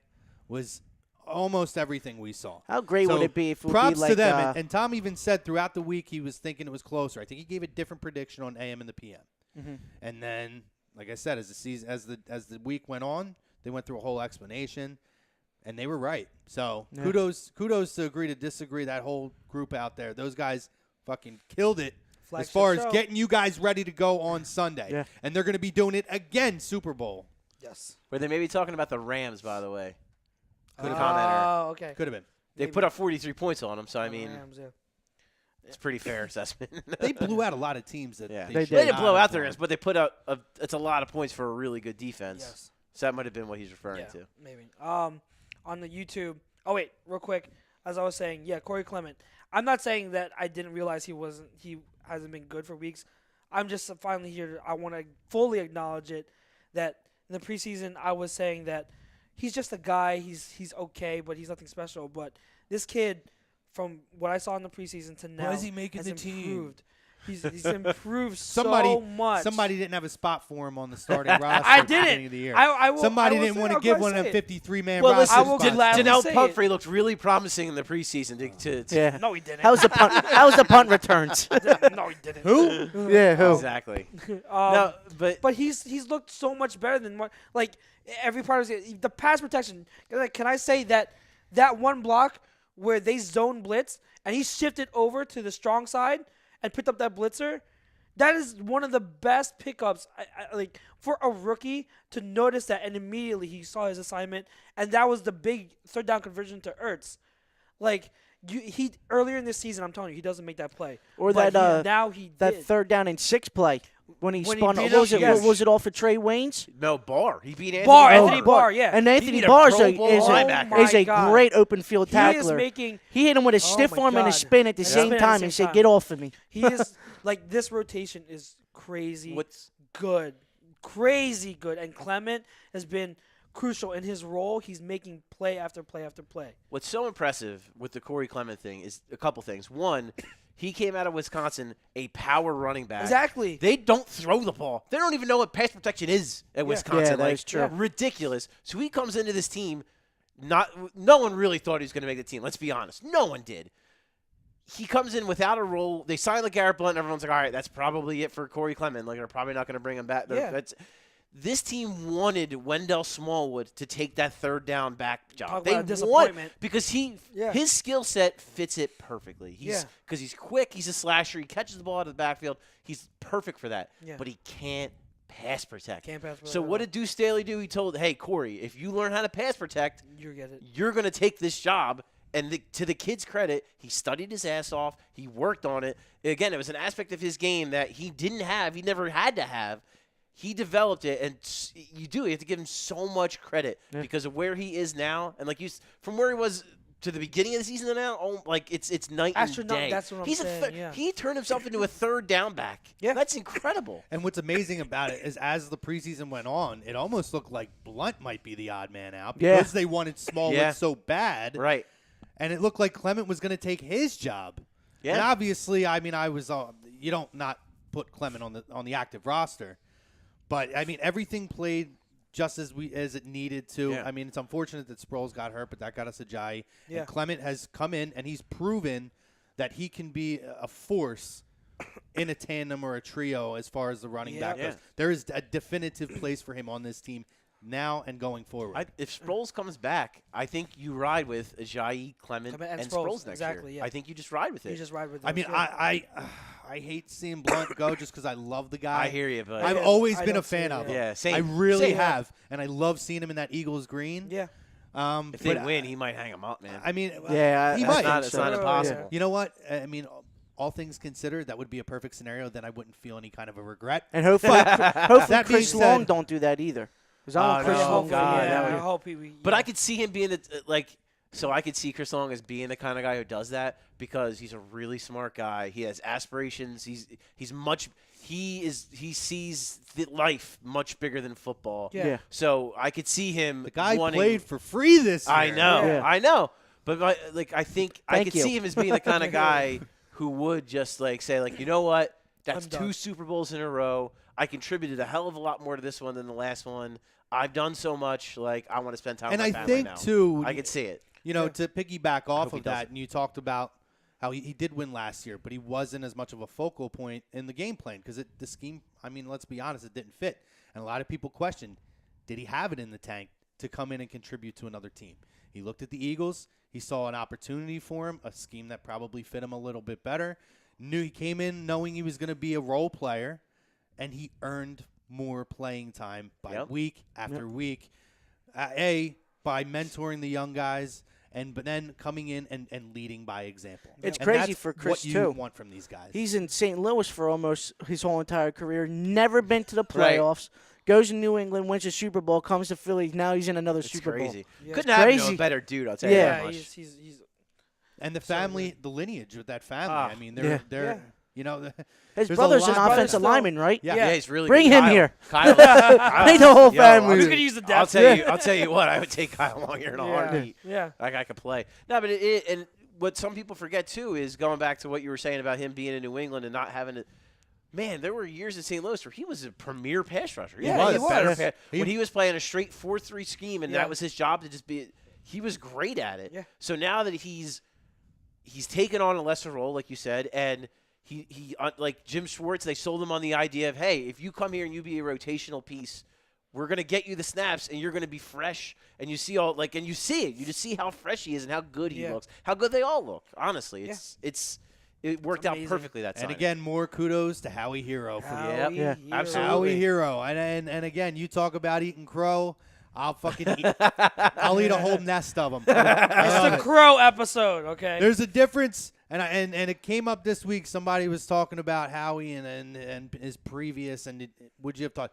was almost everything we saw. How great would it be if it would props be like to them. And Tom even said throughout the week he was thinking it was closer. I think he gave a different prediction on AM and the PM. And then, like I said, as the week went on, they went through a whole explanation, and they were right. So kudos to Agree to Disagree. That whole group out there, those guys fucking killed it. Flagship As far show. as getting you guys ready to go on Sunday. Yeah. And they're going to be doing it again Super Bowl. Yes. Where they may be talking about the Rams, by the way. Good commenter. Oh, okay. Could have been. They put up 43 points on them, so I The mean, Rams, yeah. it's a pretty fair assessment. They blew out a lot of teams that Yeah. they They should They didn't not blow have out their blown. guys, but they put out it's a lot of points for a really good defense. Yes. So that might have been what he's referring Yeah, to. maybe. On the YouTube. Oh wait, real quick. As I was saying, yeah, Cory Clement. I'm not saying that I didn't realize he hasn't been good for weeks. I'm just finally here. I want to fully acknowledge it. That in the preseason, I was saying that he's just a guy. He's okay, but he's nothing special. But this kid, from what I saw in the preseason to now, is he making has the team? improved. He's improved Somebody, so much. somebody didn't have a spot for him on the starting roster I at the beginning didn't. of the year. I will, Somebody I will didn't say- want to I'll give go one of them say it. 53-man Well, roster listen, I will spots. gladly Janelle say Pumphrey it. looked really promising in the preseason. To Yeah. No, he didn't. How's the punt? How's the punt returns? No, he didn't. Who? Yeah. Who? Exactly. Um, No, but he's looked so much better than what, like, every part of his, the pass protection. Like, can I say that one block where they zone blitz and he shifted over to the strong side and picked up that blitzer? That is one of the best pickups, like, for a rookie to notice that, and immediately he saw his assignment, and that was the big third down conversion to Ertz. Like, he earlier in this season, I'm telling you, he doesn't make that play. Or But that now he that did. 3rd down and 6 play when he When he spun. beat What was him, it? yes. Was it off of Trey Waynes? no, Barr. He beat Anthony Barr, Barr. Anthony Barr, yeah. And Anthony beat a Barr Pro Bowl linebacker. is a God. great open field He is tackler. making. He hit him with a Oh stiff my arm and a God. spin at the Yeah. same Spin at the time same and said, time. "Get off of me." He is like, this rotation is crazy. What's Good, crazy good, and Clement has been crucial in his role. He's making play after play after play. What's so impressive with the Cory Clement thing is a couple things. One, he came out of Wisconsin a power running back. Exactly. They don't throw the ball. They don't even know what pass protection is at Wisconsin. that like, is true. Ridiculous. So he comes into this team. No one really thought he was going to make the team. Let's be honest. No one did. He comes in without a role. They sign LeGarrette Blount, and everyone's like, all right, that's probably it for Cory Clement. Like, they're probably not going to bring him back. Yeah. This team wanted Wendell Smallwood to take that 3rd down back job. Talk They about want disappointment. because Yeah. his skill set fits it perfectly. Yeah. Because he's quick, he's a slasher, he catches the ball out of the backfield. He's perfect for that. Yeah. But he can't pass protect. Can't pass protect So at what all. did Deuce Staley do? He told, hey, Cory, if you learn how to pass protect, You get it. you're going to take this job. And to the kid's credit, he studied his ass off. He worked on it. Again, it was an aspect of his game that he didn't have. He never had to have. He developed it, and you have to give him so much credit because of where he is now. And like from where he was to the beginning of the season to now, like it's night and Astronaut- day. that's what I'm He's saying, yeah. He turned himself into a 3rd down back. Yeah. That's incredible. And what's amazing about it is as the preseason went on, it almost looked like Blunt might be the odd man out Yeah. because they wanted Smallwood Yeah. so bad. Right. And it looked like Clement was going to take his job. Yeah. And obviously, I mean, I was you don't not put Clement on the active roster, but I mean everything played just as it needed to. Yeah. I mean, it's unfortunate that Sproles got hurt, but that got us Ajayi. Yeah. And Clement has come in and he's proven that he can be a force in a tandem or a trio as far as the running back goes. Yeah. There is a definitive place for him on this team now and going forward. If Sproles comes back, I think you ride with Ajayi, Clement, Clement and and Sproles, Sproles next exactly, year. yeah. I think you just ride with it. You just ride with. I mean, those, yeah. I hate seeing Blunt go just because I love the guy. I hear you, but I've Yeah, always I been a don't see fan it, of him. yeah, same. I really Same. have, and I love seeing him in that Eagles green. Yeah. If they but win, he might hang him up, man. I mean, Yeah, he I might. think It's so. not impossible. You know what? I mean, all things considered, that would be a perfect scenario. Then I wouldn't feel any kind of a regret. And hopefully, hopefully That being Chris said- Long don't do that either. Because I Oh, want Chris no. Long. God, yeah, that I would- hope he. But I could see him being like So I could see Chris Long as being the kind of guy who does that because he's a really smart guy. He has aspirations. He sees life much bigger than football. Yeah. So I could see him. The guy wanting, played for free this year. I know. Yeah. I know. But I think I Thank could you. see him as being the kind of guy who would just say you know what? That's I'm done. 2 Super Bowls in a row. I contributed a hell of a lot more to this one than the last one. I've done so much. I want to spend time And with my I family think, now. too, I could see it. To piggyback off hope he of does that, it. and you talked about how he did win last year, but he wasn't as much of a focal point in the game plan because the scheme, let's be honest, it didn't fit. And a lot of people questioned, did he have it in the tank to come in and contribute to another team? He looked at the Eagles. He saw an opportunity for him, a scheme that probably fit him a little bit better. He came in knowing he was going to be a role player, and he earned more playing time by week after week. By mentoring the young guys, but then coming in and leading by example. It's And crazy that's for Chris, what you too. want from these guys. He's in St. Louis for almost his whole entire career. Never been to the Right. playoffs. Goes to New England, wins a Super Bowl, comes to Philly. Now he's in another It's Super crazy. Bowl. Yeah. Couldn't have Crazy. a better dude. I'll tell you Yeah. that much. He's And the family, the lineage with that family. Ah. They're His there's a brother's an lot- offensive still- lineman, right? Yeah, he's really Bring good. him Kyle. here. Kyle. Bring the whole Yo, family. He's here. gonna use the I'll depth. tell you what. I would take Kyle Long here in a heartbeat. Yeah. That guy could play. No, but and what some people forget too is going back to what you were saying about him being in New England and not having to. Man, there were years in St. Louis where he was a premier pass rusher. He was. a better Yes. when he was playing a straight 4-3 scheme, and Yeah. that was his job to just be. He was great at it. Yeah. So now that he's taken on a lesser role, like you said, and he like Jim Schwartz, they sold him on the idea of, hey, if you come here and you be a rotational piece, we're gonna get you the snaps, and you're gonna be fresh, and you see and you see it. You just see how fresh he is and how good he Yeah. looks, how good they all look. Honestly, it worked out amazing. perfectly that time. And again, more kudos to Howie Hero for Howie Yeah. Hero. Absolutely. Howie Hero. And again, you talk about eating crow. I'll fucking eat. I'll eat a whole nest of them. It's the Crow episode, okay? There's a difference, and it came up this week. Somebody was talking about Howie and his previous, and would you have thought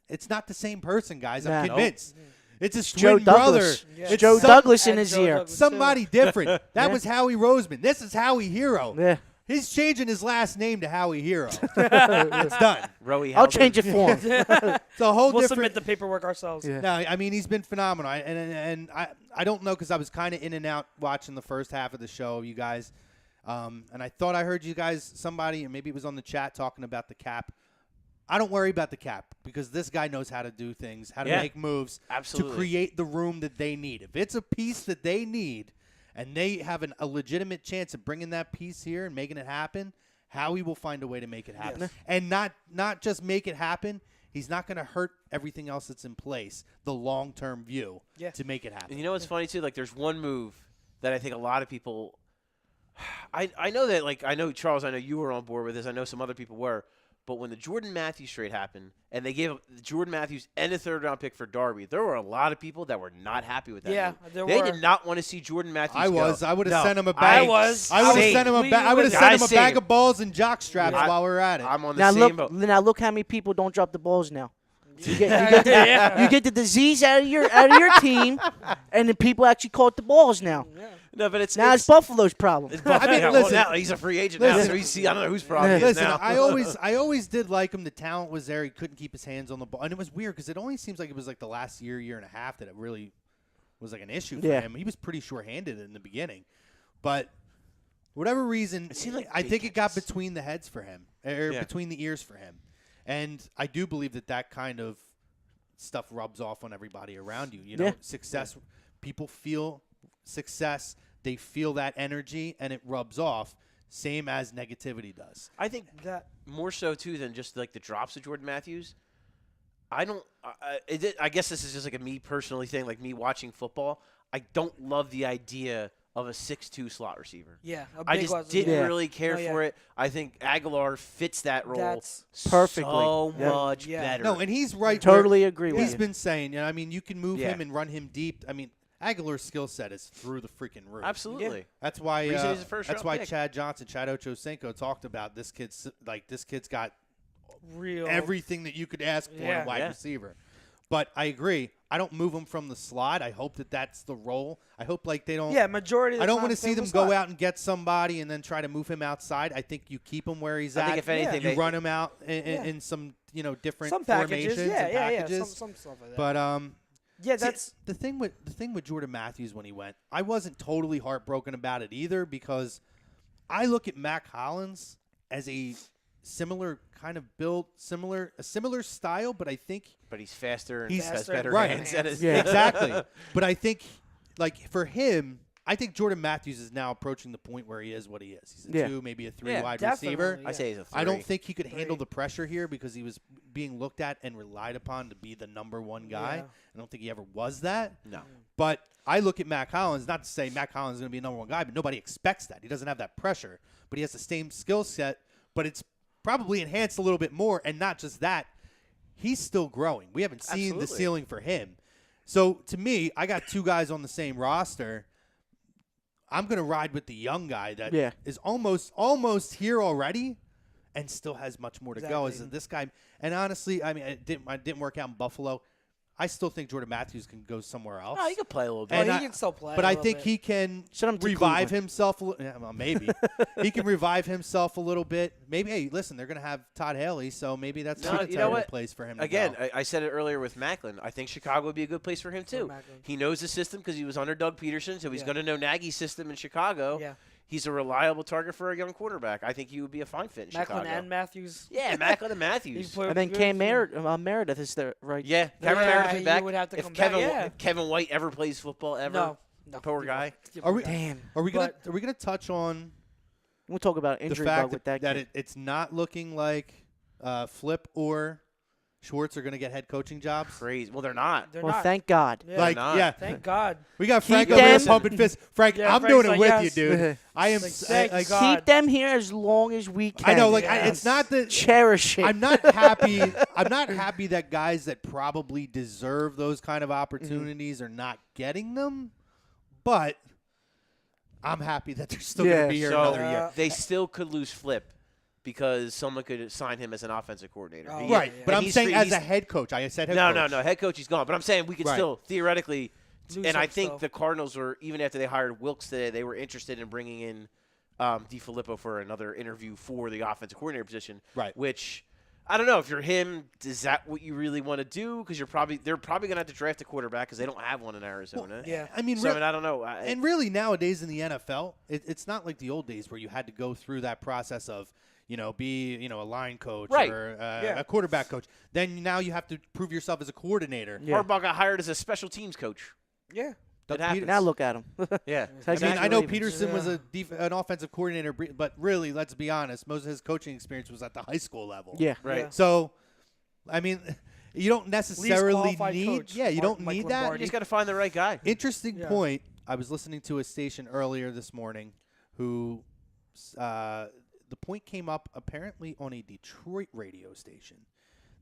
it's not the same person, guys? I'm Nah. convinced. It's his Joe twin brother. Douglas. Yeah. It's Joe some- Douglas in and his Joe ear. Douglas, too. Somebody different. That Yeah. was Howie Roseman. This is Howie Hero. Yeah. He's changing his last name to Howie Hero. It's done. Rowie I'll Halbert. change it for him. It's a whole We'll different. submit the paperwork ourselves. Yeah. No, I mean he's been phenomenal, and I don't know because I was kind of in and out watching the first half of the show, you guys, and I thought I heard you guys, somebody, and maybe it was on the chat talking about the cap. I don't worry about the cap because this guy knows how to do things, how to Yeah. make moves, Absolutely. to create the room that they need. If it's a piece that they need, and they have a legitimate chance of bringing that piece here and making it happen, Howie will find a way to make it happen, and not just make it happen. He's not going to hurt everything else that's in place, the long-term view, to make it happen. And you know what's funny too? Like, there's one move that I think a lot of people. I know that, I know Charles. I know you were on board with this. I know some other people were. But when the Jordan Matthews trade happened, and they gave Jordan Matthews and a third-round pick for Darby, there were a lot of people that were not happy with that. Yeah, move. there They were. did not want to see Jordan Matthews. I go. was. I would have No, sent him a bag. I was. I would have Same. sent him a bag. I would have We sent him a would- bag of balls and jock straps Yeah. while we're at it. I'm on the Now same boat. look how many people don't drop the balls now. You get, Yeah. you get the disease out of your team, and then people actually caught the balls now. No, but it's Now it's Buffalo's problem. I mean, listen- now he's a free agent now, so I don't know whose problem it is Listen, now. I always did like him. The talent was there. He couldn't keep his hands on the ball, and it was weird because it only seems like it was like the last year and a half that it really was like an issue for Yeah. him. He was pretty short-handed in the beginning, but whatever reason, It seemed like I big think it got catches. between the heads for him, or Yeah. between the ears for him, and I do believe that kind of stuff rubs off on everybody around you. You know, Yeah. success. People feel success. They feel that energy, and it rubs off. Same as negativity does. I think that more so too than just like the drops of Jordan Matthews. I don't. I guess this is just like a me personally thing, like me watching football. I don't love the idea of a 6'2" slot receiver. Yeah, a I big just one. didn't Yeah. really care Oh, yeah. for it. I think Aguilar fits that role That's perfectly. so Yeah. much Yeah. better. No, and he's right. Totally where agree with He's you. been saying, I mean, you can move Yeah. him and run him deep. I mean, Aguilar's skill set is through the freaking roof. Absolutely. That's why. Reason he's a first that's round why pick. Chad Ochocinco talked about this kid's got real. everything that you could ask for in Yeah. a wide Yeah. receiver. But I agree. I don't move him from the slot. I hope that that's the role. I hope like they don't. Yeah, majority of the I don't time want to stay see in the them go slot. out and get somebody and then try to move him outside. I think you keep him where he's I at. think if anything, you run him out in some different Some formations packages. Yeah, and yeah, packages. yeah. Some stuff like that. But yeah, see, that's the thing with Jordan Matthews when he went. I wasn't totally heartbroken about it either because I look at Mac Hollins as a similar kind of build, a similar style, but I think But he's faster and He's has faster better right. hands. And his- exactly. But I think like for him, I think Jordan Matthews is now approaching the point where he is what he is. He's a 2, maybe a 3 Yeah, wide definitely, receiver. yeah. I say he's a 3. I don't think he could 3. handle the pressure here because he was being looked at and relied upon to be the number 1 guy. Yeah. I don't think he ever was that. No. But I look at Mac Hollins, not to say Mac Hollins is going to be a number 1 guy, but nobody expects that. He doesn't have that pressure, but he has the same skill set, but it's probably enhanced a little bit more. And not just that, he's still growing. We haven't seen the Absolutely. ceiling for him. So to me, I got 2 guys on the same roster. I'm going to ride with the young guy that is almost here already and still has much more to go. As this guy, and honestly, I mean, it didn't work out in Buffalo. I still think Jordan Matthews can go somewhere else. No, he could play a little bit. And he I- can still play. But a I little think bit. he can Send him to revive Cleveland. himself. Well, maybe he can revive himself a little bit. Maybe. Hey, listen, they're going to have Todd Haley, so maybe that's No, not a you know terrible what? place for him. To Again, go. I said it earlier with Macklin. I think Chicago would be a good place for him, too. Macklin. He knows the system because he was under Doug Peterson, so he's going to know Nagy's system in Chicago. Yeah. He's a reliable target for a young quarterback. I think he would be a fine fit in Macklin Chicago. and Matthews. Yeah, Macklin and Matthews. And then Cam Meredith is there, right? Yeah, Cameron Yeah, Meredith is he back. would have to if come Kevin, back, yeah. if Kevin White ever plays football ever, No. poor guy. Are we? Damn. Are we gonna touch on We'll talk about the injury fact bug with that kid. it's not looking like Flip or Schwartz are going to get head coaching jobs? Crazy. Well, they're not. They're Well, not. thank God. Yeah. Like, not. yeah, Thank God. we got Keep Frank over there them- pumping fists. Frank, Yeah, I'm Frank's doing it like, with yes. you, dude. I am. Like, thank like, God. Keep them here as long as we can. I know, like, Yes. it's not that. Cherish it. I'm not happy. I'm not happy that guys that probably deserve those kind of opportunities are not getting them, but I'm happy that they're still going Yeah. to be here So another year. they still could lose Flip because someone could sign him as an offensive coordinator. Oh, He- Right, but and I'm he's saying free- as he's- a head coach. I said head No, coach. no. Head coach, he's gone. But I'm saying we could Right. still theoretically. Lose And I some think stuff. the Cardinals were, even after they hired Wilkes today, they were interested in bringing in DiFilippo for another interview for the offensive coordinator position. Right. Which, I don't know. If you're him, is that what you really want to do? Because they're probably going to have to draft a quarterback because they don't have one in Arizona. Yeah. I mean, So, I mean, I don't know. and really nowadays in the NFL, it's not like the old days where you had to go through that process of, be a line coach Right. or Yeah. a quarterback coach. Then now you have to prove yourself as a coordinator. Yeah. Harbaugh got hired as a special teams coach. Yeah. Doug happens. Peterson- Now look at him. Yeah. I mean, I know Ravens. Peterson was an offensive coordinator, but really, let's be honest, most of his coaching experience was at the high school level. Yeah. Right. Yeah. So, I mean, you don't necessarily qualified need. coach, Yeah, you don't Mike need that. You Lombardi. just got to find the right guy. Interesting Yeah. point. I was listening to a station earlier this morning who the point came up apparently on a Detroit radio station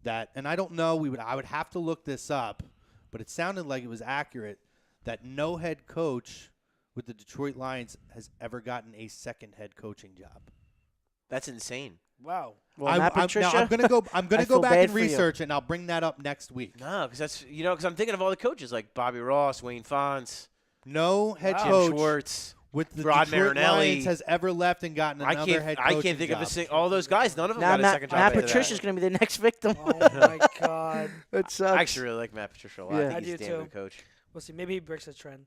that, and I don't know, I would have to look this up, but it sounded like it was accurate that no head coach with the Detroit Lions has ever gotten a second head coaching job. That's insane. Wow. Well, Matt Patricia, I'm gonna go. I'm gonna I go feel back bad and for you. research it, and I'll bring that up next week. No, because that's because I'm thinking of all the coaches like Bobby Ross, Wayne Fonts, No head Wow. Jim coach Schwartz. with the Rod Detroit Marinelli. Lions has ever left and gotten another head coaching I can't think job. of all those guys. None of them now got a Matt, second job. Matt after that. Patricia's going to be the next victim. Oh my God. That sucks. I actually really like Matt Patricia a lot. Yeah. I I think he's do a damn too. good coach. We'll see. Maybe he breaks a trend.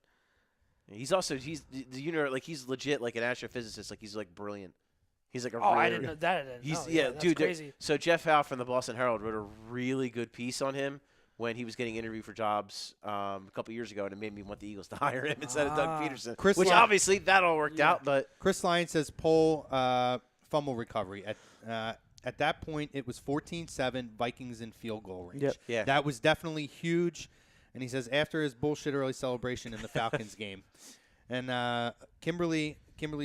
He's he's legit like an astrophysicist. Like he's like brilliant. He's like a Oh, I really- didn't know that. I didn't He's know. yeah, that's dude. crazy. So Jeff Howe from the Boston Herald wrote a really good piece on him when he was getting interviewed for jobs a couple years ago, and it made me want the Eagles to hire him instead of Doug Peterson. Chris which Lyon- obviously that all worked out, but Chris Lyon says Poll fumble recovery. At that point, it was 14-7, Vikings in field goal range. Yep. Yeah. That was definitely huge. And he says after his bullshit early celebration in the Falcons game. And Kimberly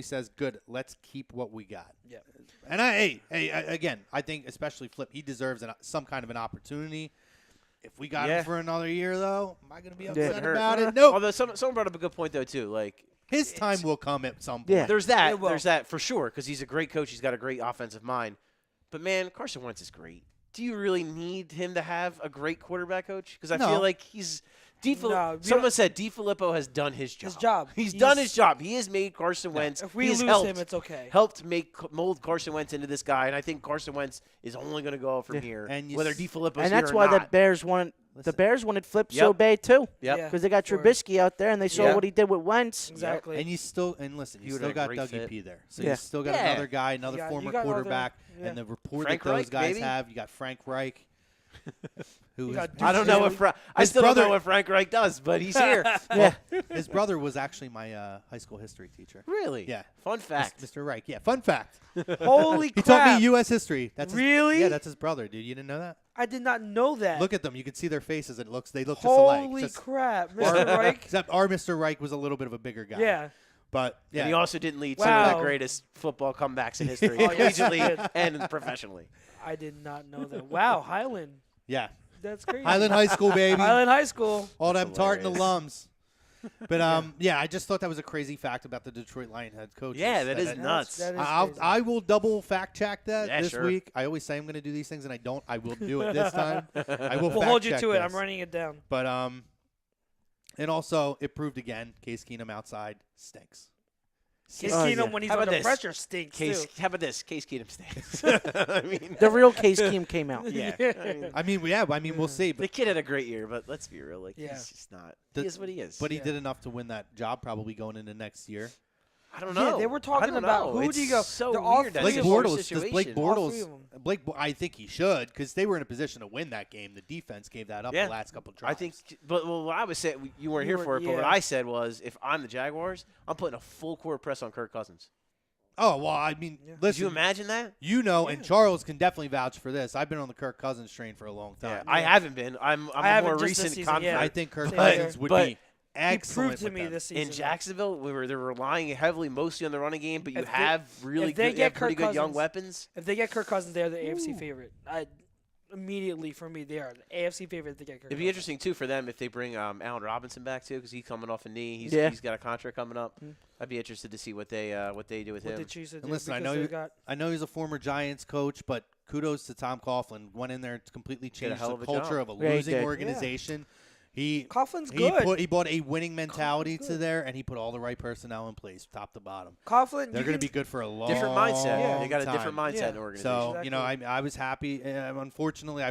says, good, let's keep what we got. Yep. And again, I think especially Flip, he deserves some kind of an opportunity. If we got him for another year, though, am I going to be upset hurt. about it? No. Although someone brought up a good point though too. Like His time will come at some point. Yeah. there's that, will. there's that for sure because he's a great coach. He's got a great offensive mind. But man, Carson Wentz is great. do you really need him to have a great quarterback coach? Because I No. feel like he's someone said DiFilippo has done his job. His job. He's done his job. He has made Carson Wentz. If we he has lose him, it's okay. Helped mold Carson Wentz into this guy, and I think Carson Wentz is only going to go from here, And whether DiFilippo's And here that's or why not. the Bears wanted Flip Yep. so bad too. Yep. Yeah. Because they got Sure. Trubisky out there, and they saw Yeah. what he did with Wentz. Exactly. And you still listen. He You would've still got been a Dougie great P there, so Yeah. you still got Yeah. another guy, another You former got another- quarterback, yeah. and the rapport Frank that those Reich, guys maybe? have. You got Frank Reich, who You is- got I don't know Duke what I His still don't brother- know what Frank Reich does, but he's here. Yeah. his brother was actually my high school history teacher. Really? Yeah. Fun fact. Mr. Reich. Yeah. Fun fact. Holy He crap. taught me U.S. history. That's Really? Yeah, that's his brother, dude. You didn't know that? I did not know that. Look at them. You can see their faces. They look just alike. Holy Just- crap. Mr. Reich? Except our Mr. Reich was a little bit of a bigger guy. Yeah. But yeah. And he also didn't lead some of Wow. the greatest football comebacks in history, Oh, yes, he collegiately did. and professionally. I did not know that. Wow, Highland. yeah. That's crazy. Highland High School, baby. Highland High School. All them Tartan hilarious. alums. But yeah, I just thought that was a crazy fact about the Detroit Lion head coach. Yeah, that is nuts. That is I crazy. will double fact check that Yeah, this sure. week. I always say I'm going to do these things, and I don't. I will do it this time. I will We'll fact hold you check to it. this. I'm writing it down. But and also it proved again, Case Keenum outside stinks. Case Oh, Keenum, yeah. when he's How about under this? pressure, stinks, Case, too. how about this? Case Keenum stinks. I mean, The real Case Keenum came out. yeah. I mean, yeah. I mean, we'll see. The But kid had a great year, but let's be real. Like, Yeah. he's just not. The- He is what he is. but he did enough to win that job, probably going into next year. I don't Yeah, know. they were I talking don't about know. who It's do you go. so they're all weird that three Blake it's of a them. Bortles. Does situation. Blake All three Bortles? of 'em. I think he should because they were in a position to win that game. The defense gave that up Yeah. the last couple drives. I think, but what I was saying, you weren't You here were- for it, but what yeah. I said was, if I'm the Jaguars, I'm putting a full court press on Kirk Cousins. Oh well, I mean, Did listen. you imagine that? You know, and Charles can definitely vouch for this. I've been on the Kirk Cousins train for a long time. I haven't been. I'm I a haven't more just this recent season, convert. yeah. I think Kirk Same Cousins here. would But be He excellent proved to with me them. this season. In Jacksonville, they're relying heavily mostly on the running game, but you If they- have really if they good, get pretty Kirk good young Cousins- weapons. If they get Kirk Cousins, they're the AFC favorite. Immediately for me, they are the AFC favorite if they get Kirk It'd be Cousins. interesting too for them if they bring Allen Robinson back too, because he's coming off a knee. He's Yeah. he's got a contract coming up. I'd be interested to see what they do with What him. the Chiefs do And listen, I because know they got I know he's a former Giants coach, but kudos to Tom Coughlin. Went in there to completely Did a change hell the of a culture job. of a Yeah, he losing did. organization. He Coughlin's good. he brought a winning mentality Coughlin's to good. there, and he put all the right personnel in place, top to bottom. Coughlin. They're going to be good for a long Different mindset. Yeah. They got a time. different mindset Yeah. in the organization. So you know, Exactly. I was happy. Unfortunately,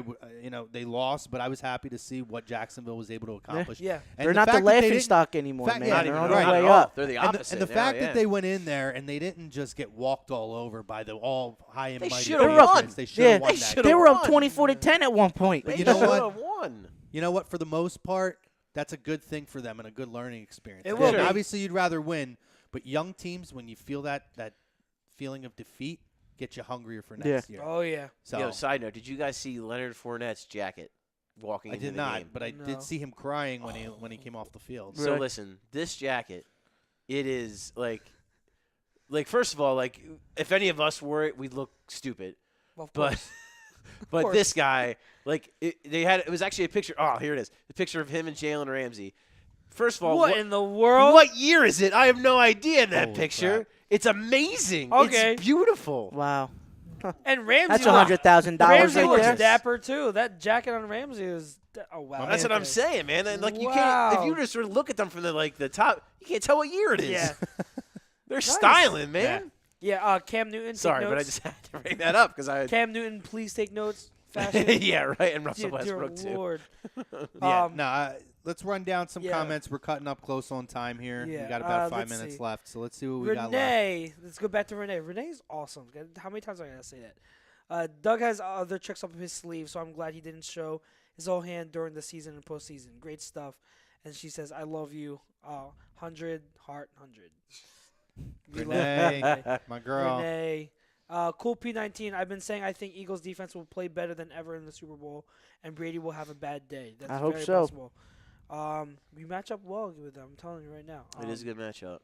they lost, but I was happy to see what Jacksonville was able to accomplish. Yeah. And They're not the fact that they laughing didn't- stock anymore, fact- man. yeah, Not They're even on not their at way all. up. They're the And opposite. the now, fact yeah. that they went in there and they didn't just get walked all over by the all high and They mighty should've Patriots. won. They should have Yeah, won they that. should've They were up won. 24-10 at one point. But They you know what? should've won. You know what? For the most part, that's a good thing for them and a good learning experience. It Again, will be. Obviously, you'd rather win, but young teams, when you feel that feeling of defeat, get you hungrier for next year. Oh yeah. So Yo, side note: did you guys see Leonard Fournette's jacket walking I into did the not, game? but I No. did see him crying when he came off the field. So listen, this jacket, it is like first of all, like if any of us wore it, we'd look stupid. Well, of But course. but course. this guy, like it was actually a picture. Oh, here it is, the picture of him and Jalen Ramsey. First of all, what in the world? what year is it? I have no idea in that Holy picture. crap. It's amazing. Okay. It's beautiful. Wow. And Ramsey. That's look- $100,000 Ramsey right looks there. dapper too. That jacket on Ramsey is. Oh wow. That's what I'm Okay. saying, man. And like you can't Wow. if you just sort of look at them from the top, you can't tell what year it is. Yeah. They're styling, man. Yeah. Cam Newton. Take Sorry, notes. but I just had to bring that up because I. Cam Newton, please take notes. Fashion. Yeah, right. And Russell Dear Westbrook too. Lord. Yeah, no. Let's run down some yeah. comments. We're cutting up close on time here. Yeah, We got about 5 let's minutes see. left, so let's see what we got left. Renee. Let's go back to Renee. Renee's awesome. How many times am I going to say that? Doug has other tricks up his sleeve, so I'm glad he didn't show his whole hand during the season and postseason. Great stuff. And she says, I love you. 100, heart, 100. We love Renee, my girl. Renee. Cool P19. I've been saying I think Eagles defense will play better than ever in the Super Bowl, and Brady will have a bad day. That's I hope very so. possible. We match up well with them. I'm telling you right now. It is a good matchup.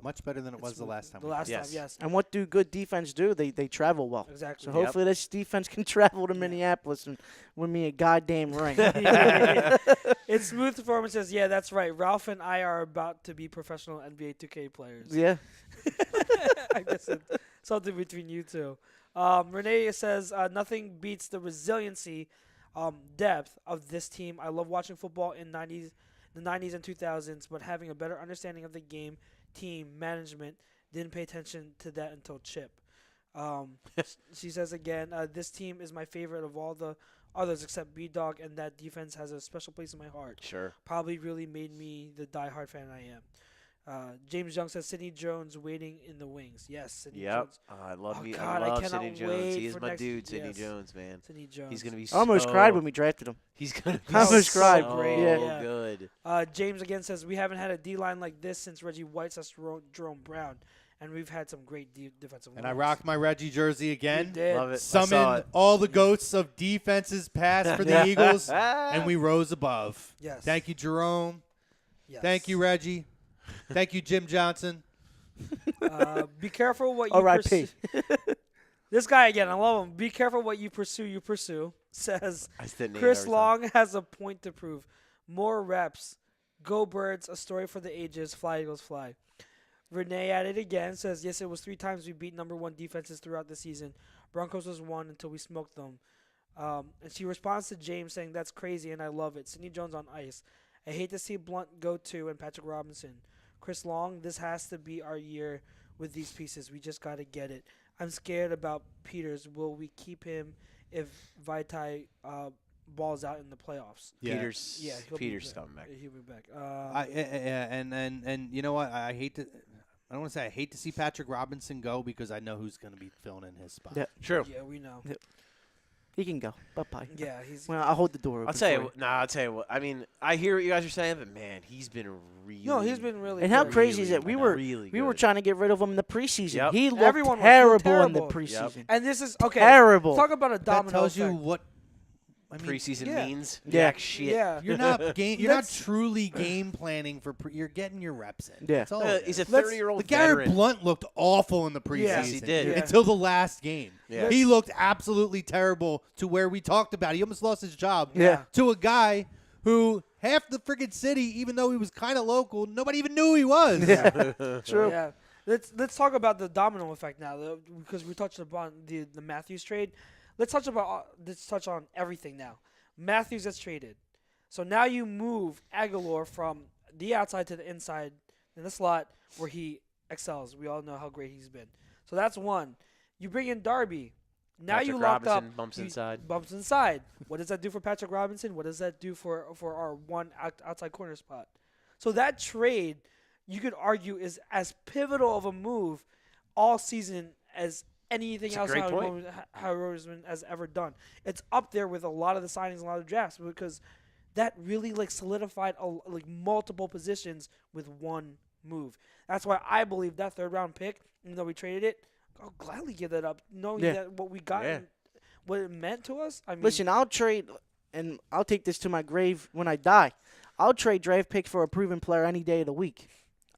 Much better than it was the last time. The we last played. time, yes. And what do good defense do? They travel well. Exactly. So hopefully this defense can travel to Minneapolis and win me a goddamn ring. Yeah. It's Smooth Performance says, yeah, that's right. Ralph and I are about to be professional NBA 2K players. Yeah. I guess it's something between you two. Renee says nothing beats the resiliency, depth of this team. I love watching football in the 90s and 2000s, but having a better understanding of the game, team management, didn't pay attention to that until Chip. She says again, this team is my favorite of all the others except B-Dog, and that defense has a special place in my heart. Sure. Probably really made me the diehard fan I am. James Young says Sidney Jones waiting in the wings. Yes, Sidney Jones. I love Oh, me. God, I I love cannot Sidney Jones. wait He is for my next- dude, Sidney yes. Jones, man. Sidney Jones. He's gonna be. I almost cried when we drafted him. He's gonna be I almost so cried. Yeah. good. James again says we haven't had a D-line like this since Reggie White, Jerome Brown, and we've had some great defensive And I lines. rocked my Reggie jersey You again. did. Love it. I Summoned saw it. all the goats of defenses past for the Eagles, and we rose above. Yes. Thank you, Jerome. Yes. Thank you, Reggie. Thank you, Jim Johnson. Be careful what you R.I.P. pursue. This guy again, I love him. Be careful what you pursue. Says I said name Chris every time. Long has a point to prove. More reps. Go Birds, a story for the ages. Fly Eagles fly. Renee at it again. Says, yes, it was 3 times we beat number 1 defenses throughout the season. Broncos was 1 until we smoked them. And she responds to James saying, that's crazy and I love it. Sidney Jones on ice. I hate to see Blunt go too and Patrick Robinson. Chris Long, this has to be our year with these pieces. We just got to get it. I'm scared about Peters. Will we keep him if Vitae balls out in the playoffs? Yeah. Peters. Yeah, he'll Peters be back. coming back. He'll be back. And you know what? I hate to. I don't want to say I hate to see Patrick Robinson go because I know who's going to be filling in his spot. Yeah. True. Yeah, we know. He can go. Bye-bye. Yeah, he's. Well, I'll hold the door open. I'll tell you. for What, I'll tell you what. I mean, I hear what you guys are saying, but man, he's been really. No, he's been really. And how good. crazy is it? We were really we were good. trying to get rid of him in the preseason. Yep. He looked Everyone was terrible in the terrible. preseason. And this is okay. Terrible. Talk about a That domino tells you effect. what. I mean, Preseason yeah. means Yeah. jack shit. Yeah. you're not you're not Let's- truly game planning for. You're getting your reps in. Yeah. That's all it He's a is. 30-year-old The Garrett veteran. Blunt looked awful in the preseason. Yes, he did. Yeah. Until the last game. Yeah. He looked absolutely terrible to where we talked about. He almost lost his job. Yeah. To a guy who half the friggin' city, even though he was kind of local, nobody even knew who he was. True. Yeah. Let's talk about the domino effect now, because we touched upon the Matthews trade. Let's touch on everything now. Matthews gets traded, so now you move Aguilar from the outside to the inside in the slot where he excels. We all know how great he's been. So that's one. You bring in Darby. Now Patrick you lock Robinson up. bumps you- inside. Bumps inside. What does that do for Patrick Robinson? What does that do for our one outside corner spot? So that trade, you could argue, is as pivotal of a move all season as anything It's a else great Howard point. Roseman has ever done. It's up there with a lot of the signings, a lot of drafts, because that really solidified multiple positions with one move. That's why I believe that 3rd round pick, even though we traded it, I'll gladly give that up, knowing Yeah. that what we got, Yeah. and what it meant to us. I mean, Listen, I'll trade, and I'll take this to my grave when I die. I'll trade draft picks for a proven player any day of the week.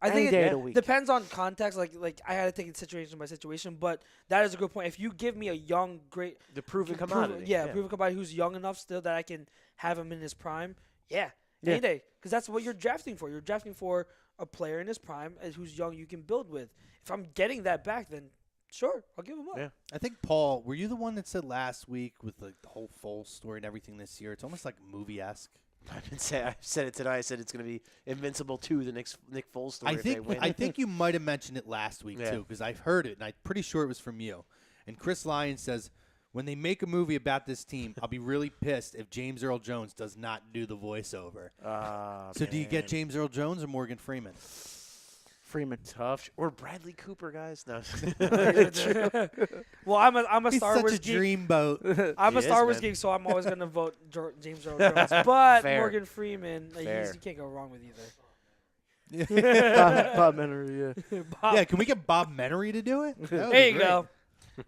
I Any think day it of the week. depends on context. Like I had to take it situation by situation, but that is a good point. If you give me a young, great, The proven proven- commodity. proven commodity who's young enough still that I can have him in his prime, Yeah. any day, because that's what you're drafting for. You're drafting for a player in his prime who's young you can build with. If I'm getting that back, then sure, I'll give him up. Yeah. I think, Paul, were you the one that said last week with the whole Foles story and everything this year, it's almost like movie-esque? I said it today. I said it's going to be Invincible 2, the next Nick Foles story. I if they think win. I think you might have mentioned it last week, Yeah. too, because I've heard it, and I'm pretty sure it was from you. And Chris Lyons says, when they make a movie about this team, I'll be really pissed if James Earl Jones does not do the voiceover. So do you get James Earl Jones or Morgan Freeman? Freeman. Tough? Or Bradley Cooper, guys? No. Well, I'm a He's Star such Wars a geek. dreamboat. I'm a He Star is, Wars man. geek, so I'm always gonna vote James Earl Jones. But Fair. Morgan Freeman, Fair. you can't go wrong with either. Bob Menery, yeah. Bob, Yeah, can we get Bob Menery to do it? That would there be you great. go.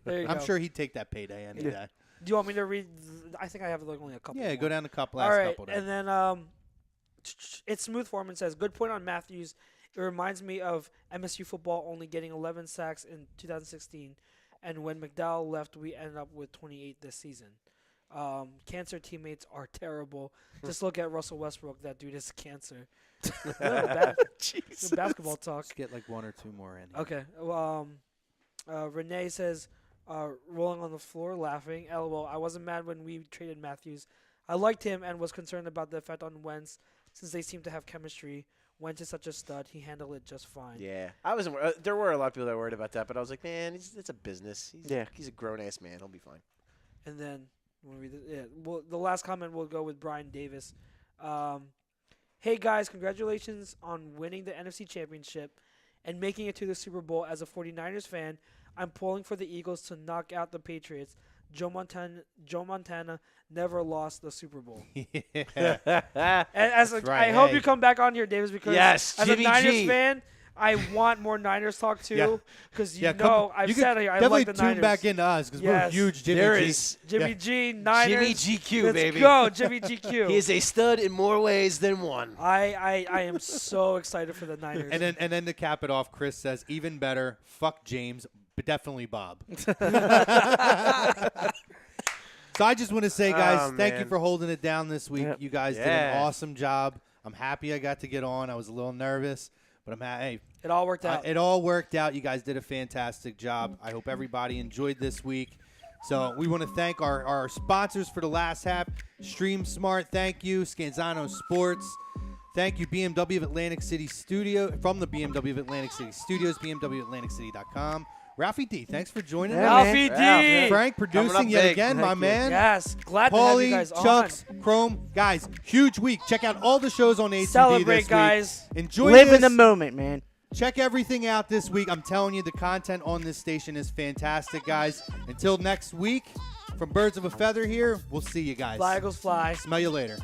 There you I'm go. sure he'd take that payday any day. Do you want me to read? I think I have only a couple. Yeah, more. go down a couple All last right, couple. Days. and then it's Smooth Foreman says, good point on Matthews. It reminds me of MSU football only getting 11 sacks in 2016, and when McDowell left, we ended up with 28 this season. Cancer teammates are terrible. Just look at Russell Westbrook. That dude is cancer. Good basketball talk. Let's get like one or two more in. Here. Okay. Renee says, rolling on the floor, laughing. LOL. I wasn't mad when we traded Matthews. I liked him and was concerned about the effect on Wentz since they seem to have chemistry. Wentz is such a stud. He handled it just fine. Yeah, I wasn't. There were a lot of people that were worried about that, but I was like, man, it's a business. He's a grown ass man. He'll be fine. And then the last comment will go with Brian Davis. Hey guys, congratulations on winning the NFC Championship and making it to the Super Bowl. As a 49ers fan, I'm pulling for the Eagles to knock out the Patriots. Joe Montana never lost the Super Bowl. Yeah. And I hope you come back on here, Davis, because as Jimmy a Niners G. fan, I want more Niners talk too. Because Yeah, I've said I like the definitely tune Niners. back into us because Yes. we're huge Jimmy There G. is Jimmy G, Niners. Jimmy GQ, Let's baby. go, Jimmy GQ. He is a stud in more ways than one. I am so excited for the Niners. And then to cap it off, Chris says, even better, fuck James, but definitely Bob. So I just want to say, guys, thank you man. for holding it down this week. Yep. You guys did an awesome job. I'm happy I got to get on. I was a little nervous, but I'm happy. It all worked out. It all worked out. You guys did a fantastic job. I hope everybody enjoyed this week. So we want to thank our sponsors for the last half. Stream Smart, thank you. Scanzano Sports. Thank you, BMW of Atlantic City Studio, from the BMW of Atlantic City Studios, BMWAtlanticCity.com. Ralphie D, thanks for joining us. Ralphie D. Frank producing yet big. again, my man. Yes, glad to have you Paulie, guys on. Chucks, Chrome, guys, huge week. Check out all the shows on A2D Celebrate, this guys. week. Enjoy Live this. in the moment, man. Check everything out this week. I'm telling you, the content on this station is fantastic, guys. Until next week, from Birds of a Feather here, we'll see you guys. Fly, Eagles, fly. Smell you later.